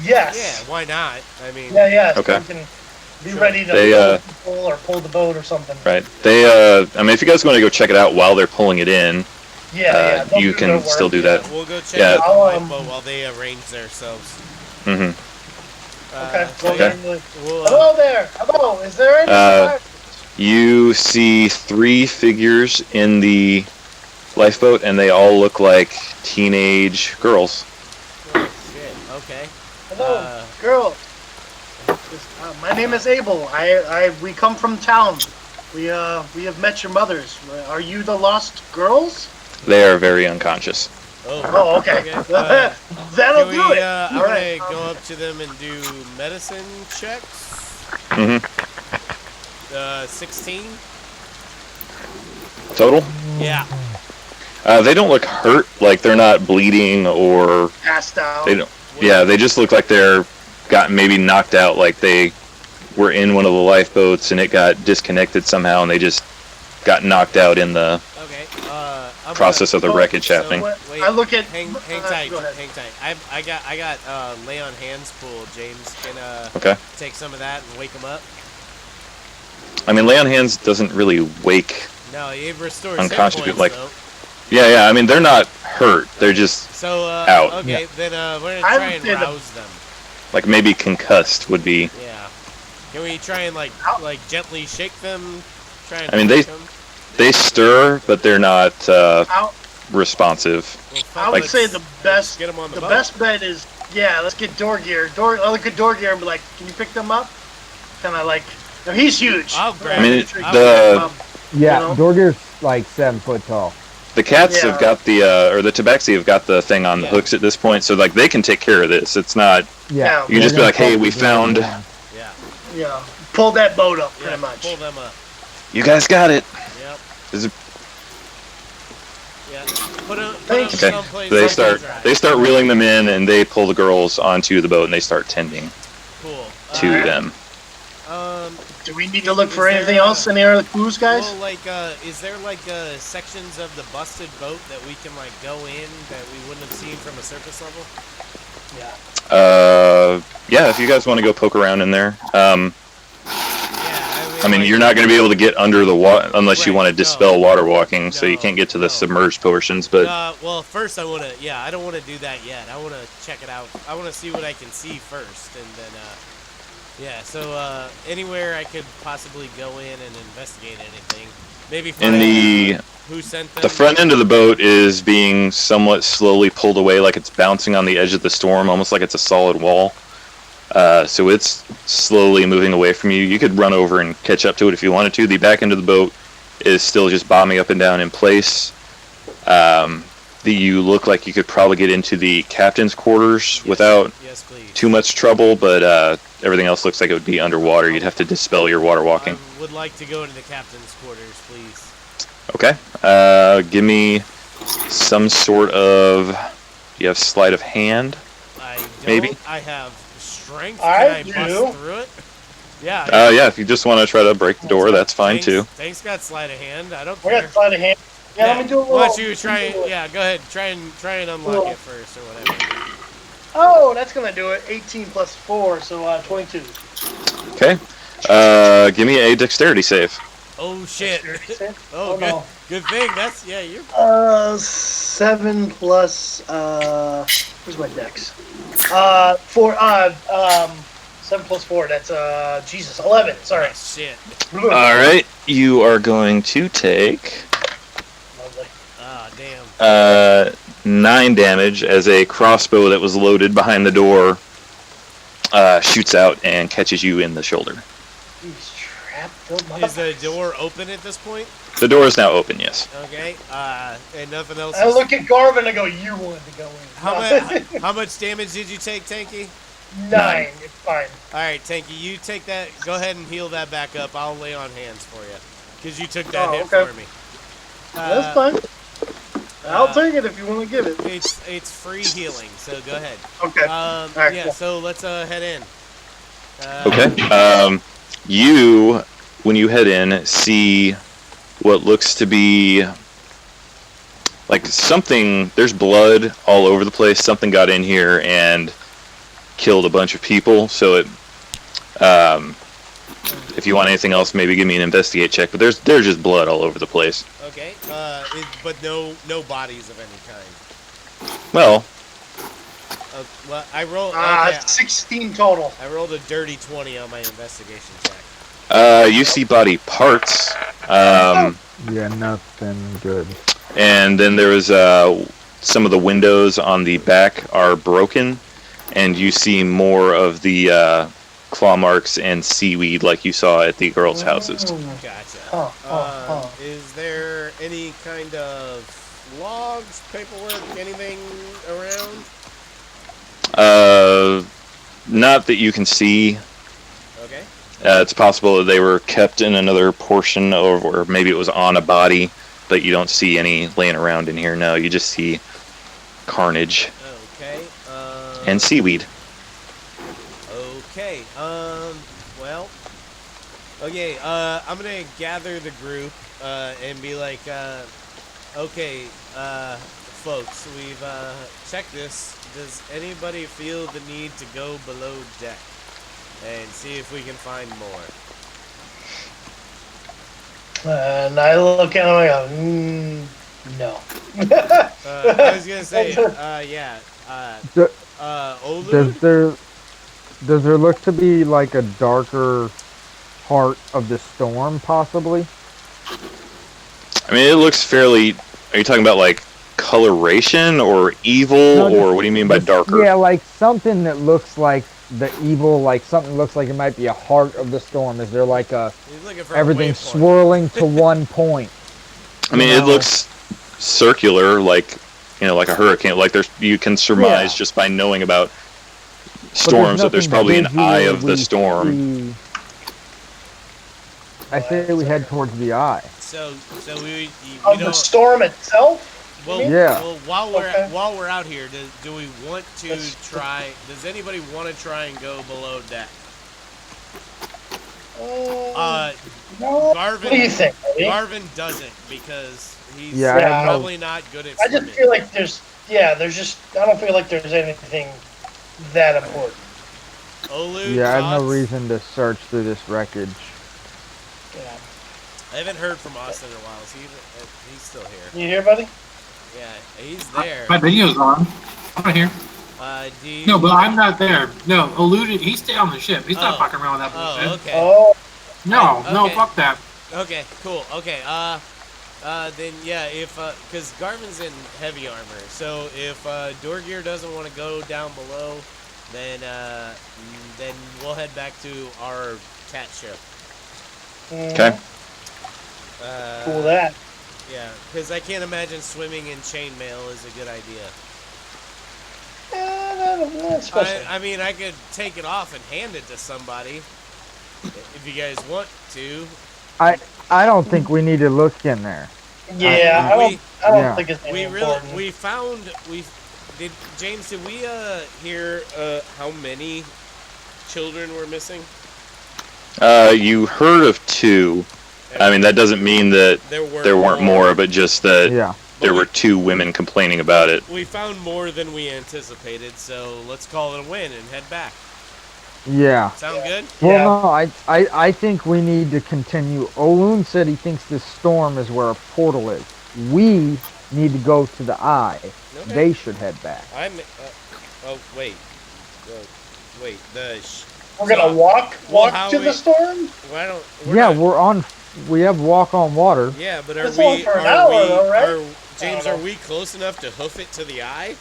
E: Yes.
B: Yeah, why not? I mean,
E: Yeah.
D: Okay.
E: So we can be
B: Sure.
E: ready to
D: They,
E: pull or pull the boat or something.
D: Right. They, I mean, if you guys want to go check it out while they're pulling it in,
E: Yeah. they'll
D: you
E: do
D: can
E: their work.
D: still do that.
B: we'll go check
D: Yeah.
B: out the
E: I'll,
B: lifeboat while they arrange themselves.
D: hmm
E: Okay. Go
D: Okay.
E: ahead.
B: We'll,
E: Hello there. Hello. Is there any?
D: You see 3 figures in the lifeboat, and they all look like teenage girls.
B: shit. Okay.
E: Hello, girl. My name is Abel. We come from town. We have met your mothers. Are you the lost girls?
D: They are very unconscious.
E: Oh, okay.
B: Okay.
E: That'll
B: Can
E: do
B: we,
E: it.
B: I'm
E: All right.
B: gonna go up to them and do medicine checks.
D: hmm
B: 16.
D: Total?
B: Yeah.
D: They don't look hurt, like they're not bleeding or
E: Passed out.
D: they don't. Yeah, they just look like they're got maybe knocked out, like they were in one of the lifeboats and it got disconnected somehow, and they just got knocked out in the
B: Okay. I'm
D: process of the
E: So-
D: wreckage
B: so
D: happening.
E: What-
B: Wait,
E: I look at.
B: Hang tight.
E: Go ahead.
B: Hang tight. I got lay on hands pool. James can
D: Okay.
B: take some of that and wake him up.
D: I mean, lay on hands doesn't really wake.
B: No, it restores hit
D: Unconscious,
B: points,
D: like-
B: though.
D: Yeah. I mean, they're not hurt. They're just
B: So
D: out.
B: okay, then we're gonna
E: I
B: try and
E: would say the-
B: rouse them.
D: like maybe concussed would be.
B: Yeah. Can we try and like gently shake them? Try and
D: I mean, they-
B: wake them?
D: They stir, but they're not
E: I'll-
D: responsive.
B: Well, fuck,
E: I would
B: let's-
E: say the best.
B: get 'em on the
E: The
B: boat.
E: best bet is let's get door gear. I'll look at door gear and be like, can you pick them up? Kind of like, no, he's huge.
B: I'll grab
D: I mean,
B: it.
E: I'll
D: the-
E: pick him up.
G: Yeah,
E: You know?
G: Dorger's like 7 foot tall.
D: The cats
E: Yeah.
D: have got the or the tabaxi have got the thing on the
B: Yeah.
D: hooks at this point, so like they can take care of this. It's not.
G: Yeah.
E: You
D: can just be
G: Dorger's
D: like, hey, we
G: probably
D: found-
G: down.
B: Yeah.
E: Yeah, pull that boat up,
B: Yeah,
E: pretty much.
B: pull them up.
D: You guys got it.
B: Yep.
D: Is it-
B: Yeah. Put them
E: Thanks.
D: Okay.
B: someplace.
D: They start reeling them in, and they pull the girls onto the boat, and they start tending
B: Cool.
D: to them.
E: Do we need to look for
B: Is
E: anything
B: there,
E: else? Any other clues, guys?
B: Well, like, is there like sections of the busted boat that we can like go in that we wouldn't have seen from a surface level?
D: Yeah, if you guys want to go poke around in there.
B: Yeah.
D: I mean, you're not going to be able to get under the water unless you
B: Right,
D: want to dispel
B: no.
D: water walking, so you
B: No,
D: can't get to the
B: no.
D: submerged portions. But
B: Well, first I want to. Yeah, I don't want to do that yet. I want to check it out. I want to see what I can see first, and then. Yeah. So anywhere I could possibly go in and investigate anything. Maybe find who sent them.
D: the front end of the boat is being somewhat slowly pulled away, like it's bouncing on the edge of the storm, almost like it's a solid wall. So it's slowly moving away from you. You could run over and catch up to it if you wanted to. The back end of the boat is still just bobbing up and down in place. You look like you could probably get into the captain's quarters without
B: Yes, please.
D: too much trouble, but everything else looks like it would be underwater. You'd have to dispel your water walking.
B: I would like to go into the captain's quarters, please.
D: Okay. Give me some sort of... Do you have sleight of hand?
B: I don't.
D: Maybe.
B: I have strength.
E: I
B: Can I
E: do.
B: bust through it? Yeah.
D: Yeah, if you just want to try to break the door, that's fine
B: Thanks-
D: too.
B: Thanks got sleight of hand. I don't
E: We
B: care.
E: got to find a hand. Yeah, let me do a little.
B: Why don't you try and go ahead. Try and unlock it first or whatever.
E: Oh, that's gonna do it. 18 plus 4, so 22.
D: Okay. Give me a dexterity save.
B: Oh shit.
E: Dexterity?
B: Oh,
E: Oh,
B: good.
E: no.
B: Good thing. That's you're
E: 7 plus where's my dex? 4 7 plus 4, that's Jesus, 11, sorry.
B: oh, shit.
D: Alright, you are going to take
E: Lovely.
B: Ah, damn.
D: 9 damage as a crossbow that was loaded behind the door shoots out and catches you in the shoulder.
E: He's trapped. Those
B: Is the
E: motherfuckers.
B: door open at this point?
D: The door is now open, yes.
B: Okay. And nothing else.
E: I look at Garvin and go, you wanted to go in.
B: How much damage did you take, Tanky?
E: 9, it's fine.
B: All right, Tanky, you take that. Go ahead and heal that back up. I'll lay on hands for you, because you took that
E: Oh,
B: hit
E: okay.
B: for me.
E: That's fine. I'll take it if you want to give it.
B: It's free healing, so go ahead.
E: Okay. Alright,
B: Yeah.
E: cool.
B: So let's head in.
D: Okay. You, when you head in, see what looks to be like something. There's blood all over the place. Something got in here and killed a bunch of people. So it, if you want anything else, maybe give me an investigate check. But there's just blood all over the place.
B: Okay. But no bodies of any kind.
D: Well,
B: Well, I rolled. Okay,
E: 16 total.
B: I rolled a dirty 20 on my investigation check.
D: you see body parts.
G: Yeah, nothing good.
D: And then there was some of the windows on the back are broken, and you see more of the claw marks and seaweed like you saw at the girls' houses.
B: Gotcha. Is there any kind of logs, paperwork, anything around?
D: Not that you can see.
B: Okay.
D: It's possible that they were kept in another portion, or maybe it was on a body, but you don't see any laying around in here. No, you just see carnage
B: Okay.
D: and seaweed.
B: Okay. Well. Okay. I'm gonna gather the group and be like, okay, folks, we've checked this. Does anybody feel the need to go below deck and see if we can find more?
E: And I look at him and I go, no.
B: I was gonna say, yeah.
G: Do-
B: Olu?
G: Does there look to be like a darker part of the storm, possibly?
D: I mean, it looks fairly. Are you talking about like coloration or evil,
G: No,
D: or what do you mean by darker?
G: Yeah, like something that looks like the evil, like something looks like it might be a heart of the storm. Is there like a
B: He's looking for
G: everything
B: a waypoint.
G: swirling to one point?
D: I mean,
G: You
D: it
G: know?
D: looks circular, like like a hurricane. Like you can surmise
G: Yeah.
D: just by knowing about
G: But
D: storms that there's
G: nothing
D: probably an eye of the
G: visually
D: storm.
G: I say we head towards the eye.
B: So we
E: Of the
B: don't.
E: storm itself?
B: Well,
G: Yeah.
B: well, while we're out here, do we want to try? Does anybody want to try and go below deck?
E: No.
B: Garvin.
E: What do you think, buddy?
B: Garvin doesn't because he's
G: Yeah, I have no-
B: probably not good at
E: I
B: swimming.
E: just feel like I don't feel like there's anything that important.
B: Olu,
G: Yeah, I have no
B: thoughts?
G: reason to search through this wreckage.
E: Yeah.
B: I haven't heard from Austin in a while. Is he's still here?
E: You hear, buddy?
B: Yeah, he's there.
A: My video's on. I'm right here.
B: Do you,
A: No, but I'm not there. No, eluded. He stayed on the ship. He's not
B: Oh.
A: fucking around with that bullshit.
B: Oh, okay.
E: Oh,
A: No, no,
B: Okay.
A: fuck that.
B: Okay, cool. Okay, then yeah, if because Garvin's in heavy armor, so if Dorgear doesn't want to go down below, then we'll head back to our cat ship.
D: Okay.
E: Cool that.
B: Yeah, because I can't imagine swimming in chainmail is a good idea.
E: Especially.
B: I mean, I could take it off and hand it to somebody if you guys want to.
G: I don't think we need to look in there.
E: Yeah, I
B: we-
E: don't
G: yeah.
E: think it's
B: We
E: any
B: really
E: important.
B: did James, did we hear how many children were missing?
D: You heard of 2. I mean, that doesn't mean that there weren't more, but just that
G: Yeah.
D: there were 2 women complaining about it.
B: We found more than we anticipated, so let's call it a win and head back.
G: Yeah.
B: Sound good?
G: Well,
E: Yeah.
G: no, I think we need to continue. Olun said he thinks this storm is where a portal is. We need to go to the eye.
B: Okay.
G: They should head back.
B: Wait.
E: We're gonna walk
B: how
E: to
B: we-
E: the storm.
B: Why don't?
G: Yeah,
B: not-
G: we have walk on water.
B: Yeah, but are
E: It's only
B: we?
E: for an
B: Are
E: hour,
B: we?
E: though, right?
B: James,
E: I
B: are
E: don't know.
B: we close enough to hoof it to the eye?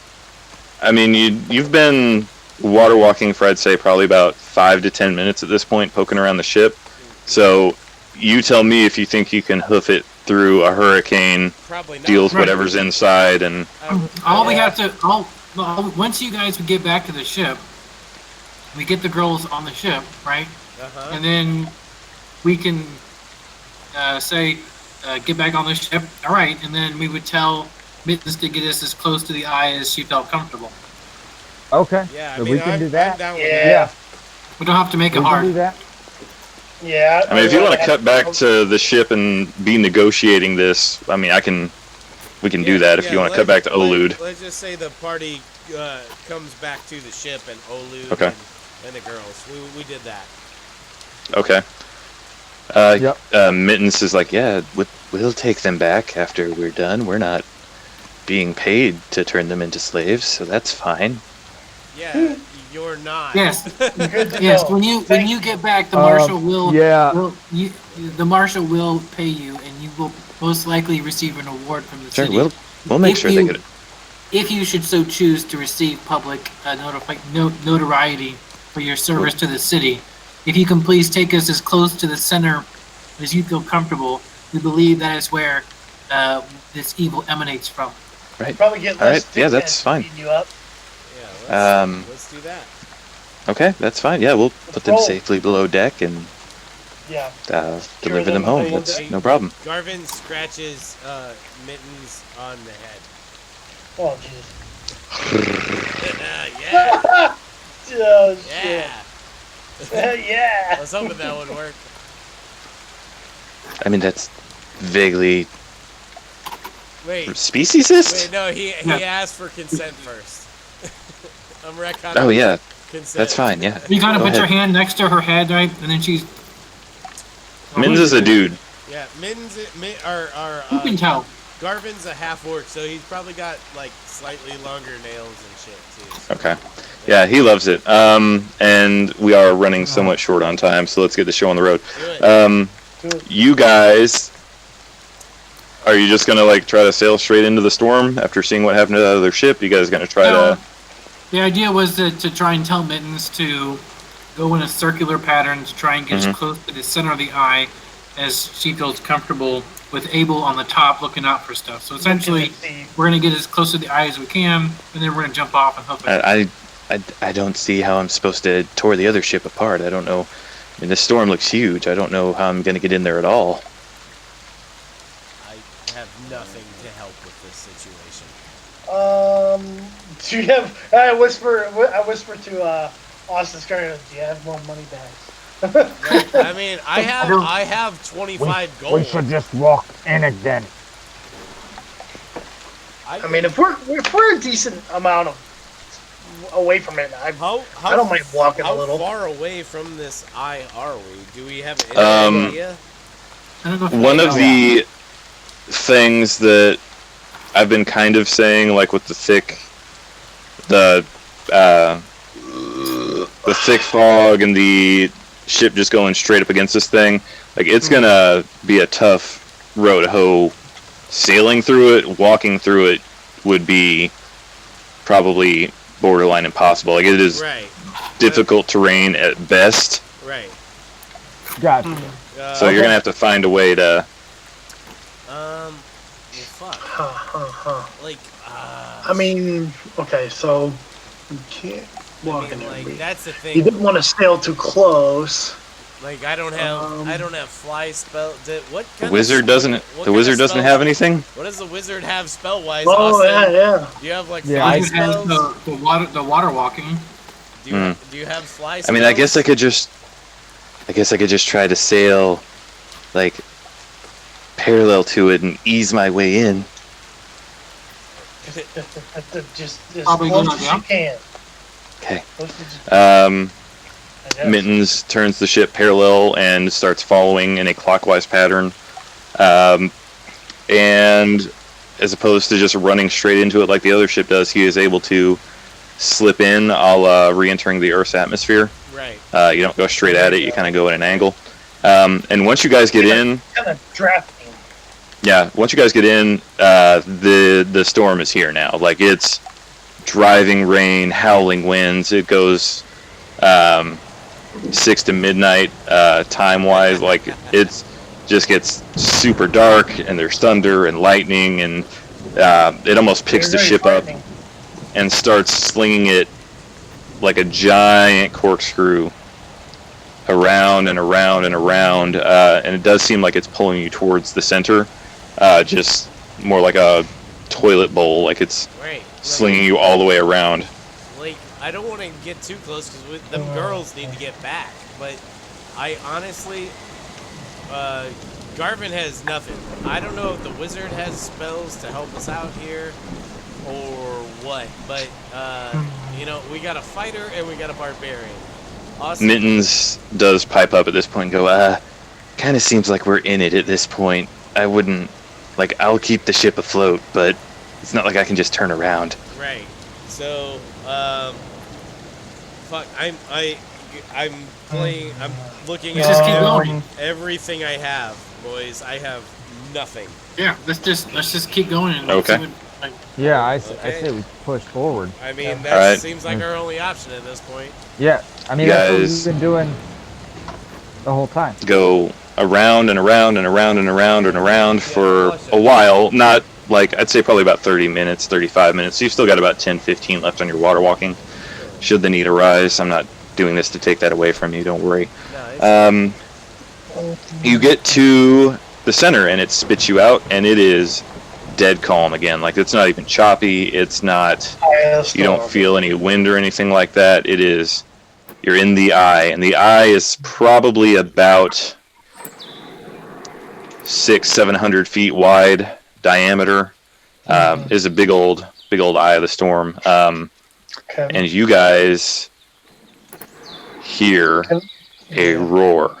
D: I mean, you've been water walking for, I'd say, probably about 5 to 10 minutes at this point, poking around the ship. So you tell me if you think you can hoof it through a hurricane,
B: Probably not.
D: deal with
A: Right.
D: whatever's inside, and
A: All we have to, once you guys get back to the ship, we get the girls on the ship, right?
B: Uh-huh.
A: And then we can get back on the ship. All right, and then we would tell Mittens to get us as close to the eye as she felt comfortable.
G: Okay.
B: Yeah, I
G: So
B: mean,
G: we can
B: I'm,
G: do that.
B: I'm down with
E: Yeah.
B: that.
G: Yeah.
A: We don't have to make
G: We
A: it
G: can do
A: hard.
G: that.
E: Yeah.
D: I mean, if you want to cut back to the ship and be negotiating this, I mean, we can do that if you want to cut back to Olud.
B: Let's just say the party comes back to the ship and Olud
D: Okay.
B: and the girls. We did that.
D: Okay.
G: Yep.
D: Mittens is like, yeah, we'll take them back after we're done. We're not being paid to turn them into slaves, so that's fine.
B: Yeah, you're not.
A: Yes,
E: Good to
A: yes.
E: know.
A: When you get back, the marshal will.
G: Yeah.
A: The marshal will pay you, and you will most likely receive an award from the
D: Sure,
A: city.
D: we'll make
A: If
D: sure
A: you-
D: they get it.
A: If you should so choose to receive public notoriety for your service to the city, if you can please take us as close to the center as you feel comfortable, we believe that is where this evil emanates from.
E: Probably get
D: All right,
E: less
D: yeah,
E: dickheads
D: that's fine.
E: beating you up.
B: Yeah,
D: Um,
B: let's do that.
D: Okay, that's fine. Yeah, we'll put them
E: roll.
D: safely below deck and
E: Yeah.
D: deliver them
E: them
D: home.
E: below
D: That's
E: deck.
D: no problem.
B: Garvin scratches Mittens on the head.
E: Oh Jesus.
B: Yeah,
E: Oh shit.
B: yeah.
E: Yeah.
B: I was hoping that would work.
D: I mean, that's vaguely
B: Wait,
D: speciesist?
B: no, he
A: Yeah.
B: asked for consent first. I'm retconning.
D: Oh yeah,
B: consent.
D: that's fine. Yeah.
A: You kind of
D: Go
A: put your
D: ahead.
A: hand next to her head, right? And then she's.
D: Mittens is a dude.
B: Yeah, Mittens,
A: You can tell.
B: Garvin's a half orc, so he's probably got like slightly longer nails and shit too. So.
D: Okay. Yeah, he loves it. And we are running somewhat short on time, so let's get the show on the road.
B: Do it.
D: You guys, are you just gonna like try to sail straight into the storm after seeing what happened to the other ship? You guys gonna try
A: No.
D: to?
A: The idea was to try and tell Mittens to go in a circular pattern to try and get
D: Mhm.
A: as close to the center of the eye as she feels comfortable, with Abel on the top looking out for stuff. So essentially, we're going to get as close to the eye as we can, and then we're going to jump off and hook it.
D: I don't see how I'm supposed to tore the other ship apart. I don't know I mean, this storm looks huge. I don't know how I'm going to get in there at all.
B: I have nothing to help with this situation.
E: Do you have? I whisper to Austin Scar. Do you have more money bags?
B: I mean, I have 25 gold.
C: We should just walk in again.
E: I mean, if we're a decent amount of away from it, I don't mind walking a little.
B: How far away from this eye are we? Do we have any idea?
A: I don't know if
D: One of the things that I've been kind of saying, like with the thick fog and the ship just going straight up against this thing, like it's gonna be a tough row to hoe. Sailing through it, walking through it would be probably borderline impossible. Like it is
B: Right.
D: difficult terrain at best.
B: Right.
C: Gotcha.
D: So you're gonna have to find a way to.
B: Well, fuck. Like,
E: I mean, okay, so you can't walk
B: I
E: in
B: mean,
E: there.
B: like, that's the
E: You
B: thing.
E: didn't want to sail too close.
B: Like, I don't have fly spell. What
D: The
B: kind
D: wizard
B: of,
D: doesn't.
B: what
D: The
B: kind
D: wizard
B: of
D: doesn't
B: spell-
D: have anything.
B: What does the wizard have spell wise?
E: Oh
B: Austin?
E: yeah.
B: Do you have like
G: Yeah,
B: fly
A: You have
B: spells?
A: the water walking.
B: Do you have fly spells?
D: I mean, I guess I could just try to sail, like, parallel to it and ease my way in.
E: Just as
A: Probably
E: close
A: gonna
E: as
A: be
E: you
A: up.
E: can.
D: Okay.
E: Close as you- I guess.
D: Mittens turns the ship parallel and starts following in a clockwise pattern. And as opposed to just running straight into it like the other ship does, he is able to slip in, a la re-entering the Earth's atmosphere.
B: Right.
D: You don't go straight at it, you kind of go at an angle. And once you guys get in,
E: Kind of drafting.
D: yeah, once you guys get in, the storm is here now. Like, it's driving rain, howling winds. It goes 6 to midnight time-wise. Like, it's just gets super dark, and there's thunder and lightning, and it almost picks the
E: Very
D: ship up
E: frightening.
D: and starts slinging it like a giant corkscrew around and around and around, and it does seem like it's pulling you towards the center, just more like a toilet bowl, like it's
B: Right.
D: slinging you all the way around.
B: Like, I don't want to get too close because them girls need to get back. But I honestly, Garvin has nothing. I don't know if the wizard has spells to help us out here or what. But you know, we got a fighter and we got a barbarian. Awesome.
D: Mittens does pipe up at this point and go, kind of seems like we're in it at this point. I wouldn't, like, I'll keep the ship afloat, but it's not like I can just turn around.
B: Right. So, fuck. I'm playing. I'm looking
A: Let's just keep
B: at
A: going.
B: everything I have, boys. I have nothing.
A: Yeah, let's just keep going. And
D: Okay.
A: see what, like,
G: Yeah, I
B: Okay.
G: say we push forward.
B: I mean, that
D: Alright.
B: seems like our only option at this point.
G: Yeah, I mean
D: You
G: that's what
D: guys-
G: we've been doing the whole time.
D: Go around and around and around and around and around for a while. Not, like, I'd say probably about 30 minutes, 35 minutes. So you've still got about 10, 15 left on your water walking. Should the need arise, I'm not doing this to take that away from you, don't worry.
B: No, it's,
D: You get to the center and it spits you out, and it is dead calm again. Like, it's not even choppy. It's not, you don't feel any wind or anything like that. It is, you're in the eye, and the eye is probably about 600-700 feet wide diameter. Is a big old eye of the storm.
E: Okay.
D: And you guys hear a roar.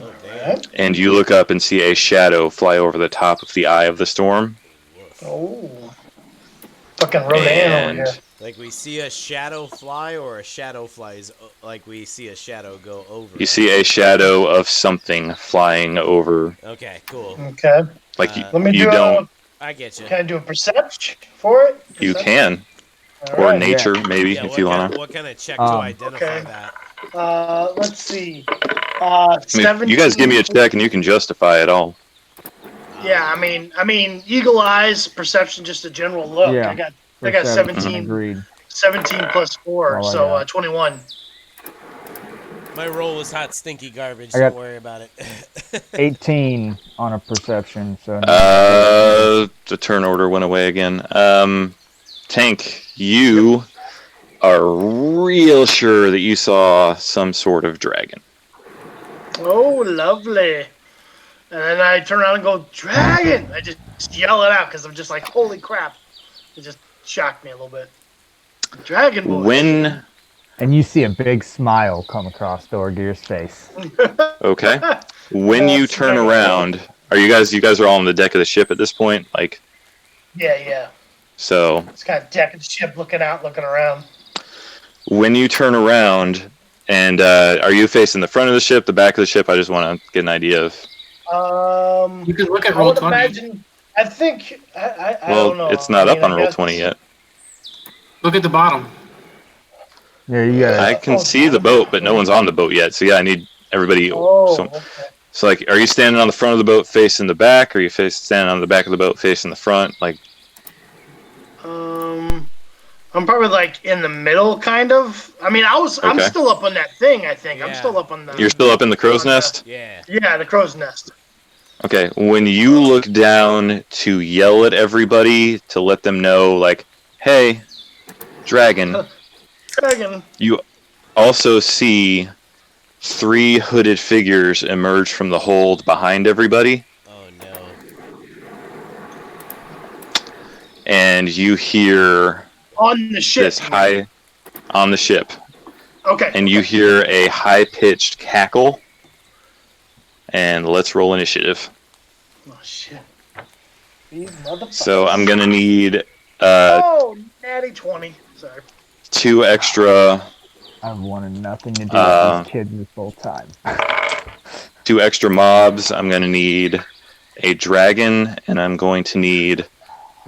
B: oh, damn.
D: And you look up and see a shadow fly over the top of the eye of the storm.
E: Oh. Fucking Rodan over
D: And
E: here.
B: Like we see a shadow fly, or a shadow flies. Like we see a shadow go over.
D: you see a shadow of something flying over.
B: Okay, cool.
E: Okay.
D: Like,
B: Uh,
E: Let me
D: you
E: do
D: don't.
B: I get you.
E: Can I do a perception for it?
D: You
E: Perception?
D: can.
E: All
D: Or
E: right.
D: nature, maybe,
B: Yeah,
D: if you want to.
B: What kind of check to
G: Um,
B: identify
E: Okay.
B: that?
E: Let's see.
D: I mean,
E: 17.
D: you guys give me a check and you can justify it all.
E: Yeah, I mean, eagle eyes, perception, just a general look.
G: Yeah.
E: I got 17,
G: Agreed.
E: 17 plus 4,
G: Oh,
E: so
G: yeah.
E: 21.
B: My roll was hot, stinky garbage.
G: I got-
B: Don't worry about it.
G: 18 on a perception. So
D: The turn order went away again. Tank, you are real sure that you saw some sort of dragon.
E: Oh, lovely. And then I turn around and go, dragon! I just yell it out because I'm just like, holy crap. It just shocked me a little bit. Dragon boy.
D: When
G: and you see a big smile come across Dorgear's face.
D: okay, when you
E: That's
D: turn
E: very
D: around, are you guys are all on the deck of the ship at this point? Like,
E: Yeah.
D: so
E: It's kind of decking the ship, looking out, looking around.
D: when you turn around, and are you facing the front of the ship, the back of the ship? I just want to get an idea of.
A: You can look at
E: I
A: roll
E: would
A: 20.
E: imagine. I think. I
D: Well,
E: don't know.
D: it's not
E: I
D: up
E: mean,
D: on
E: I
D: roll
E: guess
D: 20 yet.
A: Look at the bottom.
G: Yeah, you got
D: I can see the boat, but no one's on the boat yet. So yeah, I need everybody.
E: Oh,
D: So,
E: okay.
D: so like, are you standing on the front of the boat facing the back, or are you standing on the back of the boat facing the front? Like,
E: I'm probably like in the middle, kind of. I mean, I'm
D: Okay.
E: still up on that thing. I think I'm
B: Yeah.
E: still up on the.
D: you're still up in the crow's nest.
B: Yeah.
E: Yeah, the crow's nest.
D: Okay, when you look down to yell at everybody to let them know, like, hey, dragon,
E: Dragon.
D: you also see 3 hooded figures emerge from the hold behind everybody,
B: Oh no.
D: and you hear
E: On the ship.
D: this high on the ship,
E: Okay.
D: and you hear a high pitched cackle. And let's roll initiative.
E: Oh shit. These motherfuckers.
D: So I'm gonna need
E: Oh, natty 20. Sorry.
D: 2 extra.
G: I've wanted nothing to do
D: Uh,
G: with these kids this whole time.
D: 2 extra mobs. I'm going to need a dragon, and I'm going to need.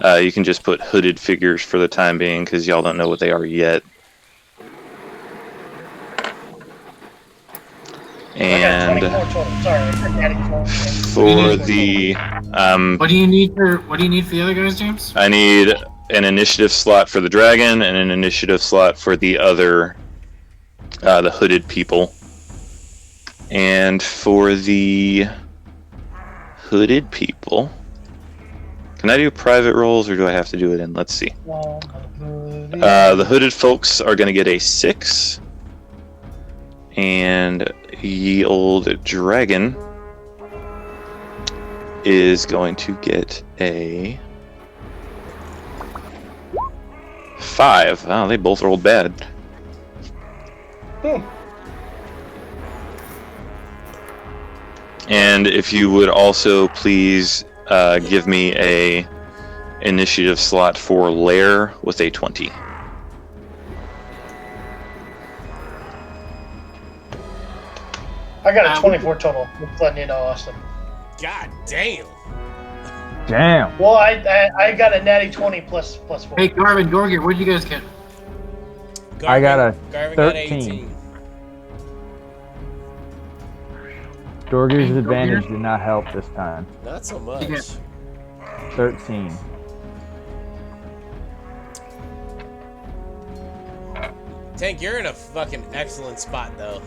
D: You can just put hooded figures for the time being because y'all don't know what they are yet.
E: I got 24
D: And
E: total. Sorry, I said natty 20.
D: for the,
A: What do you need for the other guys, James?
D: I need an initiative slot for the dragon and an initiative slot for the other, the hooded people. And for the hooded people, can I do private rolls or do I have to do it in? Let's see. The hooded folks are going to get a 6. And ye old dragon is going to get a 5. Oh, they both rolled bad. And if you would also please give me a initiative slot for Lair with a 20.
E: I got a 24 total. Just letting you know, Austin.
B: God damn.
G: Damn.
E: Well, I got a natty 20 plus 4.
A: Hey, Garvin, Dorger, what did you guys get?
G: I got a
B: Garvin
G: 13.
B: got 18.
G: Dorgear's
A: Dorgear?
G: advantage did not help this time.
B: Not so much.
A: Yeah.
G: 13.
B: Tank, you're in a fucking excellent spot, though.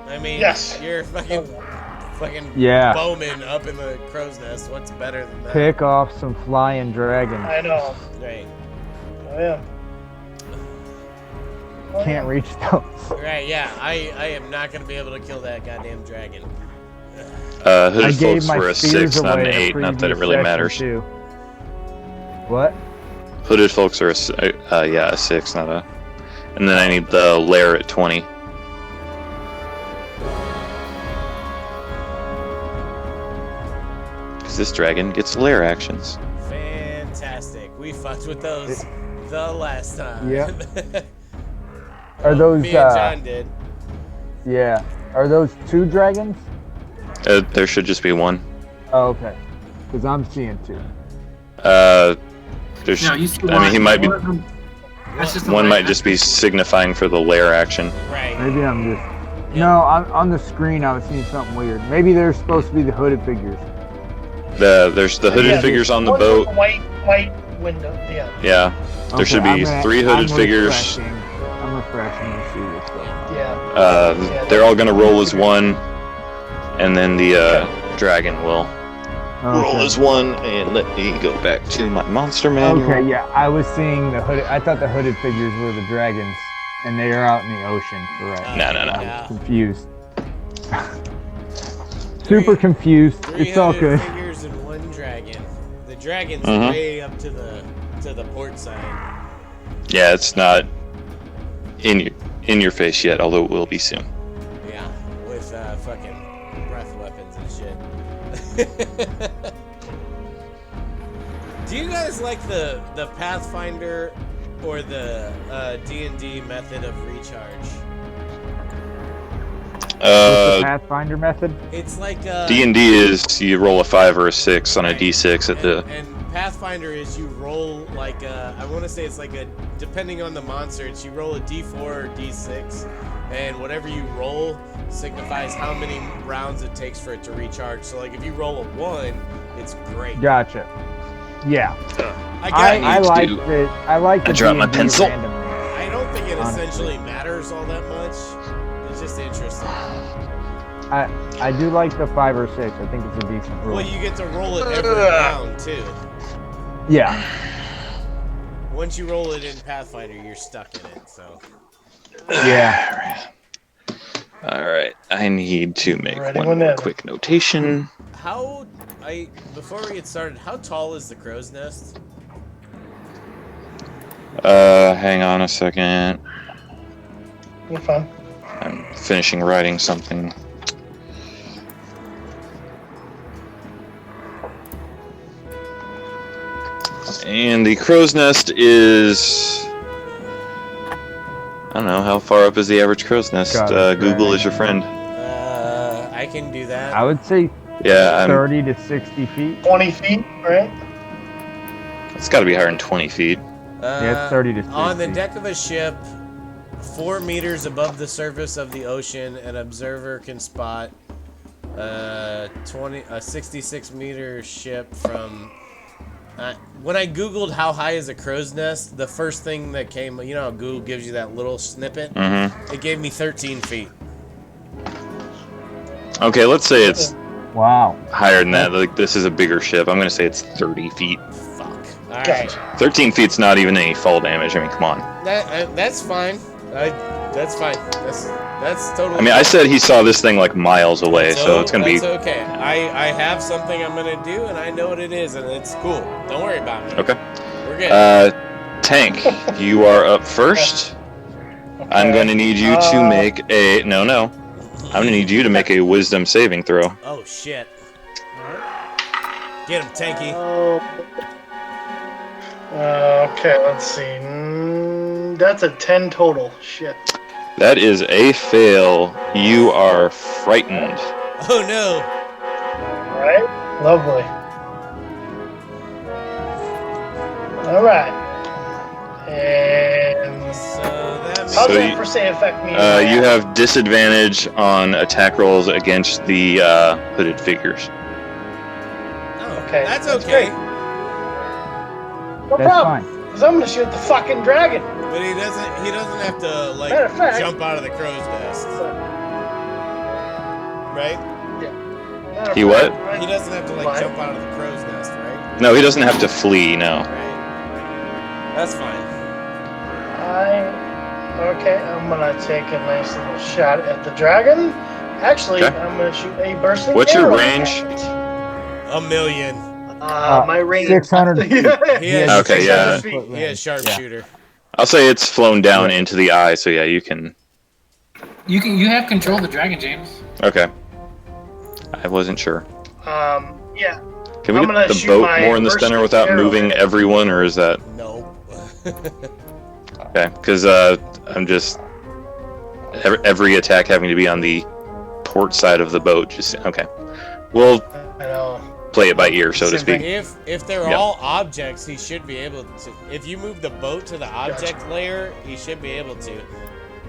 B: I mean,
E: Yes.
B: you're fucking
G: Yeah.
B: bowman up in the crow's nest. What's better than that?
G: Pick off some flying dragons.
E: I know.
B: Right.
E: I am.
G: Can't reach those.
B: Right, yeah. I am not going to be able to kill that goddamn dragon.
G: I
D: Hooded
G: gave
D: folks
G: my
D: were a
G: spears
D: 6, not an
G: away in a
D: 8. Not that it
G: previous
D: really
G: session,
D: matters.
G: too. What?
D: Hooded folks are a 6, not a. And then I need the Lair at 20. Because this dragon gets Lair actions.
B: Fantastic. We fucked with those the last time.
G: Yeah. Are those,
B: Me and John did.
G: yeah. Are those 2 dragons?
D: There should just be one.
G: Oh, okay. Because I'm seeing 2.
D: There's.
A: No, you see
D: I mean, he might be.
A: That's just
D: One might just be signifying for the Lair action.
B: Right.
G: Maybe I'm just... No, on the screen I was seeing something weird. Maybe they're supposed to be the hooded figures.
D: There's the hooded
E: Yeah,
D: figures on the
E: One with
D: boat.
E: White window. Yeah.
D: Yeah. There should be
G: I'm
D: 3 hooded figures.
G: I'm refreshing to see what's going on.
E: Yeah.
D: They're all gonna roll as one, and then the dragon will roll
G: Okay.
D: as one. And let me go back to my monster manual.
G: Okay, yeah, I was seeing the hooded. I thought the hooded figures were the dragons, and they are out in the ocean. Correct.
D: No, no, no.
G: I
B: Yeah.
G: was confused. Super confused. It's all
B: 300
G: good.
B: figures and one dragon. The dragon's
D: Mhm.
B: way up to the port side.
D: Yeah, it's not in your face yet, although it will be soon.
B: Yeah, with fucking breath weapons and shit. Do you guys like the Pathfinder or the D&D method of recharge?
G: What's the Pathfinder method?
B: It's like
D: D&D is you roll a 5 or a 6 on a D6 at the.
B: and Pathfinder is you roll like I want to say it's like a, depending on the monster, it's you roll a D4 or D6, and whatever you roll signifies how many rounds it takes for it to recharge. So like if you roll a 1, it's great.
G: Gotcha. Yeah,
B: I
G: I
D: need
G: like
D: to-
G: the I like the
D: I dropped my
G: D&D
D: pencil.
G: randomness.
B: I don't think it
G: Honestly.
B: essentially matters all that much. It's just interesting.
G: I do like the 5 or 6. I think it's a decent rule.
B: Well, you get to roll it every round too.
G: Yeah.
B: Once you roll it in Pathfinder, you're stuck in it. So
G: Yeah.
D: All right, I need to make
E: Ready
D: one more
E: whenever.
D: quick notation.
B: before we get started, how tall is the crow's nest?
D: Hang on a second.
E: You're fine.
D: I'm finishing writing something. And the crow's nest is. I don't know, how far up is the average crow's nest?
G: Got it,
D: Google
G: right.
D: is your friend.
B: I can do that.
G: I would say
D: Yeah,
G: 30 to 60 feet.
E: 20 feet, right?
D: it's got to be higher than 20 feet.
G: Yeah, it's 30 to 60.
B: On the deck of a ship, 4 meters above the surface of the ocean, an observer can spot a 66 meter ship from. When I googled how high is a crow's nest, the first thing that came, you know how Google gives you that little snippet?
D: Mm-hmm.
B: It gave me 13 feet.
D: Okay, let's say it's
G: Wow.
D: higher than that. Like, this is a bigger ship. I'm going to say it's 30 feet.
B: Fuck. Alright.
E: Gotcha.
D: 13 feet's not even any fall damage. I mean, come on.
B: That's fine. That's fine. That's totally
D: I mean, I said he saw this thing like miles away, so it's going to be.
B: That's okay. I have something I'm gonna do, and I know what it is, and it's cool. Don't worry about me.
D: Okay.
B: We're good.
D: Tank, you are up first. I'm going to need you to make a. No. I'm going to need you to make a wisdom saving throw.
B: Oh shit. Get him, Tanky.
E: Okay, let's see. That's a 10 total. Shit.
D: That is a fail. You are frightened.
B: Oh no.
E: Alright, lovely. Alright. And
B: So that means
E: how's
D: So
E: that
D: you-
E: for say affect me?
D: You have disadvantage on attack rolls against the hooded figures.
B: oh,
E: Okay,
B: that's
E: that's
B: okay.
E: great. No
G: That's
E: problem.
G: fine.
E: Because I'm gonna shoot the fucking dragon.
B: But he doesn't have to like
E: Matter of fact-
B: jump out of the crow's nest, right?
E: Matter of
D: He
E: fact,
D: what?
E: right?
B: He doesn't have to like
E: What?
B: jump out of the crow's nest, right?
D: No, he doesn't have to flee, no.
B: Right. That's fine.
E: Okay, I'm gonna take a nice little shot at the dragon. Actually,
D: Okay.
E: I'm gonna shoot a bursting
D: What's your
E: arrow
D: range?
E: at it.
B: 1,000,000.
E: My range.
G: 600 feet.
B: He has,
D: Okay, yeah.
E: 600 feet.
B: He has sharpshooter.
D: I'll say it's flown down into the eye, so yeah, you can.
A: You have control of the dragon, James.
D: Okay. I wasn't sure.
E: Yeah.
D: Can we
E: I'm
D: get
E: gonna
D: the
E: shoot
D: boat
E: my
D: more in the
E: bursting
D: center without
E: arrow
D: moving
E: at it.
D: everyone, or is that
B: No.
D: okay? Because I'm just every attack having to be on the port side of the boat. Just okay. We'll
E: I know.
D: play it by ear, so to
E: Same
D: speak.
B: If they're
D: Yeah.
B: all objects, he should be able to. If you move the boat to the object layer, he should be able to.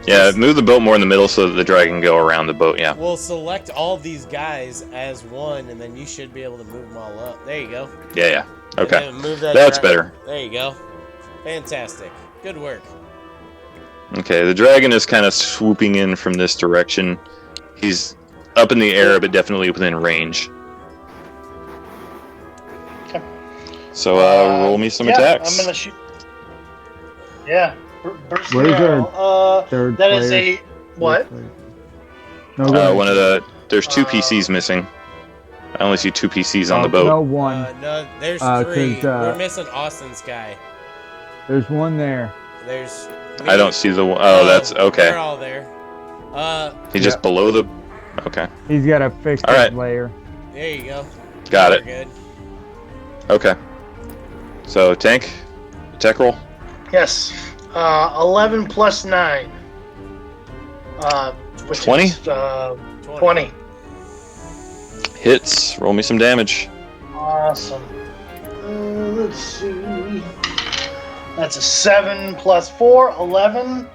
D: Yeah, move the boat more in the middle so that the dragon can go around the boat. Yeah.
B: We'll select all these guys as one, and then you should be able to move them all up. There you go.
D: Yeah.
B: And
D: Okay.
B: then move that
D: That's
B: dra-
D: better.
B: There you go. Fantastic. Good work.
D: Okay, the dragon is kind of swooping in from this direction. He's up in the air, but definitely within range.
E: Okay.
D: So roll me some
E: yeah,
D: attacks.
E: I'm gonna shoot. Yeah, burst
G: Where's
E: arrow.
G: Third
E: That is
G: player.
E: a what?
G: No, go ahead.
D: One of the there's two PCs missing. I only see two PCs on the boat.
G: No, one.
B: No, there's
G: 'cause,
B: three. We're missing Austin's guy.
G: There's one there.
B: There's.
D: I don't see the. Oh, that's
B: They're
D: okay.
B: all there.
D: He's just below the. Okay,
G: He's got to fix
D: All
G: his
D: right.
G: layer.
B: There you go.
D: got
B: We're
D: it.
B: good.
D: Okay. So tank, attack roll.
E: Yes. 11 plus 9. Which
D: 20?
E: Is, 20.
D: Hits. Roll me some damage.
E: Awesome. Let's see. That's a 7 plus 4, 11.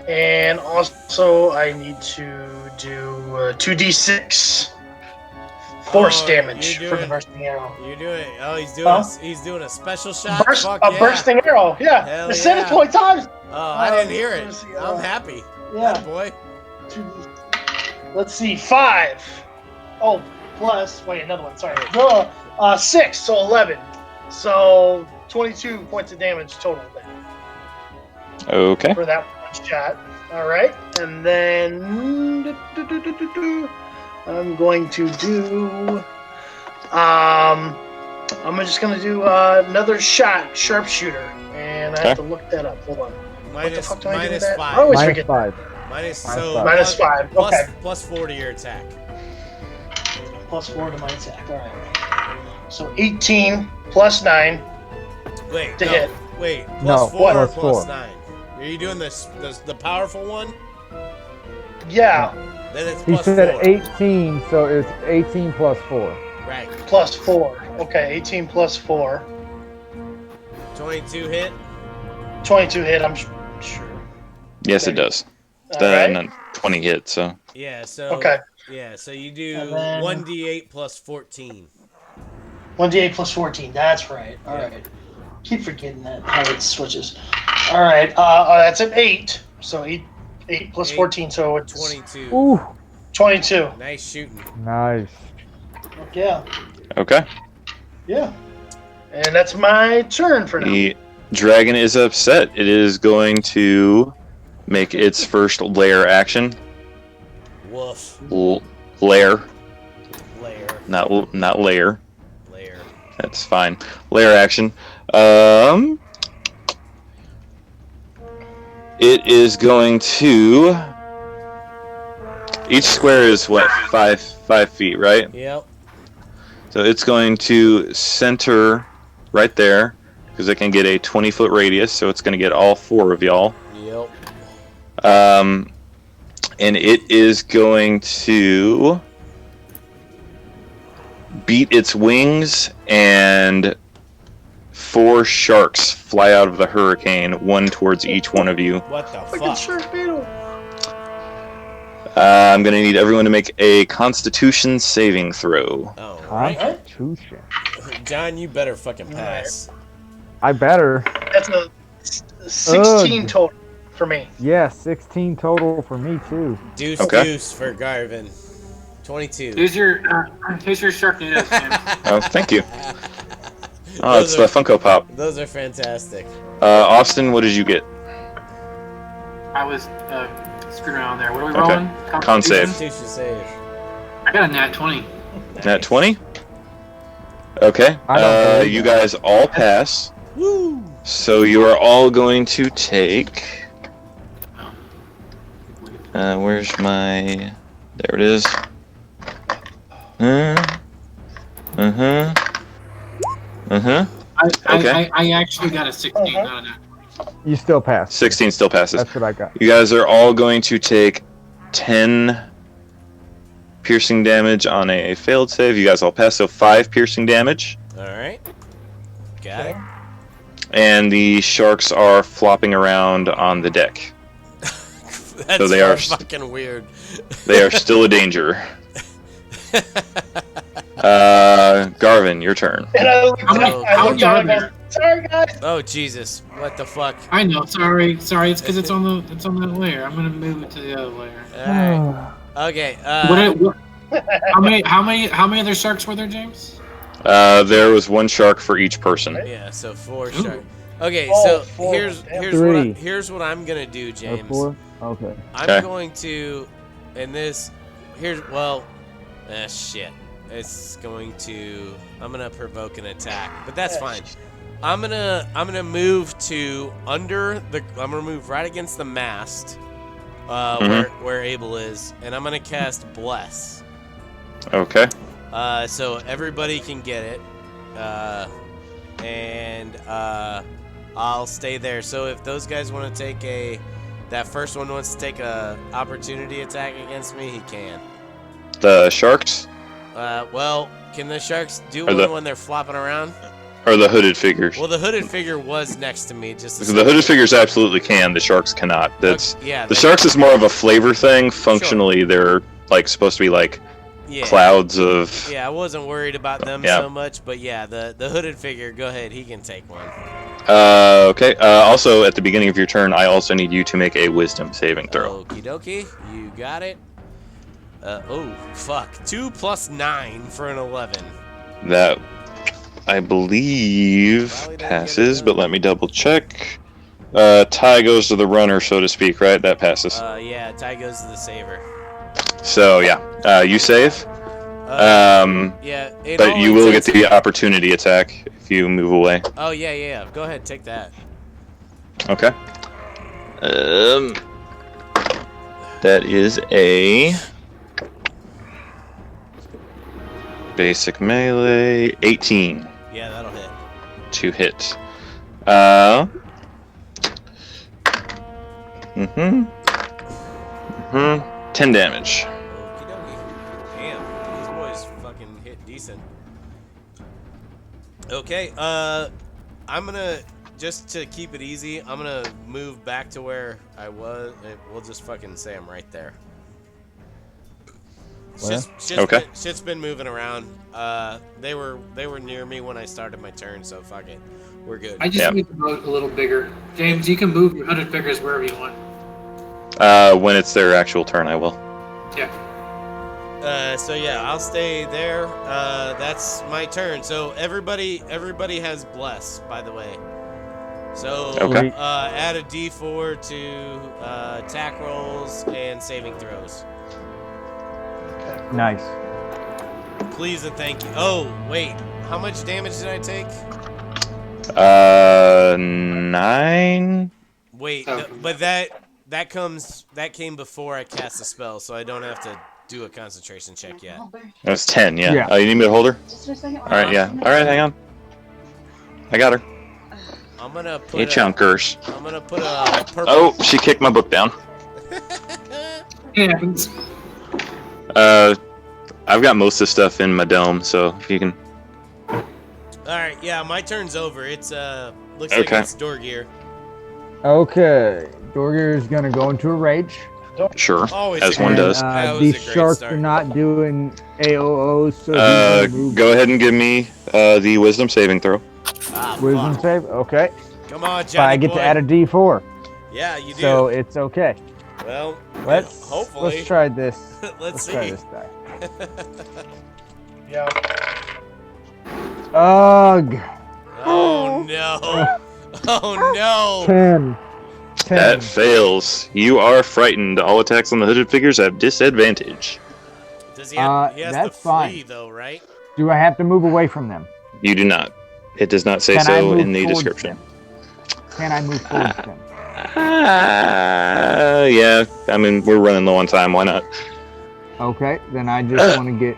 E: And also, I need to do 2d6 force
B: Oh,
E: damage
B: you're
E: for the
B: doing-
E: bursting arrow.
B: You're doing. Oh, he's doing.
E: Huh?
B: He's doing a special shot. Fuck
E: A
B: yeah.
E: bursting arrow, yeah.
B: Hell
E: I said it
B: yeah.
E: 20 times.
B: Oh, I didn't hear
E: let
B: it.
E: me see,
B: I'm happy.
E: Yeah.
B: Boy.
E: 2d. Let's see, 5. Oh, plus, wait, another one, sorry. 6, so 11. So 22 points of damage total then
D: Okay.
E: for that one shot. All right, and then I'm going to do. I'm just gonna do another shot, sharpshooter, and I have to look that up. Hold on. What the fuck do I do with
B: minus
E: that?
B: 5.
E: I always
G: Minus
E: forget.
G: 5.
B: Minus
G: Minus
B: so
G: five.
E: Minus 5.
B: plus-
E: Okay.
B: plus 4 to your attack.
E: Plus 4 to my attack. All right. So 18 plus 9
B: Wait.
E: to
B: no,
E: hit.
B: Wait.
G: No,
B: Plus 4 or
G: plus
B: plus
G: 4.
B: 9? Are you doing the powerful one?
E: Yeah,
B: Then it's
G: He
B: plus
G: said
B: 4.
G: 18, so it's 18 plus 4.
B: Right.
E: plus 4. Okay, 18 plus 4.
B: 22 hit.
E: 22 hit, I'm sure.
D: Yes, it does.
E: All right.
D: Then 20 hits. So
B: Yeah. So.
E: Okay.
B: Yeah. So you do
E: And then-
B: 1d8 plus 14.
E: 1d8 plus 14. That's right. All
B: Yeah.
E: right. Keep forgetting that how it switches. All right. That's an 8. So 8 plus
B: 8,
E: 14. So it's
B: 22.
G: Ooh,
E: 22.
B: Nice shooting.
G: nice.
E: Yeah.
D: okay.
E: Yeah. And that's my turn for now.
D: The dragon is upset. It is going to make its first lair action.
B: Woof.
D: Lair,
B: Layer.
D: not lair.
B: Layer.
D: That's fine. Lair action. It is going to. Each square is what 5 feet, right?
B: Yep.
D: So it's going to center right there because it can get a 20-foot radius. So it's going to get all 4 of y'all.
B: Yep.
D: And it is going to beat its wings, and 4 sharks fly out of the hurricane, one towards each one of you.
B: What the
E: Fucking
B: fuck?
E: Sharknado.
D: I'm going to need everyone to make a Constitution saving throw.
B: Oh, right.
G: Constitution.
B: John, you better fucking pass.
G: I better.
E: That's a 16
G: Ugh.
E: total for me.
G: Yeah, 16 total for me, too.
B: Deuce,
D: Okay.
B: deuce for Garvin. 22.
A: Here's your Sharknado, Sam.
D: Oh, thank you. Oh, it's the Funko Pop.
B: Those are fantastic.
D: Austin, what did you get?
A: I was screwing around there. What are we
D: Okay.
A: rolling?
D: Con save.
B: Constitution save.
A: I got a nat 20.
D: Nat 20? Okay.
G: I don't believe
D: You
G: that.
D: guys all pass.
B: Woo!
D: So you are all going to take. Where's my? There it is. Okay.
A: I actually got a 16, not a nat 20.
G: You still pass.
D: 16 still passes.
G: That's what I got.
D: You guys are all going to take 10 piercing damage on a failed save. You guys all pass, so 5 piercing damage.
B: Alright. Got it.
D: And the sharks are flopping around on the deck.
B: That's
D: So they are-
B: fucking weird.
D: They are still a danger. Garvin, your turn.
E: And I looked,
B: How many-
E: I
A: how
E: looked
A: many are
E: down and
A: there?
E: Sorry, guys.
B: Oh Jesus! What the fuck?
A: I know. Sorry. It's because it's on that layer. I'm gonna move it to the other layer.
B: All right. Okay.
A: How many other sharks were there, James?
D: There was one shark for each person.
B: Yeah. So 4 sharks.
A: Ooh.
B: Okay.
E: Oh,
B: So
E: 4.
B: here's
G: Three.
B: here's what I'm gonna do,
G: Or
B: James.
G: 4? Okay.
B: I'm
D: Okay.
B: going to, shit. It's going to, I'm gonna provoke an attack, but that's fine. I'm gonna move to I'm gonna move right against the mast, where Abel is, and I'm gonna cast Bless.
D: Okay.
B: So everybody can get it, and I'll stay there. So if those guys want to take that first one wants to take a opportunity attack against me, he can.
D: The sharks
B: Well, can the sharks do
D: Or
B: one
D: the-
B: when they're flopping around?
D: or the hooded figures?
B: Well, the hooded figure was next to me. Just
D: The hooded figures absolutely can. The sharks cannot. That's
B: yeah.
D: the sharks is more of a flavor thing. Functionally, they're like supposed to be like
B: Yeah.
D: clouds of.
B: Yeah, I wasn't worried about them
D: Yeah.
B: so much, but yeah, the hooded figure. Go ahead, he can take one.
D: Okay. Also, at the beginning of your turn, I also need you to make a wisdom saving throw.
B: Okie dokie, you got it. Oh fuck, 2 + 9 for an 11.
D: That I believe
B: Probably didn't
D: passes,
B: get it
D: but
B: done.
D: let me double check. Tie goes to the runner, so to speak, right? That passes.
B: Yeah, tie goes to the saver.
D: So yeah, you save.
B: Yeah, in
D: But
B: all
D: you will get
B: intents-
D: the opportunity attack if you move away.
B: Oh yeah. Go ahead, take that.
D: Okay. That is a basic melee 18
B: Yeah, that'll hit.
D: to hit. Mm-hmm. 10 damage.
B: Okie dokie. Damn, these boys fucking hit decent. Okay, I'm gonna, just to keep it easy, I'm gonna move back to where I was. We'll just fucking say I'm right there.
G: Where?
D: Okay.
B: Shit's been moving around. They were near me when I started my turn, so fuck it. We're good.
A: I just
D: Yeah.
A: need the boat a little bigger. James, you can move your hooded figures wherever you want.
D: When it's their actual turn, I will.
A: Yeah.
B: So yeah, I'll stay there. That's my turn. So everybody has bless, by the way. So
D: Okay.
B: add a D4 to attack rolls and saving throws.
G: Nice.
B: Please and thank you. Oh wait, how much damage did I take?
D: 9.
B: Wait,
A: Oh.
B: but that came before I cast a spell, so I don't have to do a concentration check yet.
D: That's 10. Yeah.
G: Yeah.
D: Oh, you need me to hold her?
F: Just for a second.
D: All right. Yeah. All right. Hang on. I got her.
B: I'm gonna put
D: Hey, chunkers.
B: I'm gonna put a purple.
D: Oh, she kicked my book down.
A: It happens.
D: I've got most of the stuff in my dome, so if you can.
B: All right, yeah, my turn's over. It's looks
D: Okay.
B: like it's Dorgear.
G: Okay. Dorger's gonna go into a rage.
D: Sure.
B: Always
D: As
B: a
D: one
B: great-
D: does.
B: That was
G: These
B: a great
G: sharks
B: start.
G: are not doing AOOs, so he's gonna move.
D: Go ahead and give me the wisdom saving throw.
B: Ah,
G: Wisdom
B: fuck.
G: save. Okay.
B: Come on,
G: But
B: Johnny
G: I get
B: boy.
G: to add a D4,
B: Yeah, you do.
G: so it's okay.
B: Well,
G: Let's try this.
B: let's
G: Try
B: see.
G: this die.
E: Yeah.
G: Ugh.
B: Oh no! Oh no!
G: 10.
D: That fails. You are frightened. All attacks on the hooded figures have disadvantage.
B: Does he have? He has to
G: That's
B: flee
G: fine.
B: though, right?
G: Do I have to move away from them?
D: You do not. It does not say
G: Can I
D: so
G: move
D: in the
G: towards
D: description.
G: them? Can I move towards them?
D: Yeah. I mean, we're running low on time. Why not?
G: Okay, then I just want to get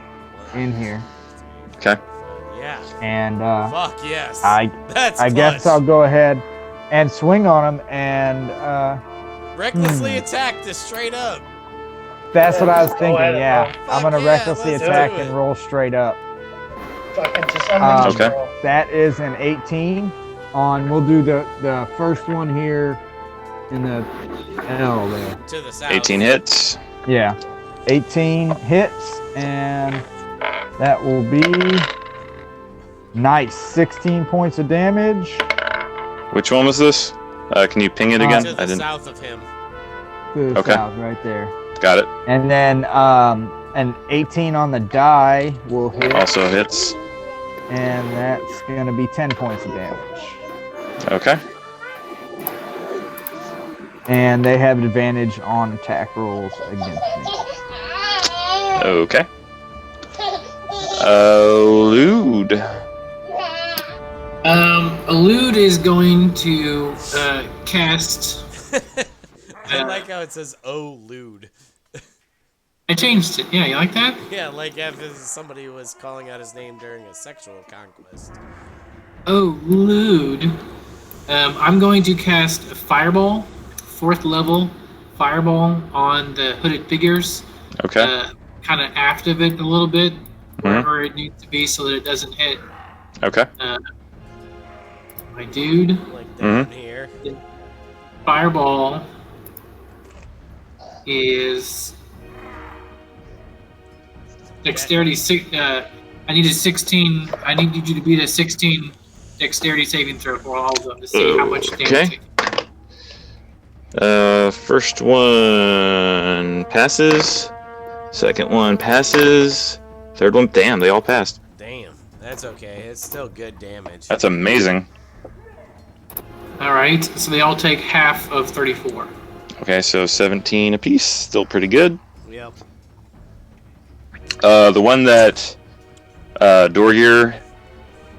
G: in here,
D: Okay.
B: Yeah.
G: and
B: Fuck yes.
G: I
B: That's
G: guess
B: clutch.
G: I'll go ahead and swing on them, and
B: recklessly attack this straight up.
G: that's what I was
E: Go
G: thinking.
E: ahead,
G: Yeah,
B: bro.
G: I'm gonna
B: Fuck yeah,
G: recklessly
B: let's
G: attack
B: do it.
G: and roll straight up.
E: Fucking just unleash
D: Okay.
E: bro.
G: That is an 18 on. We'll do the first one here in the L there.
B: To the south.
D: 18 hits.
G: Yeah, 18 hits, and that will be Nice. 16 points of damage.
D: Which one was this? Can you ping it again?
B: To the south of him.
G: To the
D: Okay.
G: south, right there.
D: Got it.
G: And then an 18 on the die will hit,
D: Also hits.
G: and that's going to be 10 points of damage.
D: Okay.
G: And they have advantage on attack rolls against me.
D: Okay. Elude.
A: Elude is going to cast.
B: I like how it says "oh lewd."
A: I changed it. Yeah, you like that?
B: Yeah, like if somebody was calling out his name during a sexual conquest.
A: Oh, lewd. I'm going to cast a Fireball, 4th level Fireball on the hooded figures.
D: Okay.
A: Kind of aft of it a little bit, wherever it needs to be, so that it doesn't hit
D: Okay.
A: my dude.
B: Like down here.
A: Fireball is dexterity. I needed 16. I need you to beat a 16 dexterity saving throw for all of them to see how much damage.
D: Okay. First one passes. Second one passes. Third one, damn, they all passed.
B: Damn, that's okay. It's still good damage.
D: That's amazing.
A: All right, so they all take half of 34.
D: Okay, so 17 apiece, still pretty good.
B: Yep.
D: The one that Dorgir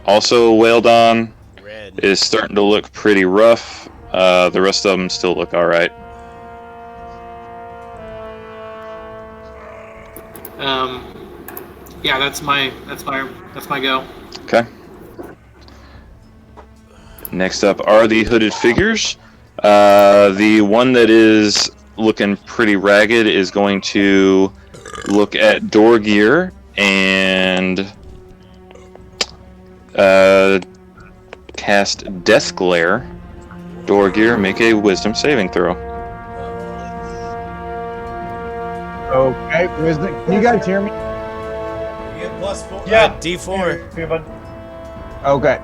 D: also wailed on
B: Red.
D: is starting to look pretty rough. The rest of them still look all right.
A: Yeah, that's my go.
D: Okay. Next up are the hooded figures. The one that is looking pretty ragged is going to look at Dorgir and cast Death Glare. Dorgir, make a Wisdom saving throw.
G: Okay, wisdom. Can you guys hear me?
B: You get +4.
E: Yeah.
B: D4.
E: Here, bud.
G: Okay.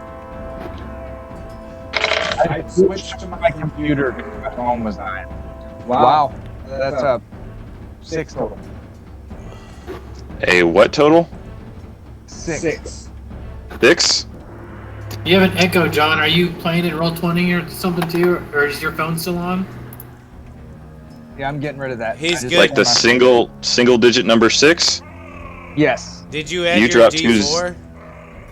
G: I switched to my computer because my phone was dying. Wow. That's a 6 total.
D: A what total?
G: 6.
D: 6?
A: You have an echo, John. Are you playing at Roll20 or something too, or is your phone still on?
G: Yeah, I'm getting rid of that.
B: He's
G: I just
B: good.
D: Like the single digit number 6?
G: Yes.
B: Did you add
D: You
B: your
D: dropped
B: D4?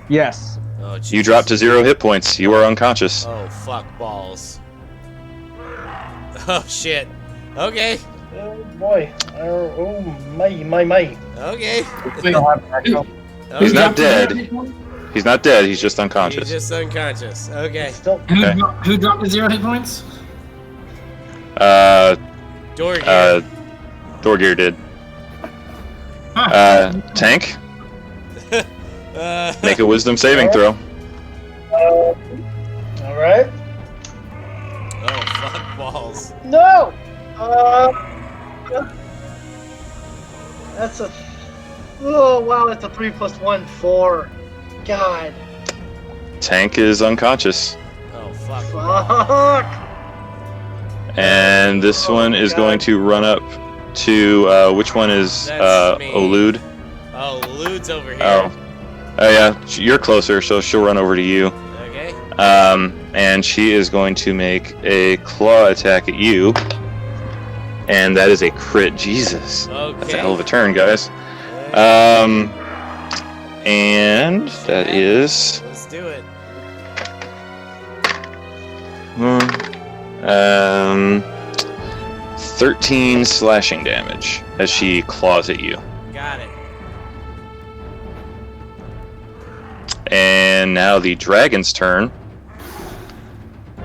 G: Yes.
B: Oh,
D: You
B: Jesus.
D: dropped to 0 hit points. You are unconscious.
B: Oh, fuck balls. Oh, shit. Okay.
E: Oh boy. Oh my.
B: Okay.
A: Wait,
D: He's
B: Okay.
D: not dead. He's not dead. He's just
B: He's
D: unconscious.
B: just unconscious. Okay.
E: Still.
D: Okay.
A: Who dropped to 0 hit points?
B: Dorgir.
D: Dorgir did.
A: Huh.
D: Tank, make a Wisdom saving throw.
E: All right.
B: Oh, fuck balls.
E: No. That's a. Oh wow, that's a 3 + 1, 4. God.
D: Tank is unconscious,
B: Oh, fuck.
E: Fuck.
D: and this one is going to run up to which one is
B: That's me.
D: Elude?
B: Oh, Lude's over here.
D: Oh yeah, you're closer, so she'll run over to you.
B: Okay.
D: And she is going to make a claw attack at you, and that is a crit. Jesus,
B: Okay.
D: that's a hell of a turn, guys. And that is
B: Let's do it.
D: 13 slashing damage as she claws at you.
B: Got it.
D: And now the dragon's turn.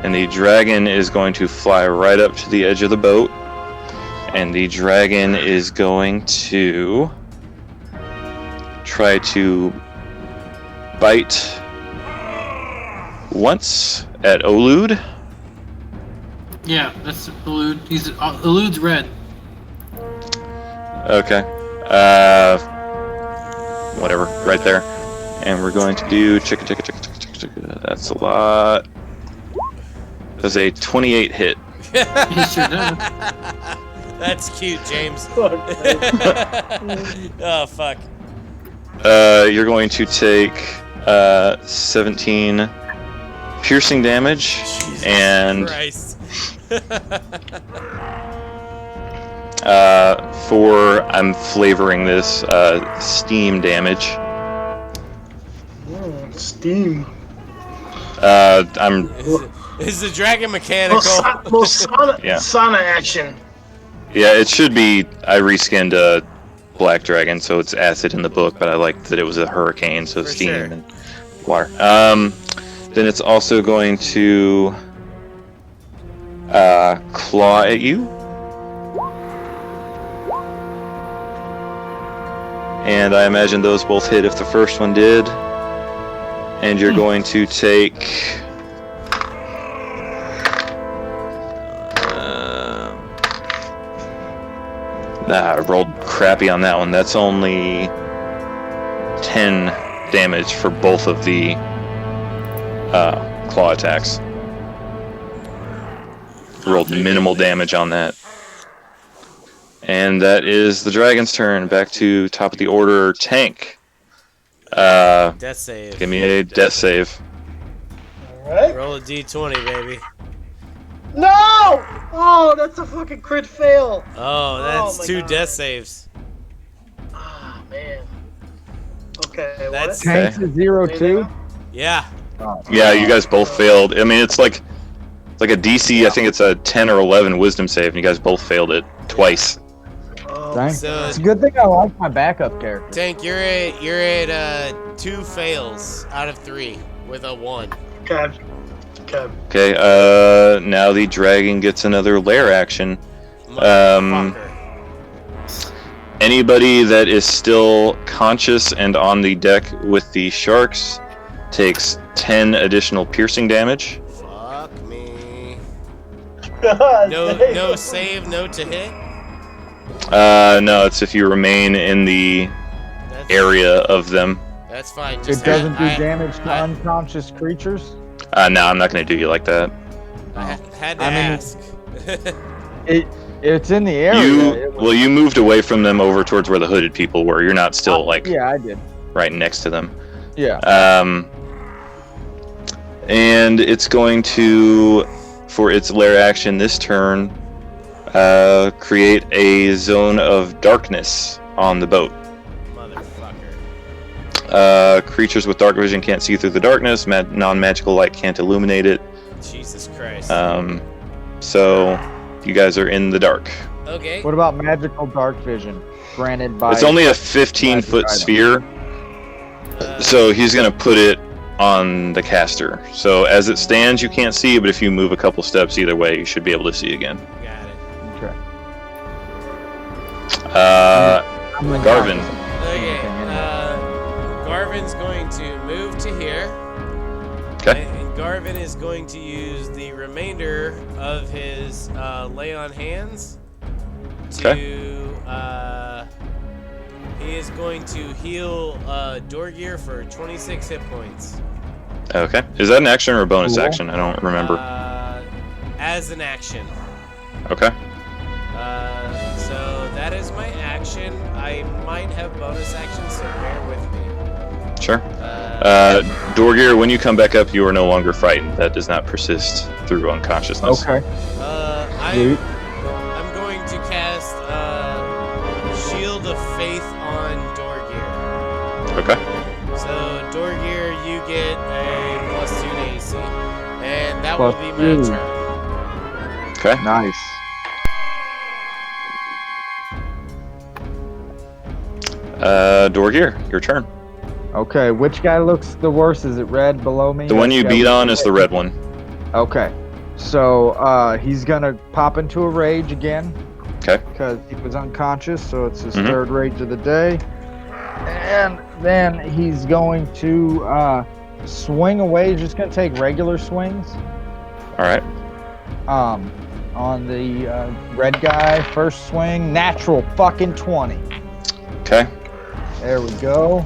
D: And the dragon is going to fly right up to the edge of the boat. And the dragon is going to try to bite once at Elude.
A: Yeah, that's Elude. Elude's red.
D: Okay. Whatever, right there. And we're going to do chicka. That's a lot. Does a 28 hit.
A: You sure does.
B: That's cute, James. Oh fuck.
D: You're going to take 17 piercing damage,
B: Jesus
D: and
B: Christ.
D: for I'm flavoring this steam damage.
E: Steam.
D: I'm
B: Is the dragon mechanical?
D: Yeah.
E: Sauna action.
D: Yeah, it should be. I reskinned a black dragon, so it's acid in the book, but I liked that it was a hurricane, so
B: For
D: steam
B: sure.
D: and water. Then it's also going to claw at you. And I imagine those both hit if the first one did. And you're going to take... I rolled crappy on that one. That's only 10 damage for both of the claw attacks. Rolled minimal damage on that. And that is the dragon's turn. Back to top of the order, Tank.
B: Death save.
D: Give me a death save.
E: Alright.
B: Roll a d20, baby.
E: No! Oh, that's a fucking crit fail.
B: Oh, that's
E: my
B: 2
E: God.
B: death saves.
E: Ah, man. Okay,
B: That's-
E: what?
G: Tank's a 0-2.
B: Yeah.
D: Yeah, you guys both failed. I mean, it's like a DC. I think it's a 10 or 11 Wisdom save, and you guys both failed it twice.
E: Oh,
G: Dang.
B: So-
G: It's a good thing I like my backup character.
B: Tank, you're at 2 fails out of 3 with a 1.
E: okay. Okay.
D: Okay. Now the dragon gets another lair action.
B: Motherfucker.
D: Anybody that is still conscious and on the deck with the sharks takes 10 additional piercing damage.
B: Fuck me.
E: God
B: No,
E: damn.
B: no save, no to hit.
D: No, it's if you remain in the
B: That's,
D: area of them.
B: That's fine.
G: It
B: Just
G: doesn't do
B: I-
G: damage to
B: I-
G: unconscious creatures.
D: No, I'm not going to do you like that.
B: I had to
G: I mean-
B: ask.
G: It's in the area. It was-
D: You moved away from them over towards where the hooded people were. You're not still like
G: Yeah, I did.
D: right next to them.
G: Yeah.
D: And it's going to, for its lair action this turn, create a zone of darkness on the boat.
B: Motherfucker.
D: Creatures with dark vision can't see through the darkness. Non-magical light can't illuminate it.
B: Jesus Christ.
D: So you guys are in the dark.
B: Okay.
G: What about magical dark vision? Granted by.
D: It's only a 15-foot
G: item.
D: sphere, so he's going to put it on the caster. So as it stands, you can't see, but if you move a couple steps either way, you should be able to see again.
B: Got it.
G: Okay. I'm gonna
D: Garvin.
B: Okay. Garvin's going to move to here.
D: Okay.
B: And Garvin is going to use the remainder of his lay on hands to. He is going to heal Dorgir for 26 hit points.
D: Okay. Is that an action or a bonus
G: Cool.
D: action? I don't remember.
B: As an action.
D: Okay.
B: So that is my action. I might have bonus actions, so bear with me.
D: Sure. Dorgir, when you come back up, you are no longer frightened. That does not persist through unconsciousness.
G: Okay.
B: I'm going to cast Shield of Faith on Dorgir.
D: Okay.
B: So Dorgir, you get a +2 to AC, and that
G: Plus
B: will be my
G: 2.
B: turn.
D: Okay.
G: Nice.
D: Dorgir, your turn.
G: Okay, which guy looks the worst? Is it red below me?
D: The one you
G: That
D: beat
G: guy
D: on is the red one.
G: Okay. So he's gonna pop into a rage again.
D: Okay.
G: Because he was unconscious, so it's his
D: Mhm.
G: third rage of the day. And then he's going to swing away. He's just gonna take regular swings.
D: All right.
G: On the red guy, first swing, natural fucking 20.
D: Okay.
G: There we go.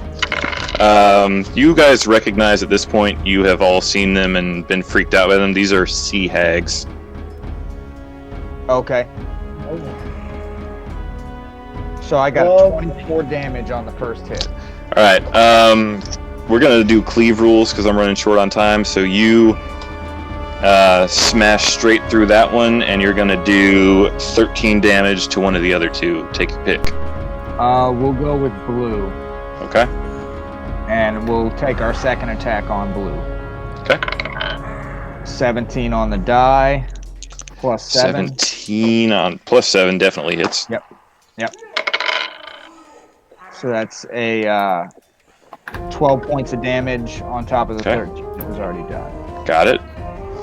D: You guys recognize at this point, you have all seen them and been freaked out by them. These are sea hags.
G: Okay. So I got 24 damage on the first hit.
D: Alright, we're gonna do cleave rules because I'm running short on time, so you smash straight through that one, and you're gonna do 13 damage to one of the other two. Take your pick.
G: We'll go with blue,
D: Okay?
G: and we'll take our second attack on blue.
D: Okay.
G: 17 on the die, plus 7.
D: 17 on plus 7 definitely hits.
G: Yep. So that's a 12 points of damage on top of the
D: Okay.
G: 13 that was already done.
D: Got it.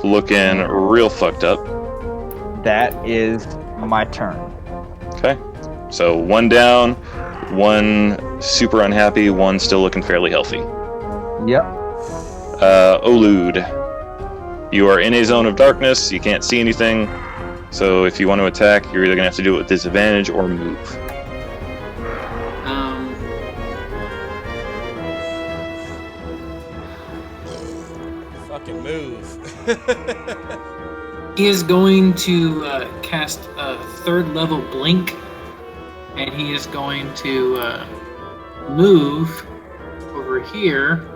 D: Looking real fucked up.
G: That is my turn.
D: Okay. So one down, one super unhappy, one still looking fairly healthy.
G: Yep.
D: Olud. You are in a zone of darkness, you can't see anything, so if you want to attack, you're either going to have to do it with disadvantage or move.
B: Fucking move.
A: He is going to cast a 3rd level blink, and he is going to move over here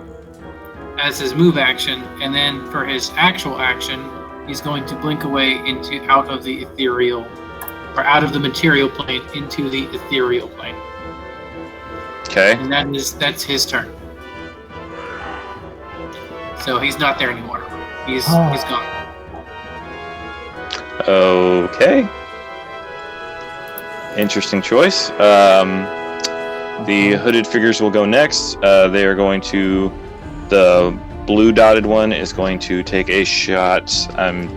A: as his move action, and then for his actual action, he's going to blink away out of the ethereal, or out of the material plane into the ethereal plane,
D: Okay.
A: and that's his turn. So he's not there anymore. He's gone.
D: Okay. Interesting choice. The hooded figures will go next. They are going to... The blue dotted one is going to take a shot,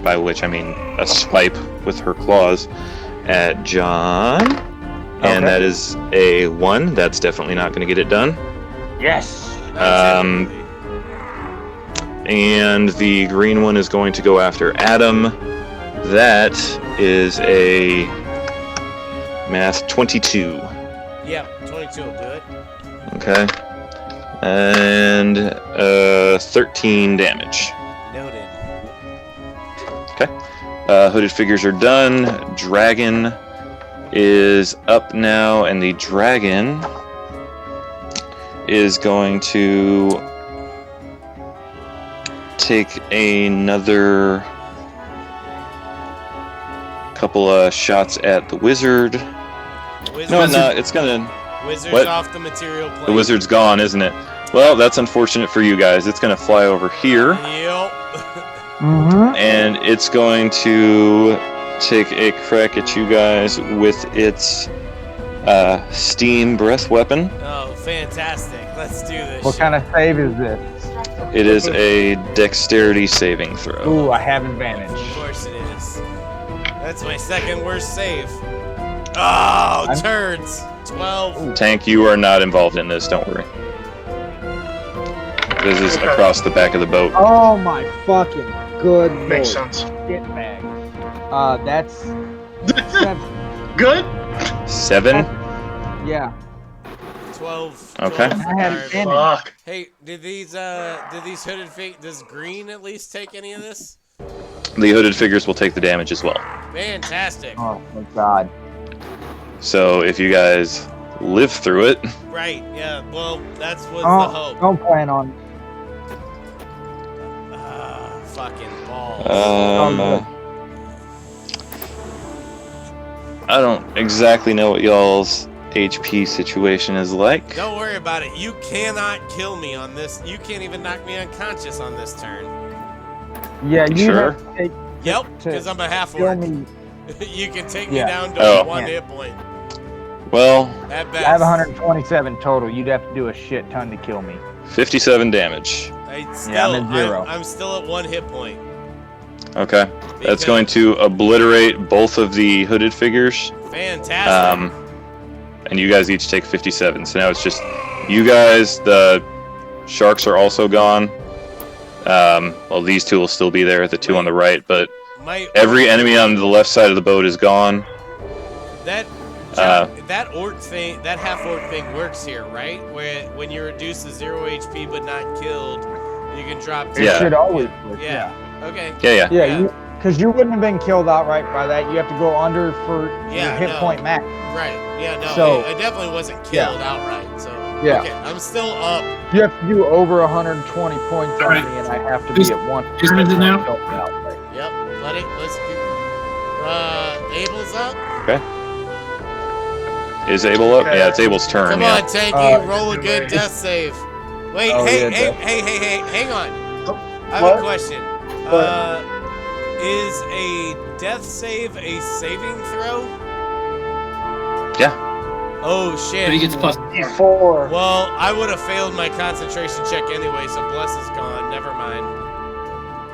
D: by which I mean a swipe with her claws, at John. And that is a 1. That's definitely not going to get it done.
C: Yes.
D: And the green one is going to go after Adam. That is a math 22.
B: Yep, 22 will do it.
D: Okay. And 13 damage.
B: Noted.
D: Hooded figures are done. Dragon is up now, and the dragon is going to take another couple of shots at the wizard. No, it's gonna...
B: Wizard's
D: What?
B: off the material plane.
D: The wizard's gone, isn't it? Well, that's unfortunate for you guys. It's gonna fly over here,
B: Yep.
C: Mm-hmm.
D: and it's going to take a crack at you guys with its steam breath weapon.
B: Oh, fantastic. Let's do this.
G: What
B: shit.
G: kind of save is this?
D: It is a dexterity saving throw.
G: Ooh, I have advantage.
B: Of course it is. That's my second worst save. Oh, turds. 12.
D: Tank, you are not involved in this, don't worry. This is across the back of the boat.
G: Oh my fucking good
E: Makes
G: lord.
E: sense.
G: Shit bag. That's 7.
E: Good?
D: 7?
G: Yeah.
B: 12.
D: Okay.
B: 12
G: I had
B: fireball.
G: advantage.
E: Fuck.
B: Hey, did these hooded fake, does green at least take any of this?
D: The hooded figures will take the damage as well.
B: Fantastic.
G: Oh my god.
D: So if you guys live through it,
B: Right, yeah, well, that's was the
G: Oh,
B: hope.
G: don't plan on.
B: Fucking balls.
D: I don't exactly know what y'all's HP situation is like.
B: Don't worry about it. You cannot kill me on this. You can't even knock me unconscious on this turn.
G: Yeah, you
D: Sure.
G: have to take
B: Yep,
G: to
B: because I'm a half
G: kill
B: orc.
G: me.
B: You can take me
G: Yeah.
B: down to
D: Oh.
B: 1
G: Yeah.
B: hit point.
D: Well,
B: At best.
G: I have 127 total. You'd have to do a shit ton to kill me.
D: 57 damage.
G: I'm at 0.
B: I'm still at 1 hit point.
D: Okay. That's
B: Because-
D: going to obliterate both of the hooded figures.
B: Fantastic.
D: And you guys each take 57. So now it's just you guys. The sharks are also gone. Well, these two will still be there, the two on the right, but
B: My
D: every enemy on the left side of the boat is gone.
B: that that orc thing, that half orc thing works here, right? Where when you're reduced to 0 HP but not killed, you can drop.
G: It
D: Yeah.
G: should always work.
B: Yeah. Okay.
D: Yeah.
G: Yeah, because you wouldn't have been killed outright by that. You have to go under for your
B: Yeah,
G: hit
B: no.
G: point max.
B: Right. Yeah. No.
G: So-
B: I definitely wasn't killed outright. So.
G: Yeah.
B: Okay. I'm still up.
G: You have to do over 120 points on
A: Alright.
G: me, and I have to
A: Who's-
G: be at 1.
A: whose turn is it now?
B: Yep. Let's do. Abel's up.
D: Is Abel up?
E: Okay.
D: Yeah, it's Abel's turn.
B: Come
D: yeah.
B: on, Tanky.
G: Uh,
B: roll a good death save. Wait.
G: Oh,
B: hey.
G: yeah,
B: Hang on. I have
E: What?
B: a question.
E: What?
B: Is a death save a saving throw?
D: Yeah.
B: Oh
A: So
B: shit.
A: he gets plus.
E: D4.
B: Well, I would have failed my concentration check anyway, so bless is gone. Never mind.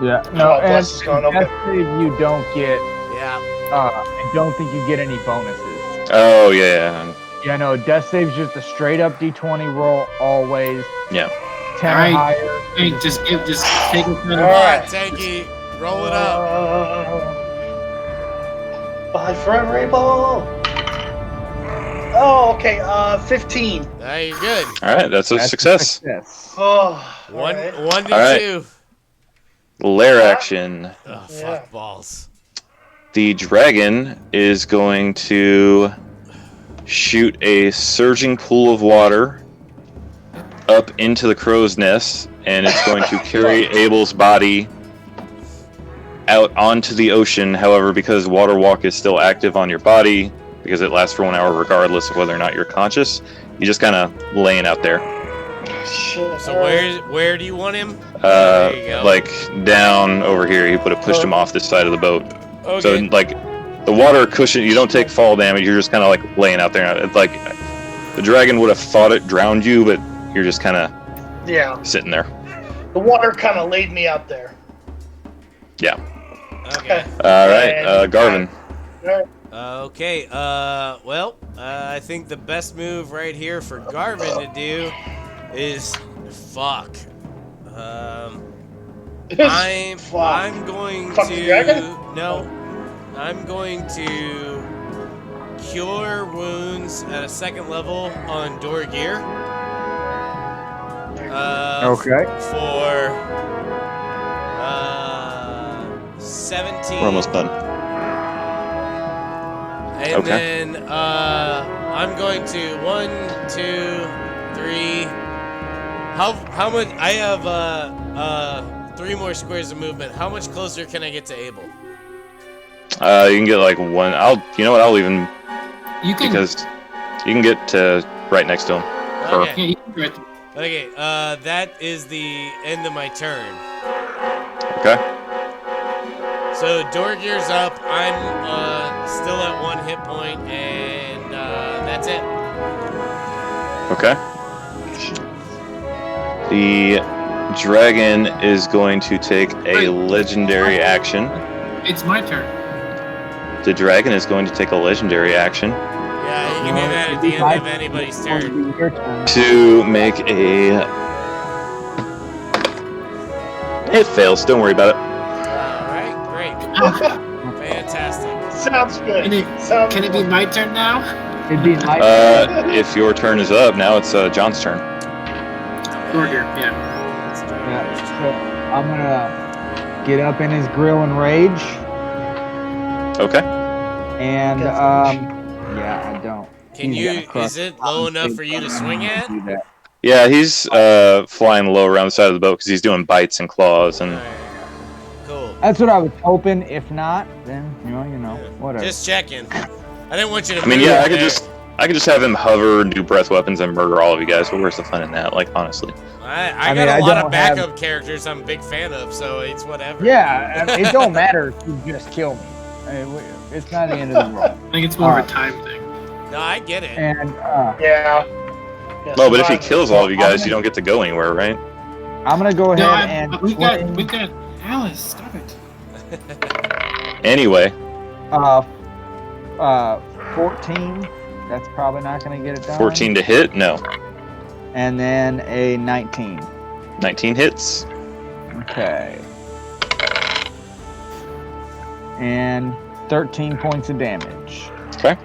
G: Yeah, no,
E: Oh,
G: and
E: bless is gone, okay.
G: death save you don't get.
B: Yeah.
G: I don't think you get any bonuses.
D: Oh yeah.
G: Yeah, no, death save's just a straight up D20 roll always.
D: Yeah.
G: 10
A: Alright.
G: or higher.
A: Hey, just take it.
B: Come
E: All
B: on,
E: right.
B: Tanky. Roll it up.
E: Bye, front rainbow. Oh, okay. 15.
B: There you're good.
D: All right, that's a
G: That's
D: success.
G: success.
E: Oh,
B: One
E: alright.
B: to
D: All right.
B: 2.
D: Lair action.
B: Oh, fuck
E: Yeah.
B: balls.
D: The dragon is going to shoot a surging pool of water up into the crow's nest, and it's going to carry Abel's body out onto the ocean. However, because Water Walk is still active on your body, because it lasts for 1 hour regardless of whether or not you're conscious, you're just kind of laying out there.
E: Shit.
B: So
E: alright.
B: where do you want him? There you go.
D: Like down over here, he pushed him off this side of the boat.
B: Okay.
D: So like the water cushion, you don't take fall damage. You're just kind of like laying out there. It's like the dragon would have thought it drowned you, but you're just kind of
E: Yeah.
D: sitting there.
E: The water kind of laid me out there.
D: Yeah.
B: Okay.
D: All right, Garvin.
B: Okay. Well, I think the best move right here for Garvin to do is fuck. I'm going
E: Fuck the
B: to
E: dragon?
B: no. I'm going to cure wounds at a 2nd level on Dorgir.
G: Okay.
B: For 17.
D: We're almost done.
B: And
D: Okay.
B: then I'm going to 1, 2, 3. How much? I have 3 more squares of movement. How much closer can I get to Abel?
D: You can get like one. You know what? I'll even
A: You can.
D: because you can get to right next to him.
B: Okay.
A: Yeah, you can do it.
B: Okay. That is the end of my turn.
D: Okay.
B: So Dorgir's up. I'm still at 1 hit point, and that's it.
D: Okay. The dragon is going to take a legendary action.
A: It's my turn.
D: The dragon is going to take a legendary action
B: Yeah, you can do that at the end of anybody's turn.
G: Your turn.
D: to make a. It fails. Don't worry about it.
B: All right, great, fantastic.
E: Sounds good.
A: Can it be my turn now?
G: It'd be nice.
D: If your turn is up, now it's John's turn.
A: Order, yeah.
G: Yeah, so I'm gonna get up in his grill and rage,
D: Okay.
G: and yeah, I don't.
B: Can
G: He's
B: you?
G: gonna crush
B: Is it low enough for you to swing at?
G: Do that.
D: Yeah, he's flying low around the side of the boat because he's doing bites and claws and.
B: Alright. Cool.
G: That's what I was hoping. If not, then you know, whatever.
B: Just checking. I didn't want you to.
D: I mean,
B: move
D: yeah, I could
B: there.
D: just have him hover and do breath weapons and murder all of you guys. But where's the fun in that? Like honestly.
B: I
G: I
B: got
G: mean, I
B: a lot of
G: don't have-
B: backup characters I'm a big fan of, so it's whatever.
G: Yeah, it don't matter if you just kill me. I mean, it's not the end of the world.
A: I think it's more of a time thing.
B: No, I get it.
G: And
E: Yeah.
D: No, but if he kills all of you guys, you don't get to go anywhere, right?
G: I'm gonna go ahead
A: No,
G: and
A: we
G: swing,
A: got Alice. Stop it.
D: Anyway,
G: 14. That's probably not gonna get it done.
D: 14 to hit. No.
G: And then a 19.
D: 19 hits.
G: Okay. And 13 points of damage.
D: Okay.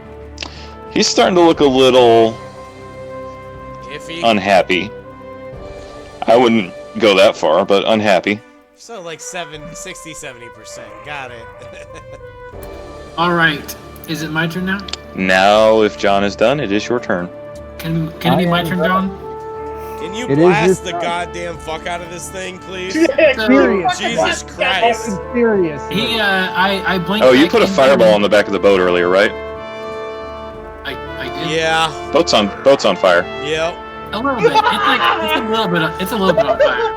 D: He's starting to look a little
B: Iffy.
D: unhappy. I wouldn't go that far, but unhappy.
B: So like 60-70%. Got it.
A: All right. Is it my turn now?
D: Now, if John is done, it is your turn.
A: Can it be my turn, John?
B: Can you
G: It is
B: blast
G: your
B: the
G: turn.
B: goddamn fuck out of this thing, please?
C: Serious.
B: Jesus Christ.
C: Serious.
A: He, I blinked.
D: Oh, you
A: back
D: put a
A: into-
D: fireball on the back of the boat earlier, right?
A: I did.
B: Yeah.
D: Boat's on fire.
B: Yep.
A: A little bit. It's a little bit on fire.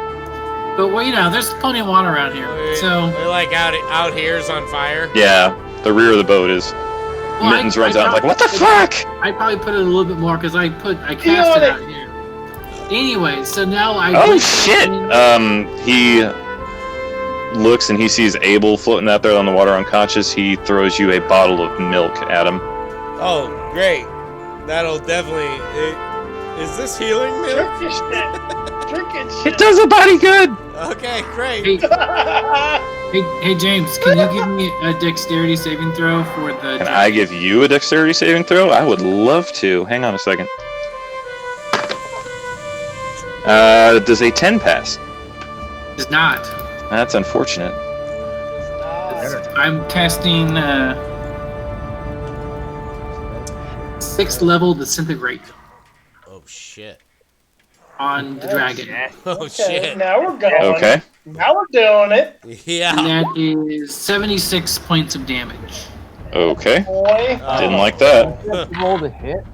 A: But well, there's plenty of water around here. So
B: We're like out here's on fire.
D: Yeah, the rear of the boat is.
A: well,
D: Mittens
A: I
D: runs out like,
A: probably-
D: what the fuck?
A: I probably put it a little bit more because I cast
E: know
A: it out here. Anyway, so now I.
D: Oh
A: blinked
D: shit!
A: back in-
D: He looks and he sees Abel floating out there on the water unconscious. He throws you a bottle of milk at him.
B: Oh, great. That'll definitely. Is this healing milk?
E: Drink your shit. Drink it
D: It
E: shit.
D: does a body good.
B: Okay, great.
A: Hey, James, can you give me a dexterity saving throw for the?
D: Can I give you a dexterity saving throw? I would love to. Hang on a second. Does a 10 pass?
A: Does not.
D: That's unfortunate.
A: I'm casting 6th level disintegrate
B: Oh shit.
A: on the dragon,
B: Oh
E: Okay,
B: shit.
E: now we're going.
D: Okay.
E: Now we're doing it,
A: and
B: Yeah.
A: that is 76 points of damage.
D: Okay.
E: boy.
D: Didn't like that.
G: Roll to hit,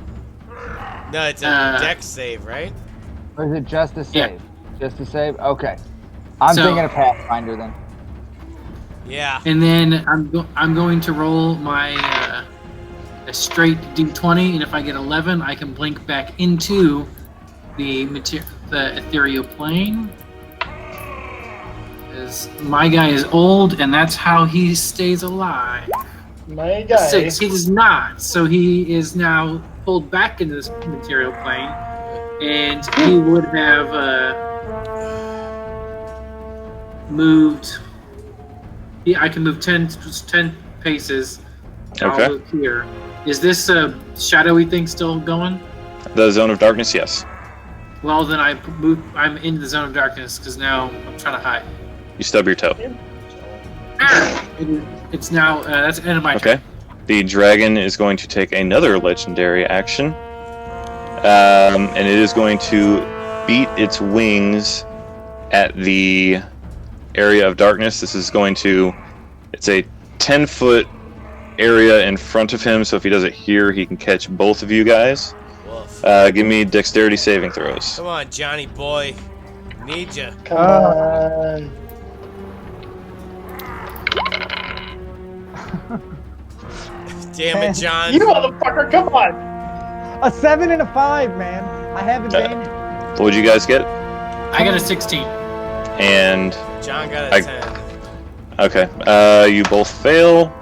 B: No, it's a dex save, right?
G: or is it just a
A: Yeah.
G: save? Just a save. Okay. I'm
A: So-
G: thinking of Pathfinder then.
B: Yeah.
A: And then I'm going to roll my a straight d20, and if I get 11, I can blink back into the ethereal plane. Because my guy is old, and that's how he stays alive.
E: My guy.
A: 6. He does not. So he is now pulled back into this material plane, and he would have moved. I can move 10 paces. I'll
D: Okay.
A: move here. Is this shadowy thing still going?
D: The zone of darkness, yes.
A: Well, then I'm in the zone of darkness because now I'm trying to hide.
D: You stub your toe.
A: It's now that's the end of my turn.
D: Okay. The dragon is going to take another legendary action. And it is going to beat its wings at the area of darkness. This is going to. It's a 10-foot area in front of him, so if he does it here, he can catch both of you guys.
B: Woof.
D: Give me dexterity saving throws.
B: Come on, Johnny boy. Need ya.
E: Come on.
B: Damn it, John.
E: You motherfucker, come on.
C: A 7 and a 5, man. I have advantage.
D: What would you guys get?
A: I got a 16.
D: And
B: John got
D: I-
B: a 10.
D: okay, you both fail.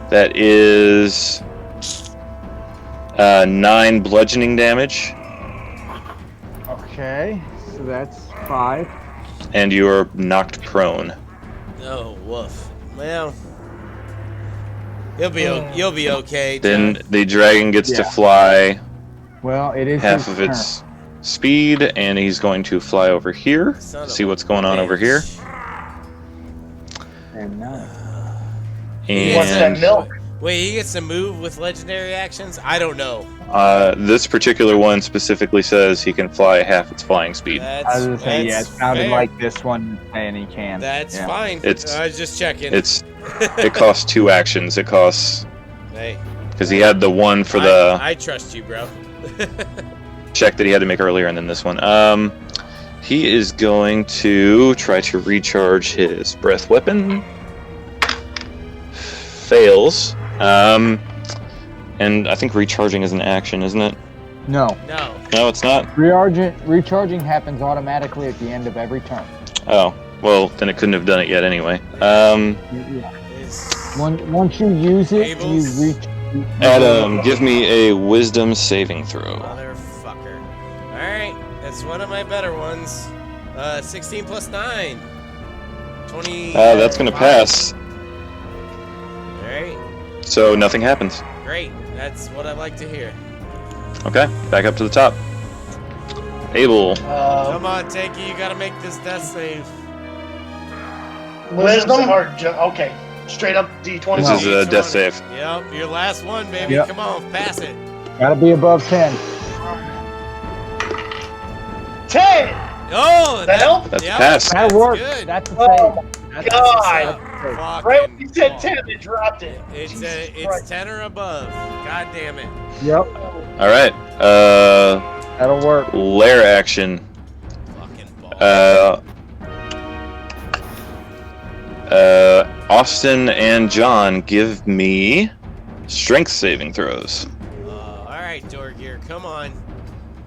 D: That is 9 bludgeoning damage,
G: Okay. So that's 5.
D: and you are knocked prone.
B: Oh, woof. Well, you'll be okay.
D: Then
B: John.
D: the dragon gets to
G: Yeah.
D: fly
G: Well, it is
D: half
G: his
D: of its speed, and he's going to fly over here.
B: Son of
D: See
B: a
D: what's going on over here.
B: bitch.
G: turn. And no.
B: He
E: What's
B: gets
E: that
D: And
E: milk?
B: Wait, he gets to move with legendary actions? I don't know.
D: this particular one specifically says he can fly half its flying speed.
G: I was gonna say, yeah, it
B: that's
G: sounded
B: fair.
G: like this one saying he can.
B: That's
G: Yeah.
B: fine.
D: It's-
B: I was just checking.
D: It costs 2 actions. It costs
B: Hey,
D: because he had the one for the
B: I trust you, bro.
D: check that he had to make earlier, and then this one. He is going to try to recharge his breath weapon. Fails. And I think recharging is an action, isn't it?
G: No.
B: No.
D: No, it's not.
G: Recharging happens automatically at the end of every turn.
D: Oh, well, then it couldn't have done it yet anyway.
B: It's
G: Once you use it,
B: Abel's-
G: you reach.
D: Adam, give me a wisdom saving throw.
B: motherfucker. Alright, that's one of my better ones. 16 plus 9. 20.
D: That's gonna pass.
B: Alright,
D: So nothing happens.
B: great. That's what I like to hear.
D: Okay, back up to the top. Abel.
B: Come on, Tanky, you gotta make this death save.
E: Wisdom or okay, straight up D20.
D: This is a death save.
B: Yep, your last one, baby.
G: Yep.
B: Come on, pass it.
G: Gotta be above 10.
E: 10.
B: Oh,
E: That helped?
D: That's
B: yep,
D: a pass.
G: That'll work.
B: Good.
G: That's a
E: Oh
G: save.
E: my
B: That's
E: God!
B: Fucking
E: Right when you said
B: ball.
E: 10, it dropped it.
B: It's
E: Jesus
B: it's
E: Christ.
B: 10 or above. God damn it.
G: Yep,
D: All right.
G: that'll work.
D: Lair action.
B: Fucking ball.
D: Austin and John, give me strength saving throws.
B: All right, Dorgear, come on.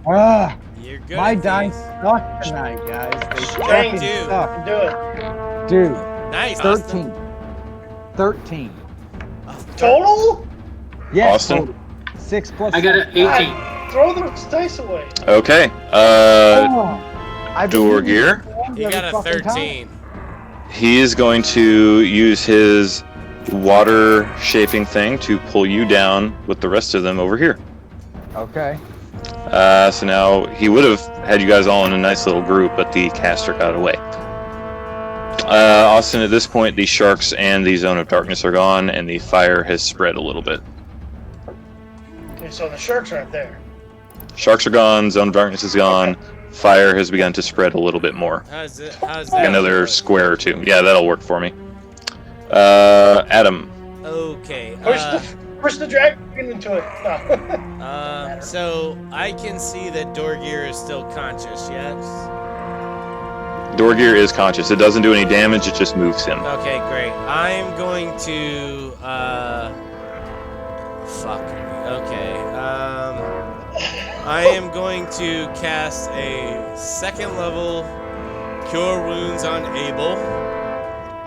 G: Ah,
B: You're good.
G: my
B: at
G: dice
B: these.
G: suck tonight, guys. They
E: Strength,
G: fucking
B: dude.
G: suck.
E: Do it.
G: Dude,
B: Nice.
G: 13. 13.
E: Total?
G: Yes,
D: Austin?
G: total. 6 plus
A: I got an 18.
E: God, throw those dice away.
D: Okay.
G: I've been using
D: Dorgear.
G: these ones
B: You
G: every
B: got a
G: fucking time.
B: 13.
D: He is going to use his water shaping thing to pull you down with the rest of them over here.
G: Okay.
D: So now he would have had you guys all in a nice little group, but the caster got away. Austin, at this point, the sharks and the zone of darkness are gone, and the fire has spread a little bit.
E: Okay, so the sharks aren't there.
D: Sharks are gone, zone of darkness is gone, fire has begun to spread a little bit more.
B: How's that?
D: Another square or two. Yeah, that'll work for me. Adam.
B: Okay.
E: Push the dragon into it. No.
B: So I can see that Dorgear is still conscious, yes?
D: Dorgear is conscious. It doesn't do any damage, it just moves him.
B: Okay, great. I'm going to, fuck. Okay, I am going to cast a second level Cure Wounds on Abel.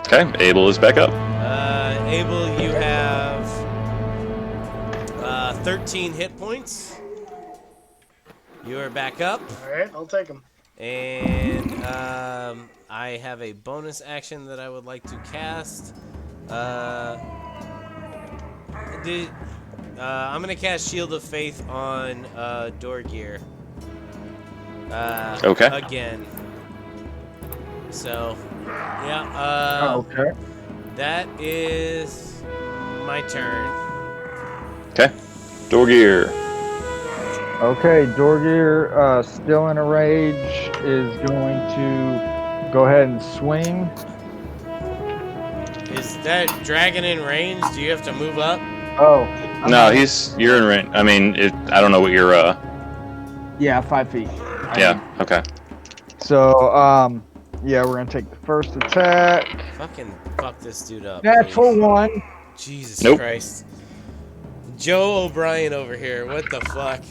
D: Okay, Abel is back up.
B: Abel, you have 13 hit points. You are back up.
E: Alright, I'll take him.
B: And I have a bonus action that I would like to cast. I'm gonna cast Shield of Faith on Dorgear.
D: Okay.
B: Again. So, yeah.
G: Okay.
B: That is my turn.
D: Okay. Dorgear.
G: Okay, Dorgear, still in a rage, is going to go ahead and swing.
B: Is that dragon in range? Do you have to move up?
G: Oh.
D: No, you're in range. I mean, I don't know what your,
G: Yeah, 5 feet.
D: yeah, okay.
G: So, yeah, we're going to take the first attack.
B: Fucking fuck this dude up.
G: Natural
B: please.
G: 1.
B: Jesus
D: Nope.
B: Christ. Joe O'Brien over here. What the fuck?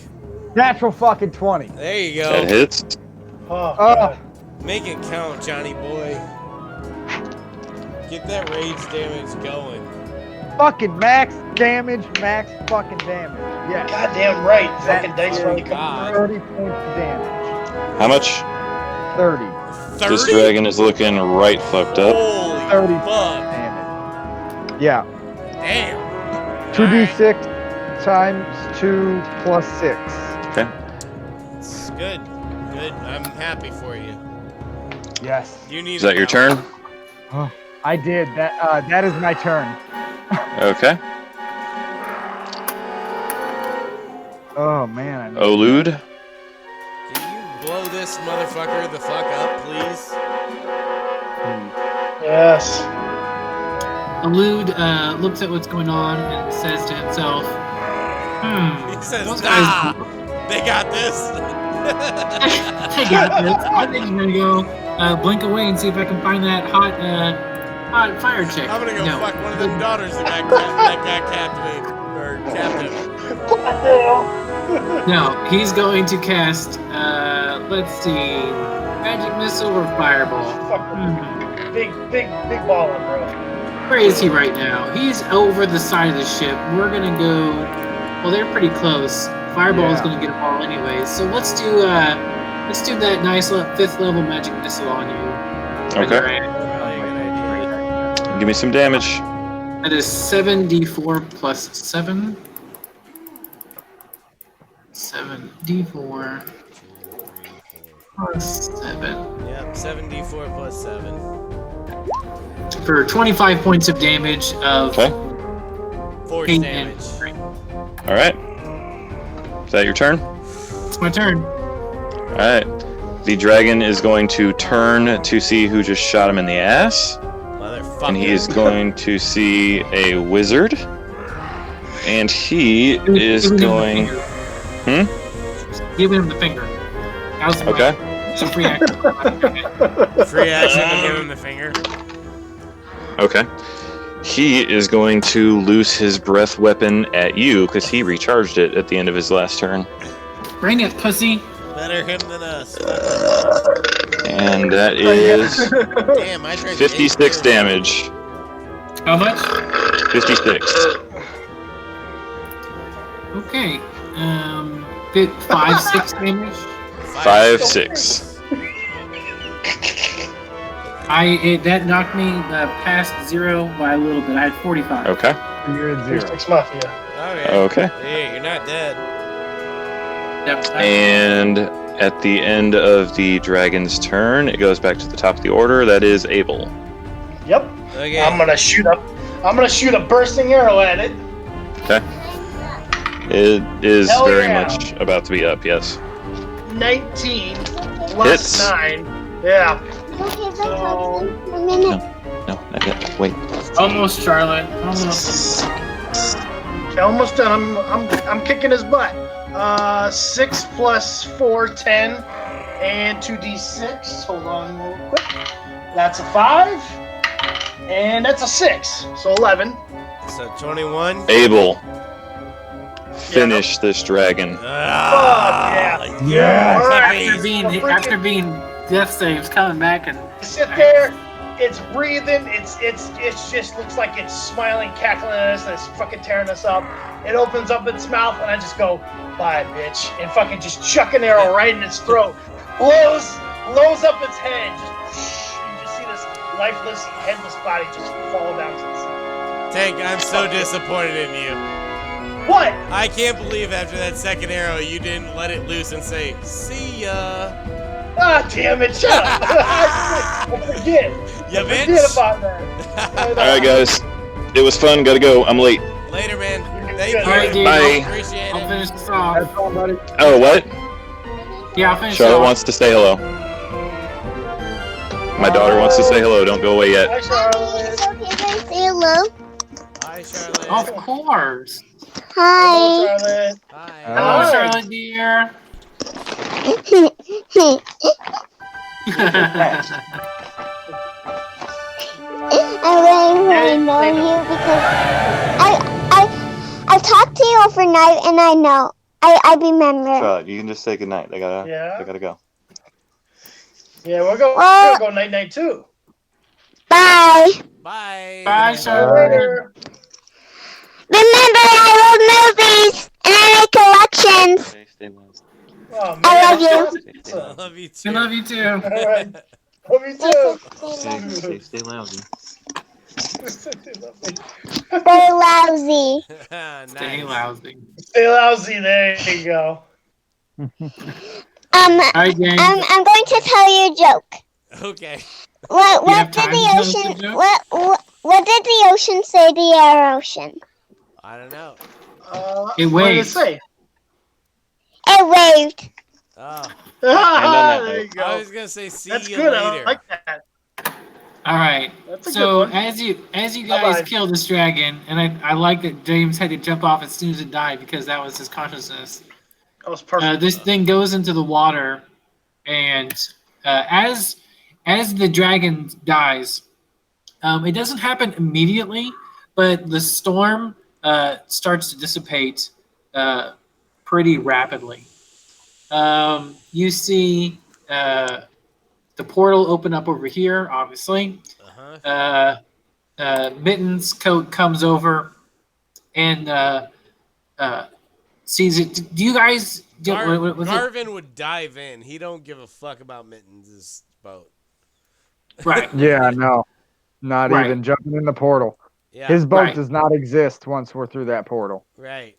G: Natural fucking 20.
B: There you
D: That
B: go.
D: hits.
E: Oh,
G: Oh.
E: God.
B: Make it count, Johnny boy. Get that rage damage going.
G: Fucking max damage, max fucking damage. Yeah.
E: Goddamn right.
G: That-
E: Fucking dice
B: oh,
E: roll.
B: God.
G: 30 points of damage.
D: How much?
G: 30
D: This
B: 30?
D: dragon is looking right fucked up.
B: Holy
G: 30
B: fuck.
G: damage. Yeah.
B: Damn.
G: 2d6 times 2 plus 6.
D: Okay.
B: It's good. Good. I'm happy for you.
G: Yes.
B: You need
D: Is that your turn?
G: I did. That is my turn.
D: Okay.
G: Oh man.
D: Olude.
B: Can you blow this motherfucker the fuck up, please?
E: Yes.
A: Elude looks at what's going on and says to himself,
B: He says,
A: those
B: nah,
A: guys,
B: they got this.
A: they got this. I think I'm gonna go blink away and see if I can find that hot fire chick.
B: I'm gonna go
A: No.
B: fuck one of them daughters that got captivated. Or captive.
A: No, he's going to cast, let's see, magic missile or fireball.
E: Fuck. Big baller, bro.
A: Where is he right now? He's over the side of the ship. We're gonna go. Well, they're pretty close. Fireball is
G: Yeah.
A: gonna get them all anyways. So let's do that nice 5th level magic missile on you.
D: Okay.
B: Probably a good idea.
D: Give me some damage.
A: That is 7d4 plus 7. 7d4 plus 7
B: Yep, 7d4 plus 7.
A: for 25 points of damage of
D: Okay.
B: Force
A: pain
B: damage.
A: and strain.
D: All right. Is that your turn?
A: It's my turn.
D: All right. The dragon is going to turn to see who just shot him in the ass,
B: Motherfucker.
D: and he is going to see a wizard, and he is
A: Give him the
D: going.
A: finger. Give him the finger. That was
D: Okay.
A: It's a free action.
H: Free action to give him the finger.
D: Okay. He is going to loose his breath weapon at you because he recharged it at the end of his last turn,
A: Bring it, pussy.
B: Better him than us.
D: and that is
B: Damn, I drank
D: 56
B: 8
D: damage.
A: How much?
D: 56.
A: Okay. 5, 6 damage.
D: 5, 6.
A: That knocked me past 0 by a little bit. I had 45.
D: Okay.
G: You're at 0.
E: 6 Mafia.
B: Okay.
D: Okay.
B: Hey, you're not dead.
A: Yep.
D: And at the end of the dragon's turn, it goes back to the top of the order. That is Abel.
E: Yep.
B: Okay.
E: I'm gonna shoot a bursting arrow at it.
D: Okay. It is
E: Hell
D: very
E: yeah.
D: much about to be up, yes.
E: 19 plus
D: Hits.
E: 9. Yeah. So
D: No, not yet. Wait.
A: Almost, Charlotte. Almost.
E: almost done. I'm kicking his butt. 6 plus 4, 10, and 2d6. Hold on real quick. That's a 5, and that's a 6. So 11.
B: So 21.
D: Abel. Finish this dragon.
B: Ah,
G: Yeah.
E: All right.
A: After being death saves, coming back and
E: Sit there. It's breathing. It's just looks like it's smiling, cackling at us, and it's fucking tearing us up. It opens up its mouth, and I just go, "Bye, bitch," and fucking just chuck an arrow right in its throat. Blows up its head. You just see this lifeless, headless body just fall down to the side.
B: Tank, I'm so disappointed in you.
E: What?
B: I can't believe after that second arrow you didn't let it loose and say, "See ya."
E: Ah, damn it! Shut up! I forget.
B: You
E: I forget
B: bitch.
E: about that.
D: All right, guys. It was fun. Gotta go. I'm late.
B: Later, man.
E: You're
B: Thank
E: good.
B: you.
A: All right, dude.
D: Bye.
B: Appreciate
A: I'll
B: it.
A: finish this off.
G: That's all, buddy.
D: Oh, what?
A: Yeah, I'll finish
D: Charlotte
A: it off.
D: wants to say hello. My daughter wants to say hello. Don't go away yet.
E: Hi, Charlotte.
I: Hello.
B: Bye, Charlotte.
A: Of course.
E: Hello,
I: Hi.
E: Charlotte.
B: Bye.
A: Hello,
E: Hi.
A: Charlotte, dear.
I: I really know you because I talked to you overnight and I know. I remember.
D: Charlotte, you can just say goodnight. I
E: Yeah?
D: gotta go.
E: Yeah, we're going.
I: Well-
E: We're gonna go night night too.
I: Bye.
B: Bye.
A: Bye, Charlotte.
E: Later.
I: Remember, I love movies and I like collections.
D: Stay well.
E: Oh, man.
I: I love you.
B: I love you too.
A: I love you too.
E: All right. Love you too.
D: Stay lousy.
I: Stay lousy.
A: Stay
B: Nice.
A: lousy.
E: Stay lousy. There you go.
A: All right, gang.
I: I'm going to tell you a joke.
B: Okay.
I: What
A: You have
I: did
A: time
I: the
A: to tell us
I: ocean
A: the joke?
I: what did the ocean say to the air ocean?
B: I don't know.
A: It
E: What did it
A: waves.
E: say?
I: It waved.
B: Oh,
E: Ah,
D: that
E: there you
B: I
E: go.
B: was gonna say see
E: That's
B: you
E: good.
B: later.
E: I like that.
A: All right.
E: That's a
A: So
E: good one.
A: as you guys
E: Bye-bye.
A: kill this dragon, and I like that James had to jump off as soon as it died because that was his consciousness.
E: That was perfect.
A: This thing goes into the water, and as the dragon dies, it doesn't happen immediately, but the storm starts to dissipate pretty rapidly. You see the portal open up over here, obviously.
B: Uh-huh.
A: Mitten's coat comes over and sees it. Do you guys? Was it-
B: Garvin would dive in. He don't give a fuck about Mittens' boat.
A: right.
G: Yeah, no. Not
A: Right.
G: even jumping in the portal.
B: Yeah.
G: His boat
A: Right.
G: does not exist once we're through that portal.
B: Right.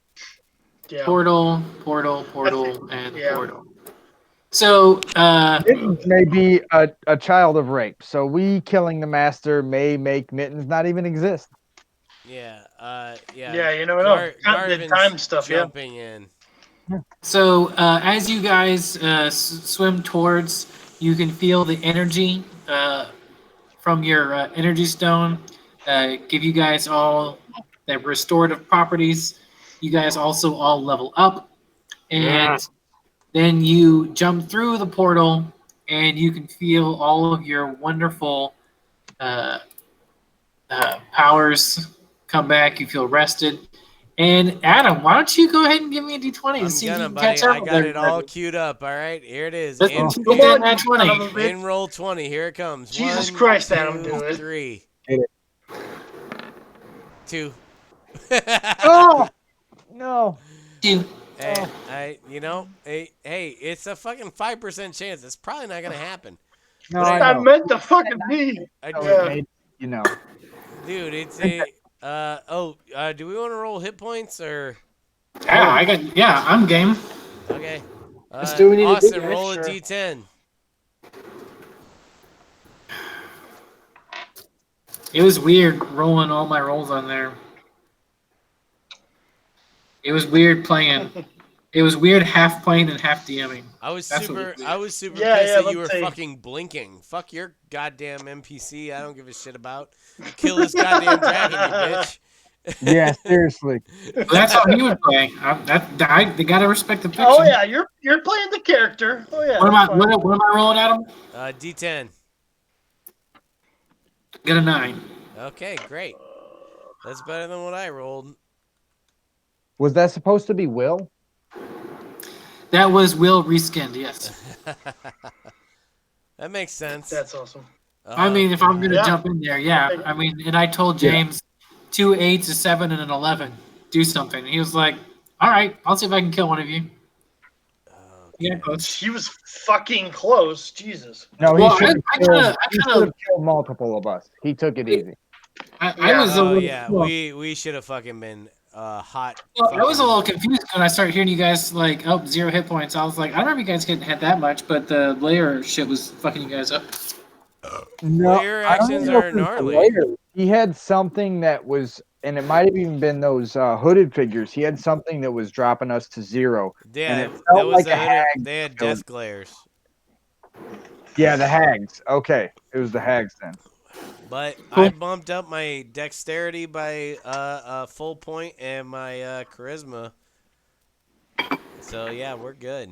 E: Yeah.
A: portal, and
E: yeah.
A: portal. So,
G: Mittens may be a child of rape, so we killing the master may make Mittens not even exist.
B: Yeah.
E: Yeah, you never know. The time stuff, yeah.
B: jumping in.
A: So as you guys swim towards, you can feel the energy from your energy stone give you guys all the restorative properties. You guys also all level up, and then you jump through the portal, and you can feel all of your wonderful powers come back. You feel rested. And Adam, why don't you go ahead and give me a d20 to see if you can catch up?
B: I got it all queued up. All right, here it is.
A: Let's
B: And,
A: go get that 20.
B: and roll 20. Here it comes.
E: Jesus
B: 1,
E: Christ,
B: 2,
E: Adam, do it.
B: 3. 2.
G: Oh no!
A: Two.
B: Hey, it's a fucking 5% chance. It's probably not gonna happen.
G: No,
B: But
G: I
E: I
G: know.
E: meant to fucking be.
G: You know.
B: Dude, it's a. Do we want to roll hit points or?
A: Yeah, I'm game.
B: Okay.
J: Let's do what we need to do,
B: Austin,
J: guys,
B: roll
J: sure.
B: a d10.
A: It was weird rolling all my rolls on there. It was weird playing. It was weird half playing and half DMing.
B: I was
A: That's
B: super
A: what
B: I was super
E: Yeah,
B: pissed
E: yeah,
B: that you were
E: let's see.
B: fucking blinking. Fuck your goddamn NPC. I don't give a shit about. Kill this goddamn dragon, you bitch.
G: Yeah, seriously.
A: That's how he would play. They gotta respect the fiction.
E: Oh yeah, you're playing the character. Oh yeah.
A: What am I?
E: that's fine.
A: What am I rolling, Adam?
B: D10.
A: Get a 9.
B: Okay, great. That's better than what I rolled.
G: Was that supposed to be Will?
A: That was Will reskinned. Yes.
B: That makes sense.
E: That's awesome.
A: I mean, if I'm gonna
E: Yeah.
A: jump in there, yeah. I mean, and I told James 2 8s, a 7, and an 11. Do something. He was like, "All right, I'll see if I can kill one of you." Yeah, close.
E: She was fucking close. Jesus.
G: No,
A: Well,
G: he should
A: I
G: have
A: kinda-
G: killed multiple of us. He took it easy.
A: I was a
B: Oh
A: little.
B: yeah,
A: well,
B: we should have fucking been hot.
A: I was a
B: fucking-
A: little confused when I started hearing you guys like, "Oh, 0 hit points." I was like, "I don't remember you guys getting hit that much," but the layer shit was fucking you guys up.
G: No,
B: Layer
G: I don't
B: actions
G: know
B: are
G: if it was
B: gnarly.
G: layer. He had something that was, and it might have even been those hooded figures. He had something that was dropping us to 0.
B: Yeah,
G: and it
B: that
G: felt
B: was
G: like
B: the
G: a hag.
B: they had death glares.
G: Yeah, the hags. Okay, it was the hags then.
B: But I bumped up my dexterity by a full point and my charisma. So yeah, we're good.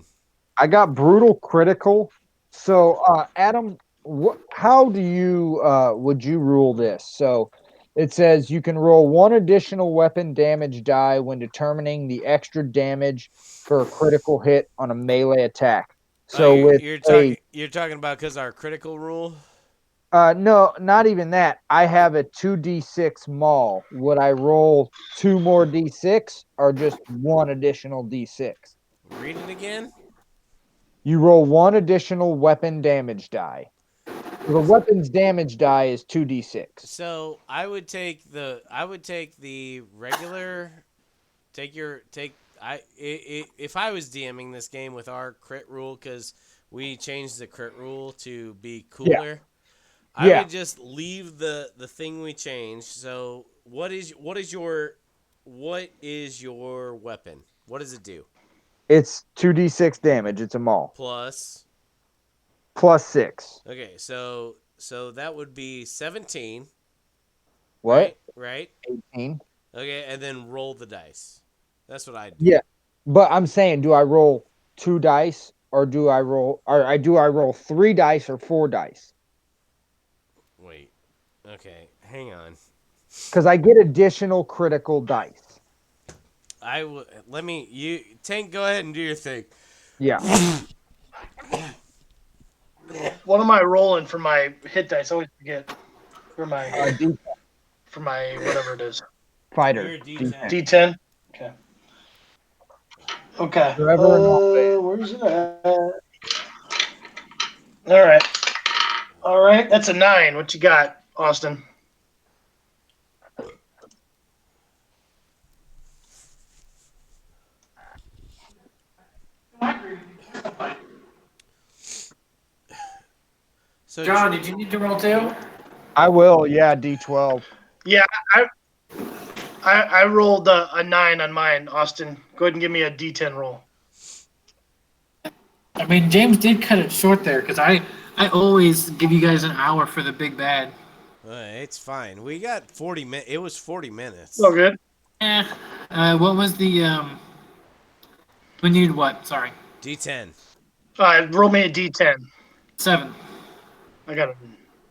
G: I got brutal critical. So, Adam, how do you would you rule this? So, it says you can roll 1 additional weapon damage die when determining the extra damage for a critical hit on a melee attack. So
B: you're
G: with
B: you're talking about because our critical rule.
G: no, not even that. I have a 2d6 maul. Would I roll 2 more d6 or just 1 additional d6?
B: Read it again.
G: You roll 1 additional weapon damage die. So the weapon's damage die is 2d6.
B: So I would take the regular. If I was DMing this game with our crit rule, because we changed the crit rule to be cooler. I would just leave the thing we changed. So what is your weapon? What does it do?
G: It's 2d6 damage. It's a maul.
B: Plus
G: 6.
B: Okay, so that would be 17.
G: What?
B: Right?
G: 18.
B: Okay, and then roll the dice. That's what I do.
G: Yeah. But I'm saying, do I roll 2 dice or do I roll 3 dice or 4 dice?
B: Wait. Okay, hang on.
G: Because I get additional critical dice.
B: Tank, go ahead and do your thing.
G: Yeah.
E: What am I rolling for my hit dice? I always forget. For my whatever it is.
G: Fighter.
B: You're a D10.
E: D10. Okay. Okay.
G: Forever and always.
E: Where's it at? All right. All right. That's a 9. What you got, Austin?
B: So
A: John, did you need to roll too?
G: I will. Yeah, D12.
E: Yeah, I rolled a 9 on mine. Austin, go ahead and give me a D10 roll.
A: I mean, James did cut it short there because I always give you guys an hour for the big bad.
B: It's fine. We got 40 minutes. It was 40 minutes.
E: Oh, good.
A: What was the we need what? Sorry.
B: D10.
E: All right, roll me a D10.
A: 7.
E: I got it.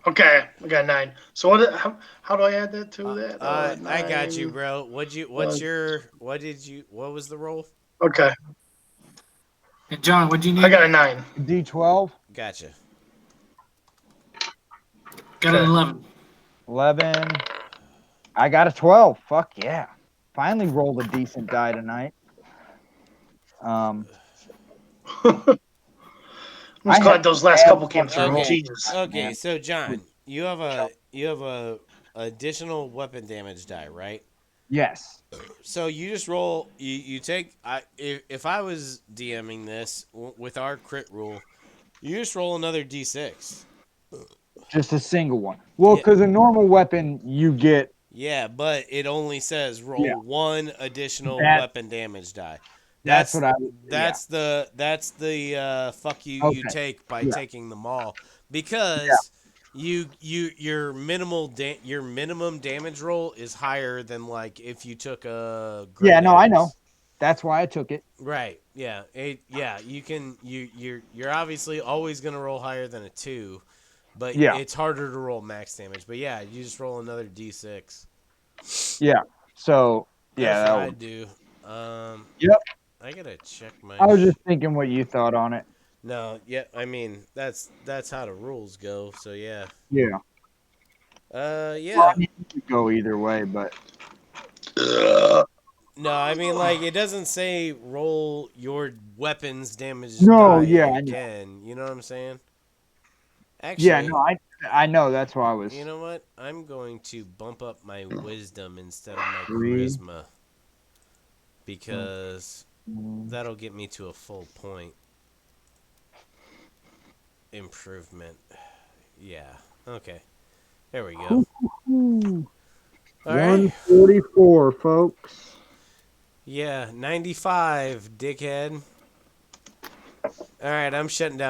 E: Okay, I got 9. So what? How do I add that to that?
B: I got you,
E: 9.
B: bro. What was the roll?
E: Okay,
A: And John, what'd you need?
E: I got a 9.
G: D12.
B: Gotcha.
A: Got an 11.
G: 11. I got a 12. Fuck yeah. Finally rolled a decent die tonight.
E: I'm
G: I
E: just glad
G: had
E: those last
G: bad
E: couple came through.
B: Okay.
E: Jesus.
B: Okay,
G: man.
B: so John, you have a additional weapon damage die, right?
G: Yes.
B: So you just roll. You take. If I was DMing this with our crit rule, you just roll another D6.
G: Just a single one. Well,
B: Yeah.
G: because a normal weapon, you get.
B: Yeah, but it only says roll
G: Yeah.
B: one additional
G: That-
B: weapon damage die.
G: That's what I.
B: That's the fuck you
G: Okay.
B: take by
G: Yeah.
B: taking them all, because your minimum damage roll is higher than like if you took a great
G: Yeah, no, I know.
B: axe.
G: That's why I took it.
B: Right. Yeah. You're obviously always gonna roll higher than a 2, but
G: Yeah.
B: it's harder to roll max damage. But yeah, you just roll another D6.
G: Yeah. So yeah,
B: That's
G: that
B: what I
G: would-
B: do.
G: Yep.
B: I gotta check my.
G: I was just thinking what you thought on it.
B: No, yeah, I mean that's how the rules go. So yeah.
G: Yeah.
B: Yeah.
G: Well, I mean, it could go either way, but
B: No, I mean like it doesn't say roll your weapons damage
G: No,
B: die
G: yeah, I know.
B: again. You know what I'm saying? Actually,
G: yeah, no, I know that's why I was.
B: you know what? I'm going to bump up my wisdom instead of my
G: 3.
B: charisma because that'll get me to a full point improvement. Yeah. Okay. There we go. All right.
G: 144, folks.
B: Yeah, 95, dickhead. All right, I'm shutting down.